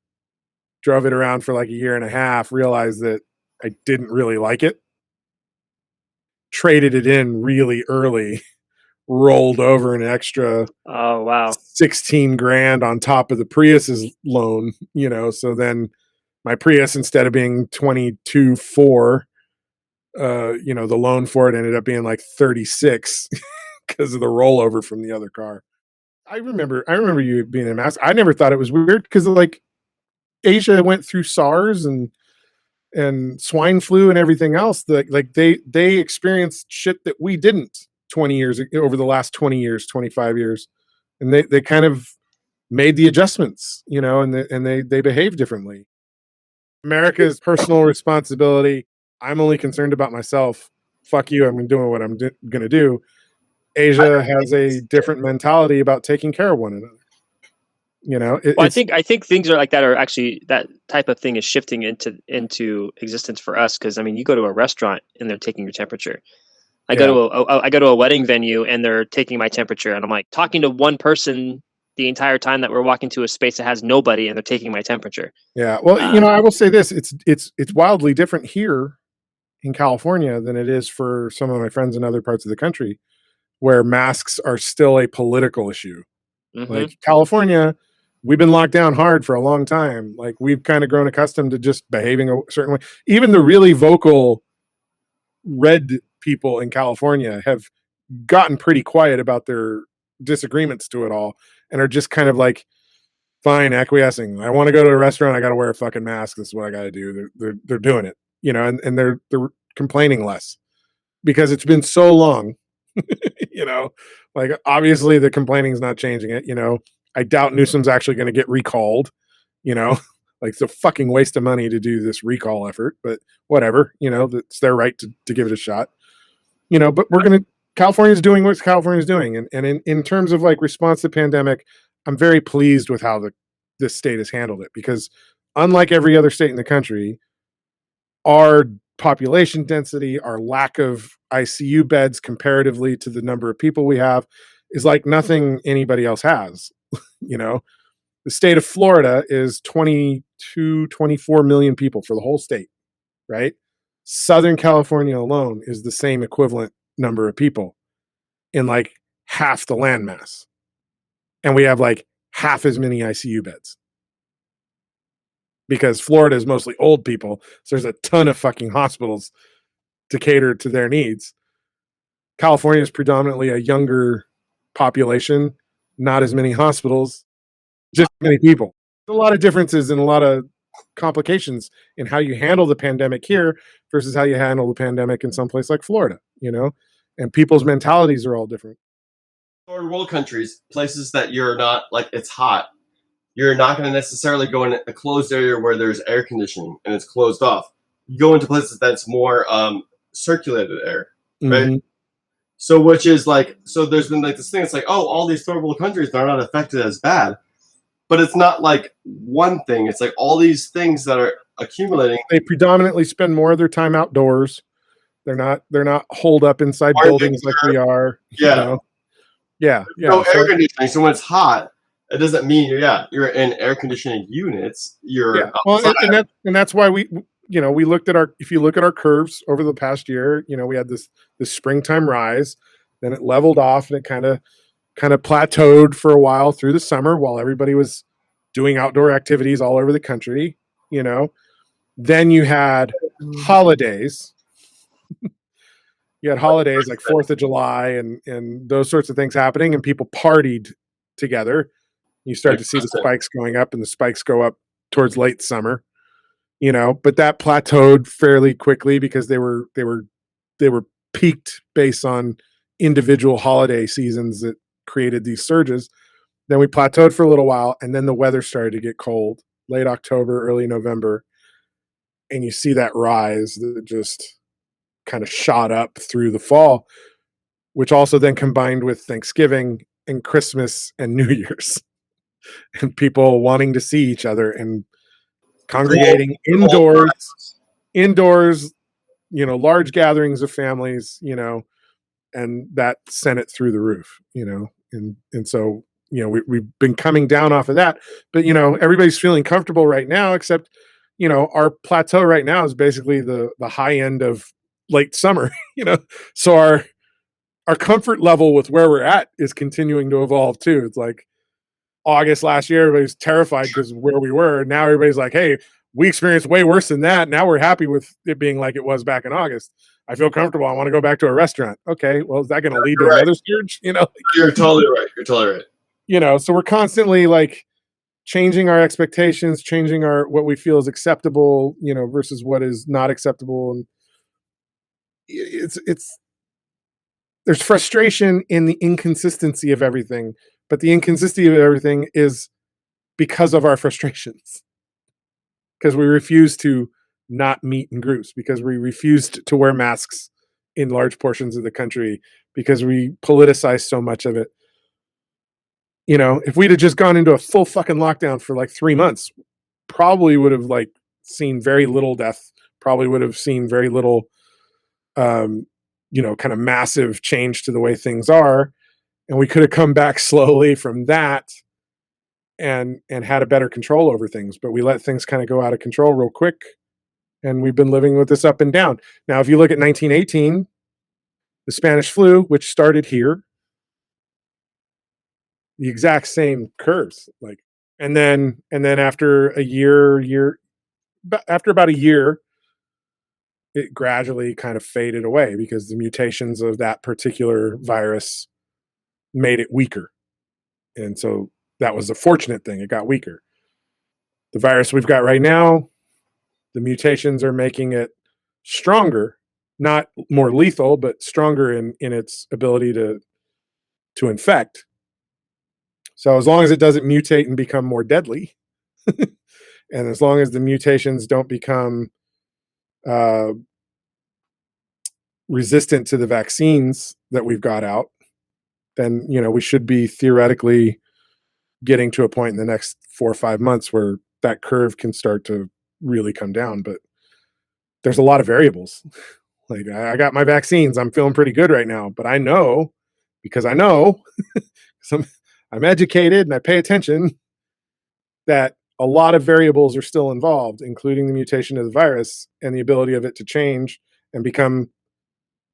drove it around for like a year and a half, realized that I didn't really like it, traded it in really early, rolled over an extra 16 grand on top of the Prius's loan, you know, so then my Prius, instead of being 22.4, you know, the loan for it ended up being like 36 because of the rollover from the other car. I remember you being a mask. I never thought it was weird because like Asia went through SARS and swine flu and everything else. That like they experienced shit that we didn't over the last 20 years, 25 years, and they kind of made the adjustments, you know, and they behave differently. America's personal responsibility. I'm only concerned about myself. Fuck you. I'm doing what I'm going to do. Asia has a different mentality about taking care of one another. You know, I think things are like that are actually that type of thing is shifting into existence for us because I mean, you go to a restaurant and they're taking your temperature. I go to a wedding venue and they're taking my temperature, and I'm like talking to one person the entire time that we're walking to a space that has nobody, and they're taking my temperature. Yeah. Well, I will say this: it's wildly different here in California than it is for some of my friends in other parts of the country, where masks are still a political issue. Mm-hmm. Like California, we've been locked down hard for a long time. Like we've kind of grown accustomed to just behaving a certain way. Even the really vocal red people in California have gotten pretty quiet about their disagreements to it all and are just kind of like, fine, acquiescing. I want to go to a restaurant. I got to wear a fucking mask. This is what I got to do. They're doing it, and they're complaining less because it's been so long. Like obviously the complaining is not changing it. I doubt Newsom's actually going to get recalled. Like it's a fucking waste of money to do this recall effort, but whatever. It's their right to give it a shot. But California's doing what California's doing, and in terms of like response to pandemic, I'm very pleased with how this state has handled it, because unlike every other state in the country, our population density, our lack of ICU beds comparatively to the number of people we have is like nothing anybody else has. The state of Florida is 22, 24 million people for the whole state, right? Southern California alone is the same equivalent number of people in like half the landmass. And we have like half as many ICU beds. Because Florida is mostly old people, so there's a ton of fucking hospitals to cater to their needs. California is predominantly a younger population, not as many hospitals, just many people. There's a lot of differences and a lot of complications in how you handle the pandemic here versus how you handle the pandemic in some place like Florida, and people's mentalities are all different. Third world countries, places that you're not like, it's hot. You're not going to necessarily go in a closed area where there's air conditioning and it's closed off. You go into places that's more circulated air, right? Mm-hmm. So which is like, so there's been like this thing. It's like, oh, all these third world countries, they're not affected as bad. But it's not like one thing. It's like all these things that are accumulating. They predominantly spend more of their time outdoors. They're not holed up inside buildings like we are. Yeah. Yeah. No air conditioning. So when it's hot, it doesn't mean you're in air conditioning units. You're well, and that's why we looked at if you look at our curves over the past year, we had this springtime rise, then it leveled off and it kind of plateaued for a while through the summer while everybody was doing outdoor activities all over the country. Then you had holidays. You had holidays like 4th of July and those sorts of things happening, and people partied together. You start to see the spikes going up, and the spikes go up towards late summer, but that plateaued fairly quickly because they were peaked based on individual holiday seasons that created these surges. Then we plateaued for a little while, and then the weather started to get cold, late October, early November. And you see that rise that just kind of shot up through the fall, which also then combined with Thanksgiving and Christmas and New Year's. And people wanting to see each other and congregating indoors, large gatherings of families, and that sent it through the roof, and so, we've been coming down off of that, but, everybody's feeling comfortable right now, except, our plateau right now is basically the high end of late summer, so our comfort level with where we're at is continuing to evolve too. It's like, August last year, everybody's terrified because of where we were. Now everybody's like, hey, we experienced way worse than that. Now we're happy with it being like it was back in August. I feel comfortable. I want to go back to a restaurant. Okay, well, is that going to lead to another surge? You're totally right. So we're constantly like changing our expectations, changing what we feel is acceptable, versus what is not acceptable. And it's there's frustration in the inconsistency of everything. But the inconsistency of everything is because of our frustrations. Because we refuse to not meet in groups, because we refused to wear masks in large portions of the country, because we politicize so much of it. If we'd have just gone into a full fucking lockdown for like 3 months, probably would have like seen very little death, probably would have seen very little kind of massive change to the way things are. And we could have come back slowly from that and had a better control over things. But we let things kind of go out of control real quick. And we've been living with this up and down. Now, if you look at 1918, the Spanish flu, which started here, the exact same curves, and then after a year, after about a year, it gradually kind of faded away because the mutations of that particular virus made it weaker. And so that was a fortunate thing. It got weaker. The virus we've got right now, the mutations are making it stronger, not more lethal, but stronger in its ability to infect. So as long as it doesn't mutate and become more deadly, and as long as the mutations don't become resistant to the vaccines that we've got out, then we should be theoretically getting to a point in the next 4 or 5 months where that curve can start to really come down. But there's a lot of variables. Like, I got my vaccines, I'm feeling pretty good right now, but I know, because I'm educated and I pay attention, that a lot of variables are still involved, including the mutation of the virus and the ability of it to change and become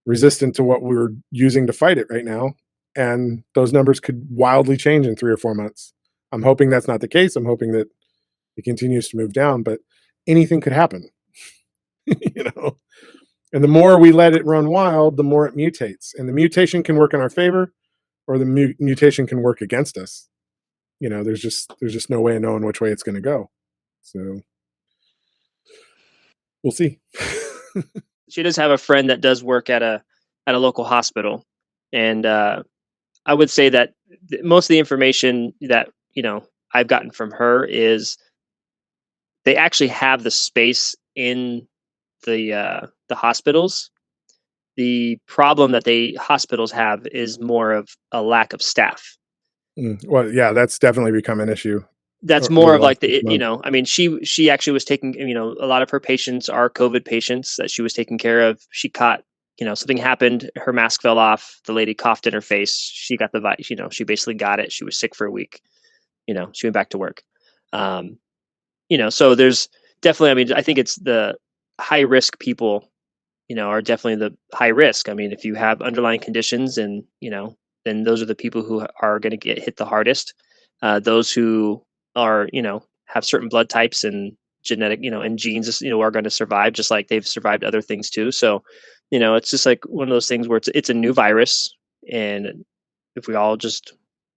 resistant to what we're using to fight it right now. And those numbers could wildly change in 3 or 4 months. I'm hoping that's not the case. I'm hoping that it continues to move down, but anything could happen. And the more we let it run wild, the more it mutates. And the mutation can work in our favor, or the mutation can work against us. There's just no way of knowing which way it's going to go. So we'll see. She does have a friend that does work at a local hospital, and I would say that most of the information that I've gotten from her is they actually have the space in the hospitals. The problem that hospitals have is more of a lack of staff. Well, yeah, that's definitely become an issue. That's more of like I mean, she actually was taking, a lot of her patients are COVID patients that she was taking care of. She caught, something happened, her mask fell off, the lady coughed in her face, she got the virus, she basically got it. She was sick for a week, she went back to work. So there's definitely, I mean, I think it's the high risk people, are definitely the high risk. I mean, if you have underlying conditions and, then those are the people who are going to get hit the hardest. Those who are, have certain blood types and genetic, and genes, are going to survive just like they've survived other things too. So, it's just like one of those things where it's a new virus. And if we all just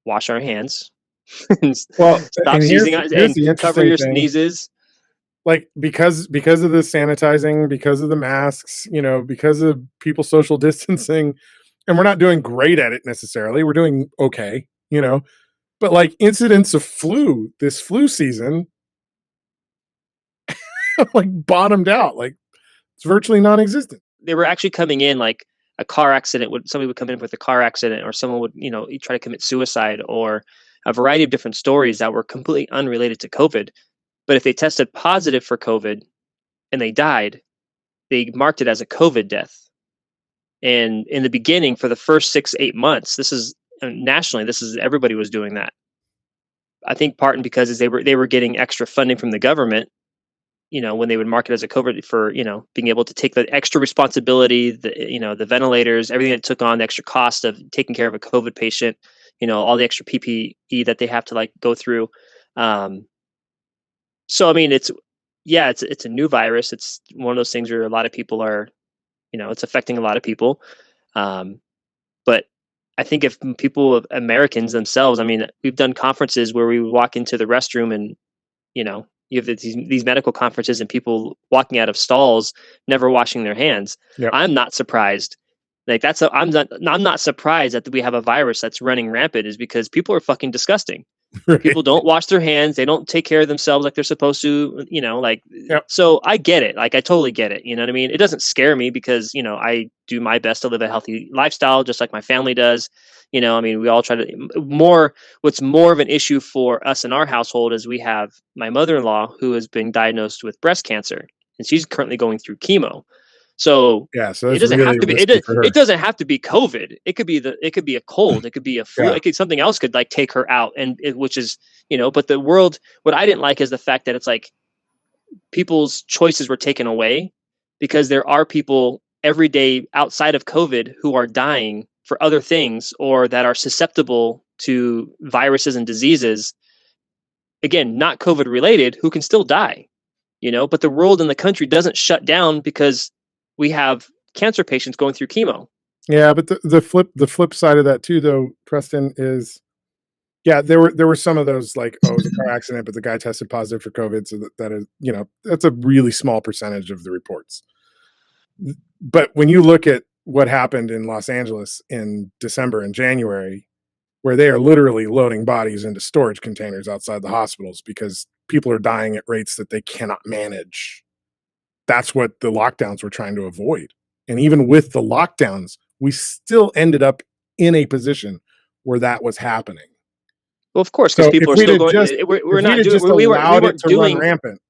wash our hands and stop sneezing and cover your sneezes. Like, because of the sanitizing, because of the masks, because of people social distancing, and we're not doing great at it necessarily. We're doing okay, but like incidents of this flu season, like bottomed out, like it's virtually non-existent. They were actually coming in like a car accident. Somebody would come in with a car accident, or someone would, try to commit suicide, or a variety of different stories that were completely unrelated to COVID. But if they tested positive for COVID and they died, they marked it as a COVID death. And in the beginning, for the first 6-8 months, this is nationally, everybody was doing that. I think part and because they were getting extra funding from the government, when they would mark it as a COVID for, being able to take the extra responsibility, the ventilators, everything that took on the extra cost of taking care of a COVID patient, all the extra PPE that they have to like go through. So, I mean, it's a new virus. It's one of those things where a lot of people are, it's affecting a lot of people. But I think if Americans themselves, I mean, we've done conferences where we would walk into the restroom and, you have these medical conferences and people walking out of stalls, never washing their hands. Yep. I'm not surprised. Like I'm not surprised that we have a virus that's running rampant, is because people are fucking disgusting. Right. People don't wash their hands. They don't take care of themselves like they're supposed to, yep. So I get it. Like, I totally get it. You know what I mean? It doesn't scare me because, I do my best to live a healthy lifestyle, just like my family does. I mean, we all try to what's more of an issue for us in our household is we have my mother-in-law who has been diagnosed with breast cancer, and she's currently going through chemo. So yeah, so it that's doesn't have really to be risky for her. it doesn't have to be COVID. It could be a cold. It could be a flu. Yeah. It could something else could like take her out, and which is But the world, what I didn't like is the fact that it's like people's choices were taken away because there are people every day outside of COVID who are dying for other things or that are susceptible to viruses and diseases. Again, not COVID related, who can still die, but the world and the country doesn't shut down because we have cancer patients going through chemo. Yeah, but the flip side of that too, though, Preston, is there were some of those like, oh, it was a car accident, but the guy tested positive for COVID, so that is that's a really small percentage of the reports. But when you look at what happened in Los Angeles in December and January, where they are literally loading bodies into storage containers outside the hospitals because people are dying at rates that they cannot manage. That's what the lockdowns were trying to avoid. And even with the lockdowns, we still ended up in a position where that was happening. Well, of course, because So people are still going. We're not doing. We weren't doing rampant.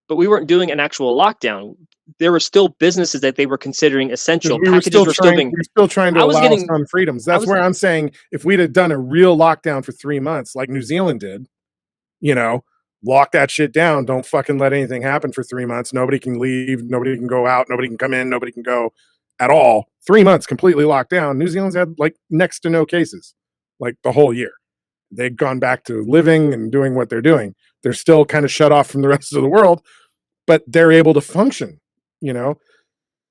But we weren't doing an actual lockdown. There were still businesses that they were considering essential. Packages were still being. We were still trying to allow some freedoms. That's where I'm saying if we'd have done a real lockdown for 3 months, like New Zealand did, lock that shit down. Don't fucking let anything happen for 3 months. Nobody can leave. Nobody can go out. Nobody can come in. Nobody can go at all. 3 months completely locked down. New Zealand's had like next to no cases, like the whole year. They've gone back to living and doing what they're doing. They're still kind of shut off from the rest of the world, but they're able to function.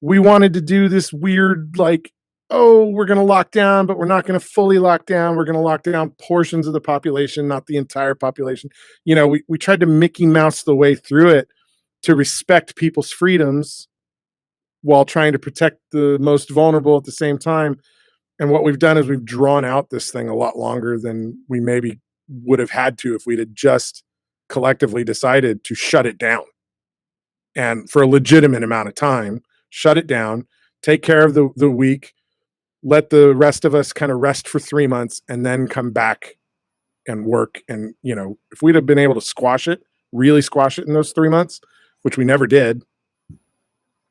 We wanted to do this weird, like, oh, we're going to lock down, but we're not going to fully lock down. We're going to lock down portions of the population, not the entire population. We tried to Mickey Mouse the way through it to respect people's freedoms while trying to protect the most vulnerable at the same time. And what we've done is we've drawn out this thing a lot longer than we maybe would have had to if we'd have just collectively decided to shut it down. And for a legitimate amount of time, shut it down, take care of the weak, let the rest of us kind of rest for 3 months and then come back and work. And, if we'd have been able to really squash it in those 3 months, which we never did,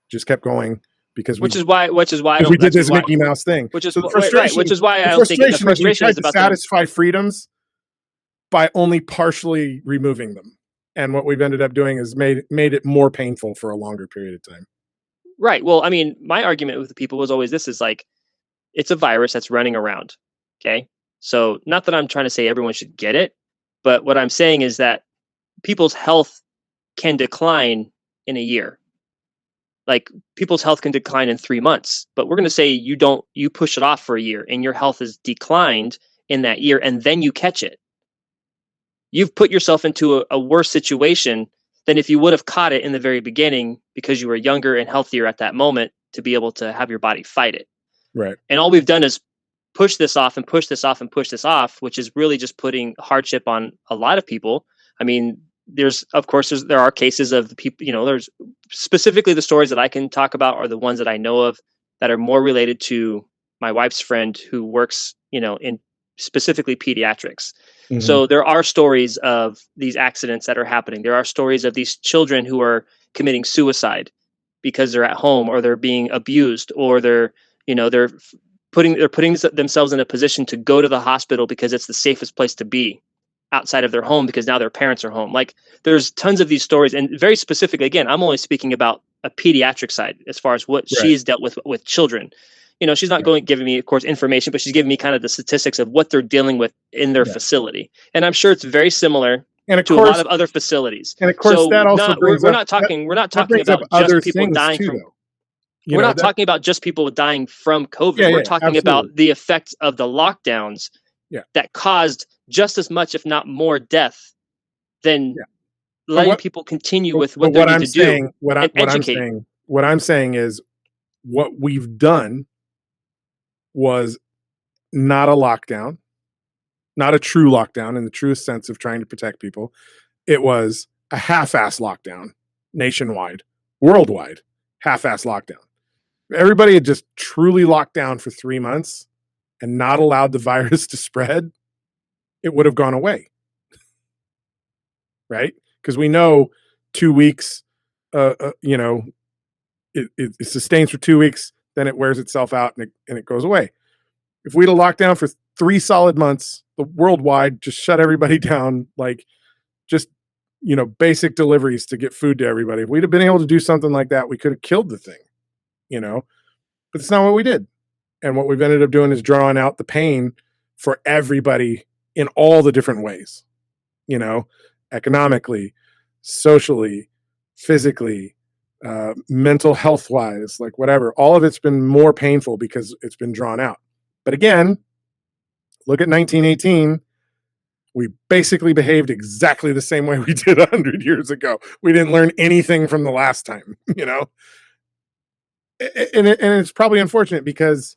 just kept going because which is why we did this Mickey Mouse thing. Which is so the frustration, which is why I don't think the frustration is about to satisfy freedoms by only partially removing them. And what we've ended up doing is made it more painful for a longer period of time. Right. Well, I mean, my argument with the people was always this is like, it's a virus that's running around. Okay. So not that I'm trying to say everyone should get it, but what I'm saying is that people's health can decline in a year. Like people's health can decline in 3 months, but we're going to say you push it off for a year and your health has declined in that year and then you catch it. You've put yourself into a worse situation than if you would have caught it in the very beginning because you were younger and healthier at that moment to be able to have your body fight it. Right. And all we've done is push this off and push this off and push this off, which is really just putting hardship on a lot of people. I mean, there are cases of the people, there's specifically the stories that I can talk about are the ones that I know of that are more related to my wife's friend who works, in specifically pediatrics. Mm-hmm. So there are stories of these accidents that are happening. There are stories of these children who are committing suicide because they're at home or they're being abused or they're putting themselves in a position to go to the hospital because it's the safest place to be outside of their home because now their parents are home. Like there's tons of these stories, and very specifically, again, I'm only speaking about a pediatric side as far as what she's dealt with children. She's not giving me, of course, information, but she's giving me kind of the statistics of what they're dealing with in their facility. And I'm sure it's very similar to a lot of other facilities. And of course, that also we're not talking about just people dying from. We're not talking about just people dying from COVID. We're talking about the effects of the lockdowns that caused just as much, if not more, death than letting people continue with what they need to do. What I'm saying is what we've done was not a lockdown, not a true lockdown in the truest sense of trying to protect people. It was a half-ass lockdown nationwide, worldwide, half-ass lockdown. If everybody had just truly locked down for 3 months and not allowed the virus to spread, it would have gone away. Right? Because we know 2 weeks, it sustains for 2 weeks, then it wears itself out and it goes away. If we'd have locked down for 3 solid months, the worldwide, just shut everybody down, like just, basic deliveries to get food to everybody. If we'd have been able to do something like that, we could have killed the thing, but it's not what we did. And what we've ended up doing is drawing out the pain for everybody in all the different ways, economically, socially, physically, mental health wise, like whatever. All of it's been more painful because it's been drawn out. But again, look at 1918. We basically behaved exactly the same way we did 100 years ago. We didn't learn anything from the last time, And it's probably unfortunate because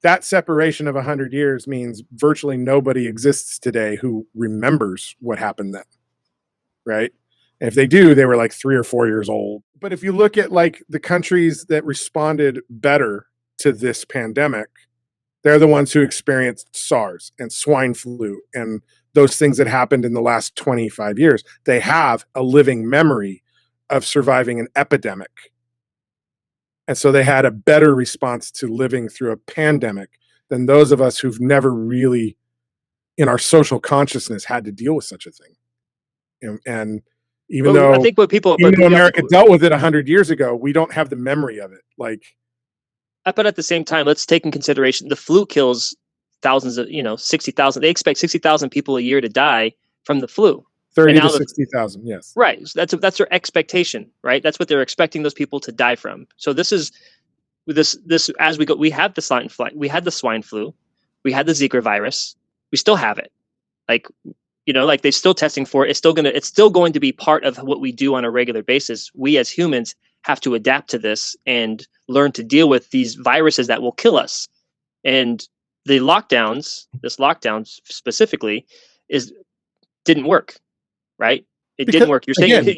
that separation of 100 years means virtually nobody exists today who remembers what happened then, right? And if they do, they were like 3 or 4 years old. But if you look at like the countries that responded better to this pandemic, they're the ones who experienced SARS and swine flu and those things that happened in the last 25 years. They have a living memory of surviving an epidemic. And so they had a better response to living through a pandemic than those of us who've never really, in our social consciousness, had to deal with such a thing. And even though I think what people, America dealt with it 100 years ago, we don't have the memory of it. But at the same time, let's take in consideration the flu kills thousands of 60,000. They expect 60,000 people a year to die from the flu. 30 to 60,000, yes. Right. So that's their expectation, right? That's what they're expecting those people to die from. So this as we go, we have the swine flu, we had the swine flu, we had the Zika virus, we still have it. Like they're still testing for it. It's still going to be part of what we do on a regular basis. We as humans have to adapt to this and learn to deal with these viruses that will kill us. And the this lockdown specifically didn't work. Right? Didn't work. You're saying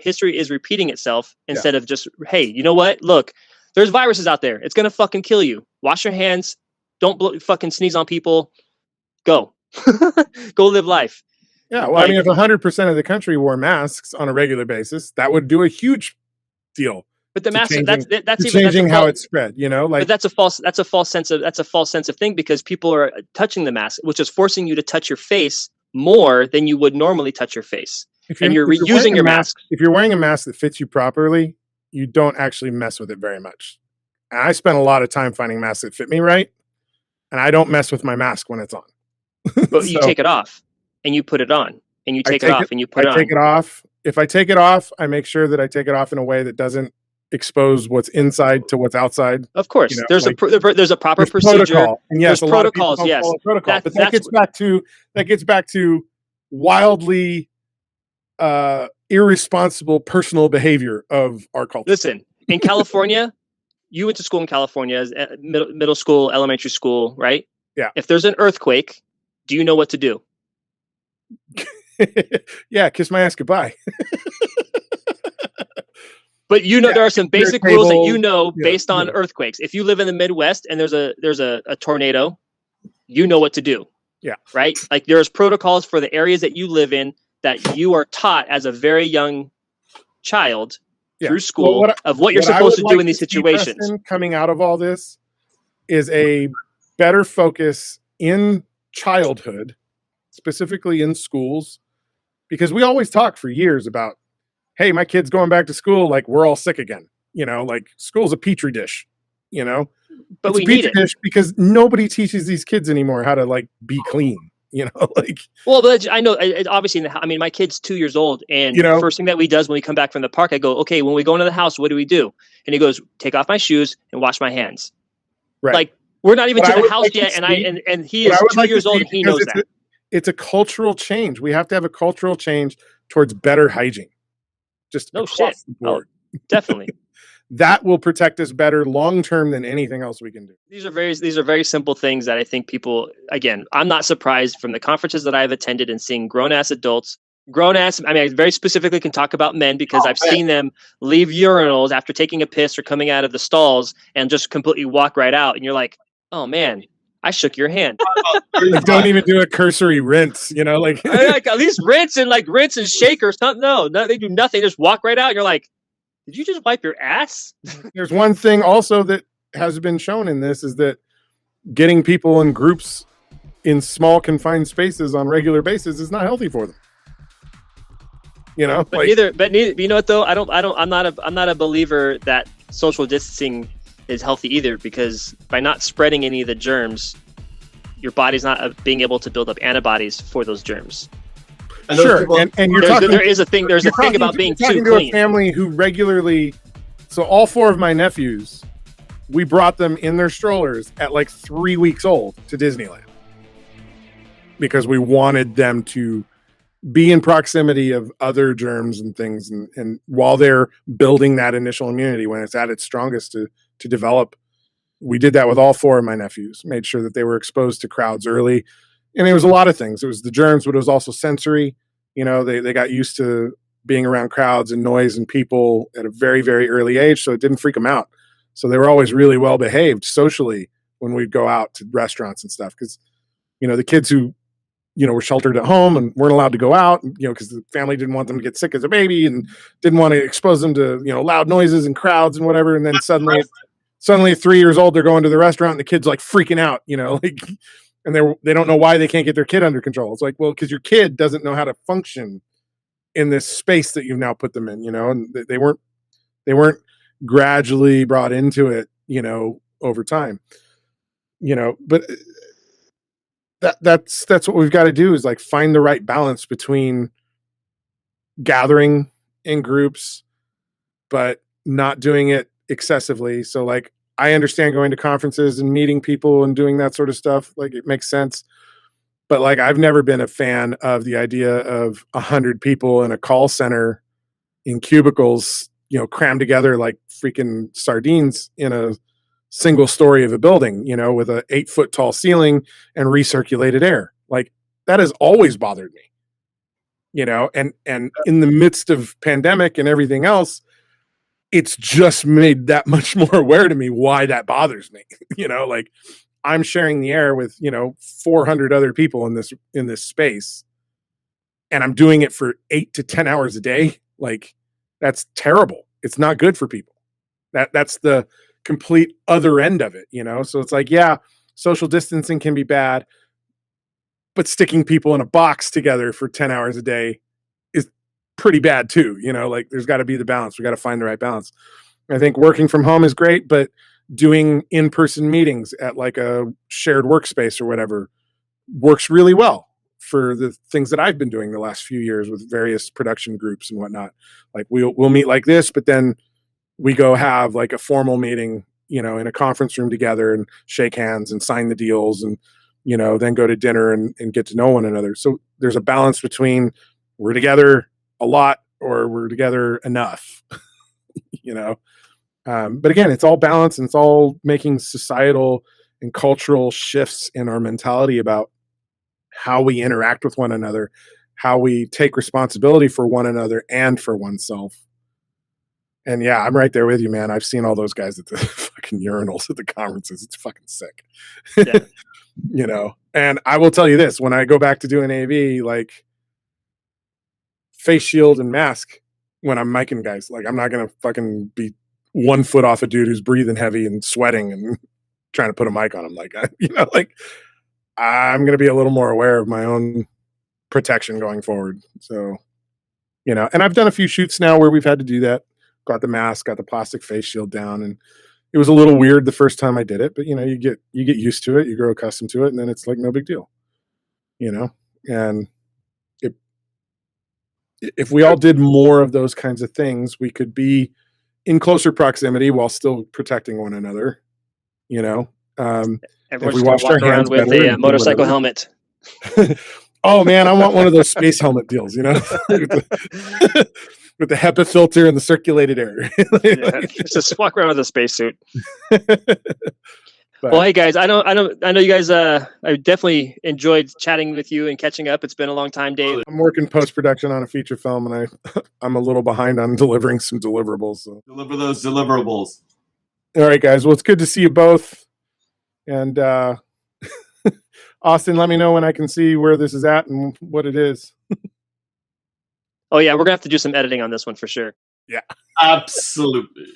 history is repeating itself instead of just, hey, you know what? Look, there's viruses out there. It's going to fucking kill you. Wash your hands. Don't fucking sneeze on people. Go. Go live life. Yeah. Well, if 100% of the country wore masks on a regular basis, that would do a huge deal. But the mask that's changing how it spread, but that's a false sense of thing because people are touching the mask, which is forcing you to touch your face more than you would normally touch your face. And you're reusing your mask. If you're wearing a mask that fits you properly, you don't actually mess with it very much. And I spent a lot of time finding masks that fit me right, and I don't mess with my mask when it's on. But you take it off and you put it on, and you take it off and you put it on. I take it off. If I take it off, I make sure that I take it off in a way that doesn't expose what's inside to what's outside. Of course, there's a proper procedure. Protocol. And yes, there's protocols. Yes, protocol. But that gets back to wildly irresponsible personal behavior of our culture. Listen, in California, you went to school in California as middle school, elementary school, right? Yeah. If there's an earthquake, do you know what to do? Yeah, kiss my ass goodbye. But there are some basic rules that based on earthquakes. If you live in the Midwest and there's a tornado, you know what to do. Yeah. Right? Like there's protocols for the areas that you live in that you are taught as a very young child through school of what you're supposed to do in these situations. Coming out of all this is a better focus in childhood, specifically in schools, because we always talk for years about, hey, my kid's going back to school, like we're all sick again. Like school's a petri dish, But it's we a petri need it. dish because nobody teaches these kids anymore how to be clean, Well, but I know, obviously, my kid's 2 years old, and first thing that we does when we come back from the park, I go, okay, when we go into the house, what do we do? And he goes, take off my shoes and wash my hands. Right. Like we're not even to the house yet, and he is 2 years old and he knows that. It's a cultural change. We have to have a cultural change towards better hygiene. Just across the board. Oh, definitely. That will protect us better long term than anything else we can do. These are very simple things that I think people, again, I'm not surprised from the conferences that I've attended and seeing grown-ass adults, I very specifically can talk about men because I've seen them leave urinals after taking a piss or coming out of the stalls and just completely walk right out. And you're like, oh man, I shook your hand. Like, don't even do a cursory rinse, you know, like at least rinse and shake or something. No, they do nothing. They just walk right out. And you're like, did you just wipe your ass? There's one thing also that has been shown in this is that getting people in groups in small confined spaces on regular basis is not healthy for them. You know, but neither. You know what though? I'm not a believer that social distancing is healthy either, because by not spreading any of the germs, your body's not being able to build up antibodies for those germs. Sure, and there's a thing about being too clean. To a family who regularly, so all 4 of my nephews, we brought them in their strollers at like 3 weeks old to Disneyland because we wanted them to be in proximity of other germs and things, and while they're building that initial immunity when it's at its strongest to develop. We did that with all 4 of my nephews, made sure that they were exposed to crowds early. And it was a lot of things. It was the germs, but it was also sensory. You know, they got used to being around crowds and noise and people at a very, very early age, so it didn't freak them out. So they were always really well behaved socially when we'd go out to restaurants and stuff. Because, you know, the kids who, you know, were sheltered at home and weren't allowed to go out, you know, because the family didn't want them to get sick as a baby and didn't want to expose them to, you know, loud noises and crowds and whatever. And then suddenly at 3 years old, they're going to the restaurant and the kid's like freaking out, you know, like, and they don't know why they can't get their kid under control. It's like, well, because your kid doesn't know how to function in this space that you've now put them in, you know, and they weren't gradually brought into it, you know, over time, you know, but that's what we've got to do, is like find the right balance between gathering in groups, but not doing it excessively. So like, I understand going to conferences and meeting people and doing that sort of stuff. Like, it makes sense. But like, I've never been a fan of the idea of 100 people in a call center in cubicles, you know, crammed together like freaking sardines in a single story of a building, you know, with a 8-foot tall ceiling and recirculated air. Like, that has always bothered me, you know, and in the midst of pandemic and everything else, it's just made that much more aware to me why that bothers me. You know, like, I'm sharing the air with, you know, 400 other people in this space, and I'm doing it for 8 to 10 hours a day. Like, that's terrible. It's not good for people. That's the complete other end of it, you know? So it's like, yeah, social distancing can be bad, but sticking people in a box together for 10 hours a day is pretty bad too. You know, like, there's got to be the balance. We got to find the right balance. I think working from home is great, but doing in-person meetings at like a shared workspace or whatever works really well for the things that I've been doing the last few years with various production groups and whatnot. Like, we'll meet like this, but then we go have like a formal meeting, you know, in a conference room together and shake hands and sign the deals, and, you know, then go to dinner and get to know one another. So there's a balance between we're together a lot or we're together enough, you know? But again, it's all balance, and it's all making societal and cultural shifts in our mentality about how we interact with one another, how we take responsibility for one another and for oneself. And yeah, I'm right there with you, man. I've seen all those guys at the fucking urinals at the conferences. It's fucking sick. Yeah. You know, and I will tell you this, when I go back to doing AV, like, face shield and mask when I'm micing guys. Like, I'm not going to fucking be 1 foot off a dude who's breathing heavy and sweating and trying to put a mic on him. Like, you know, like, I'm going to be a little more aware of my own protection going forward. So, you know, and I've done a few shoots now where we've had to do that. Got the mask, got the plastic face shield down, and it was a little weird the first time I did it, but, you know, you get used to it, you grow accustomed to it, and then it's like no big deal, you know. And if we all did more of those kinds of things, we could be in closer proximity while still protecting one another, you know. Everyone's going to walk around with a motorcycle helmet. Oh man, I want one of those space helmet deals, you know, with the HEPA filter and the circulated air. Yeah, just walk around with a spacesuit. Well, hey guys, I know you guys. I definitely enjoyed chatting with you and catching up. It's been a long time, Dave. I'm working post-production on a feature film, and I'm a little behind on delivering some deliverables. So. Deliver those deliverables. All right, guys. Well, it's good to see you both, and Austin, let me know when I can see where this is at and what it is. Oh yeah, we're gonna have to do some editing on this one for sure. Yeah, absolutely.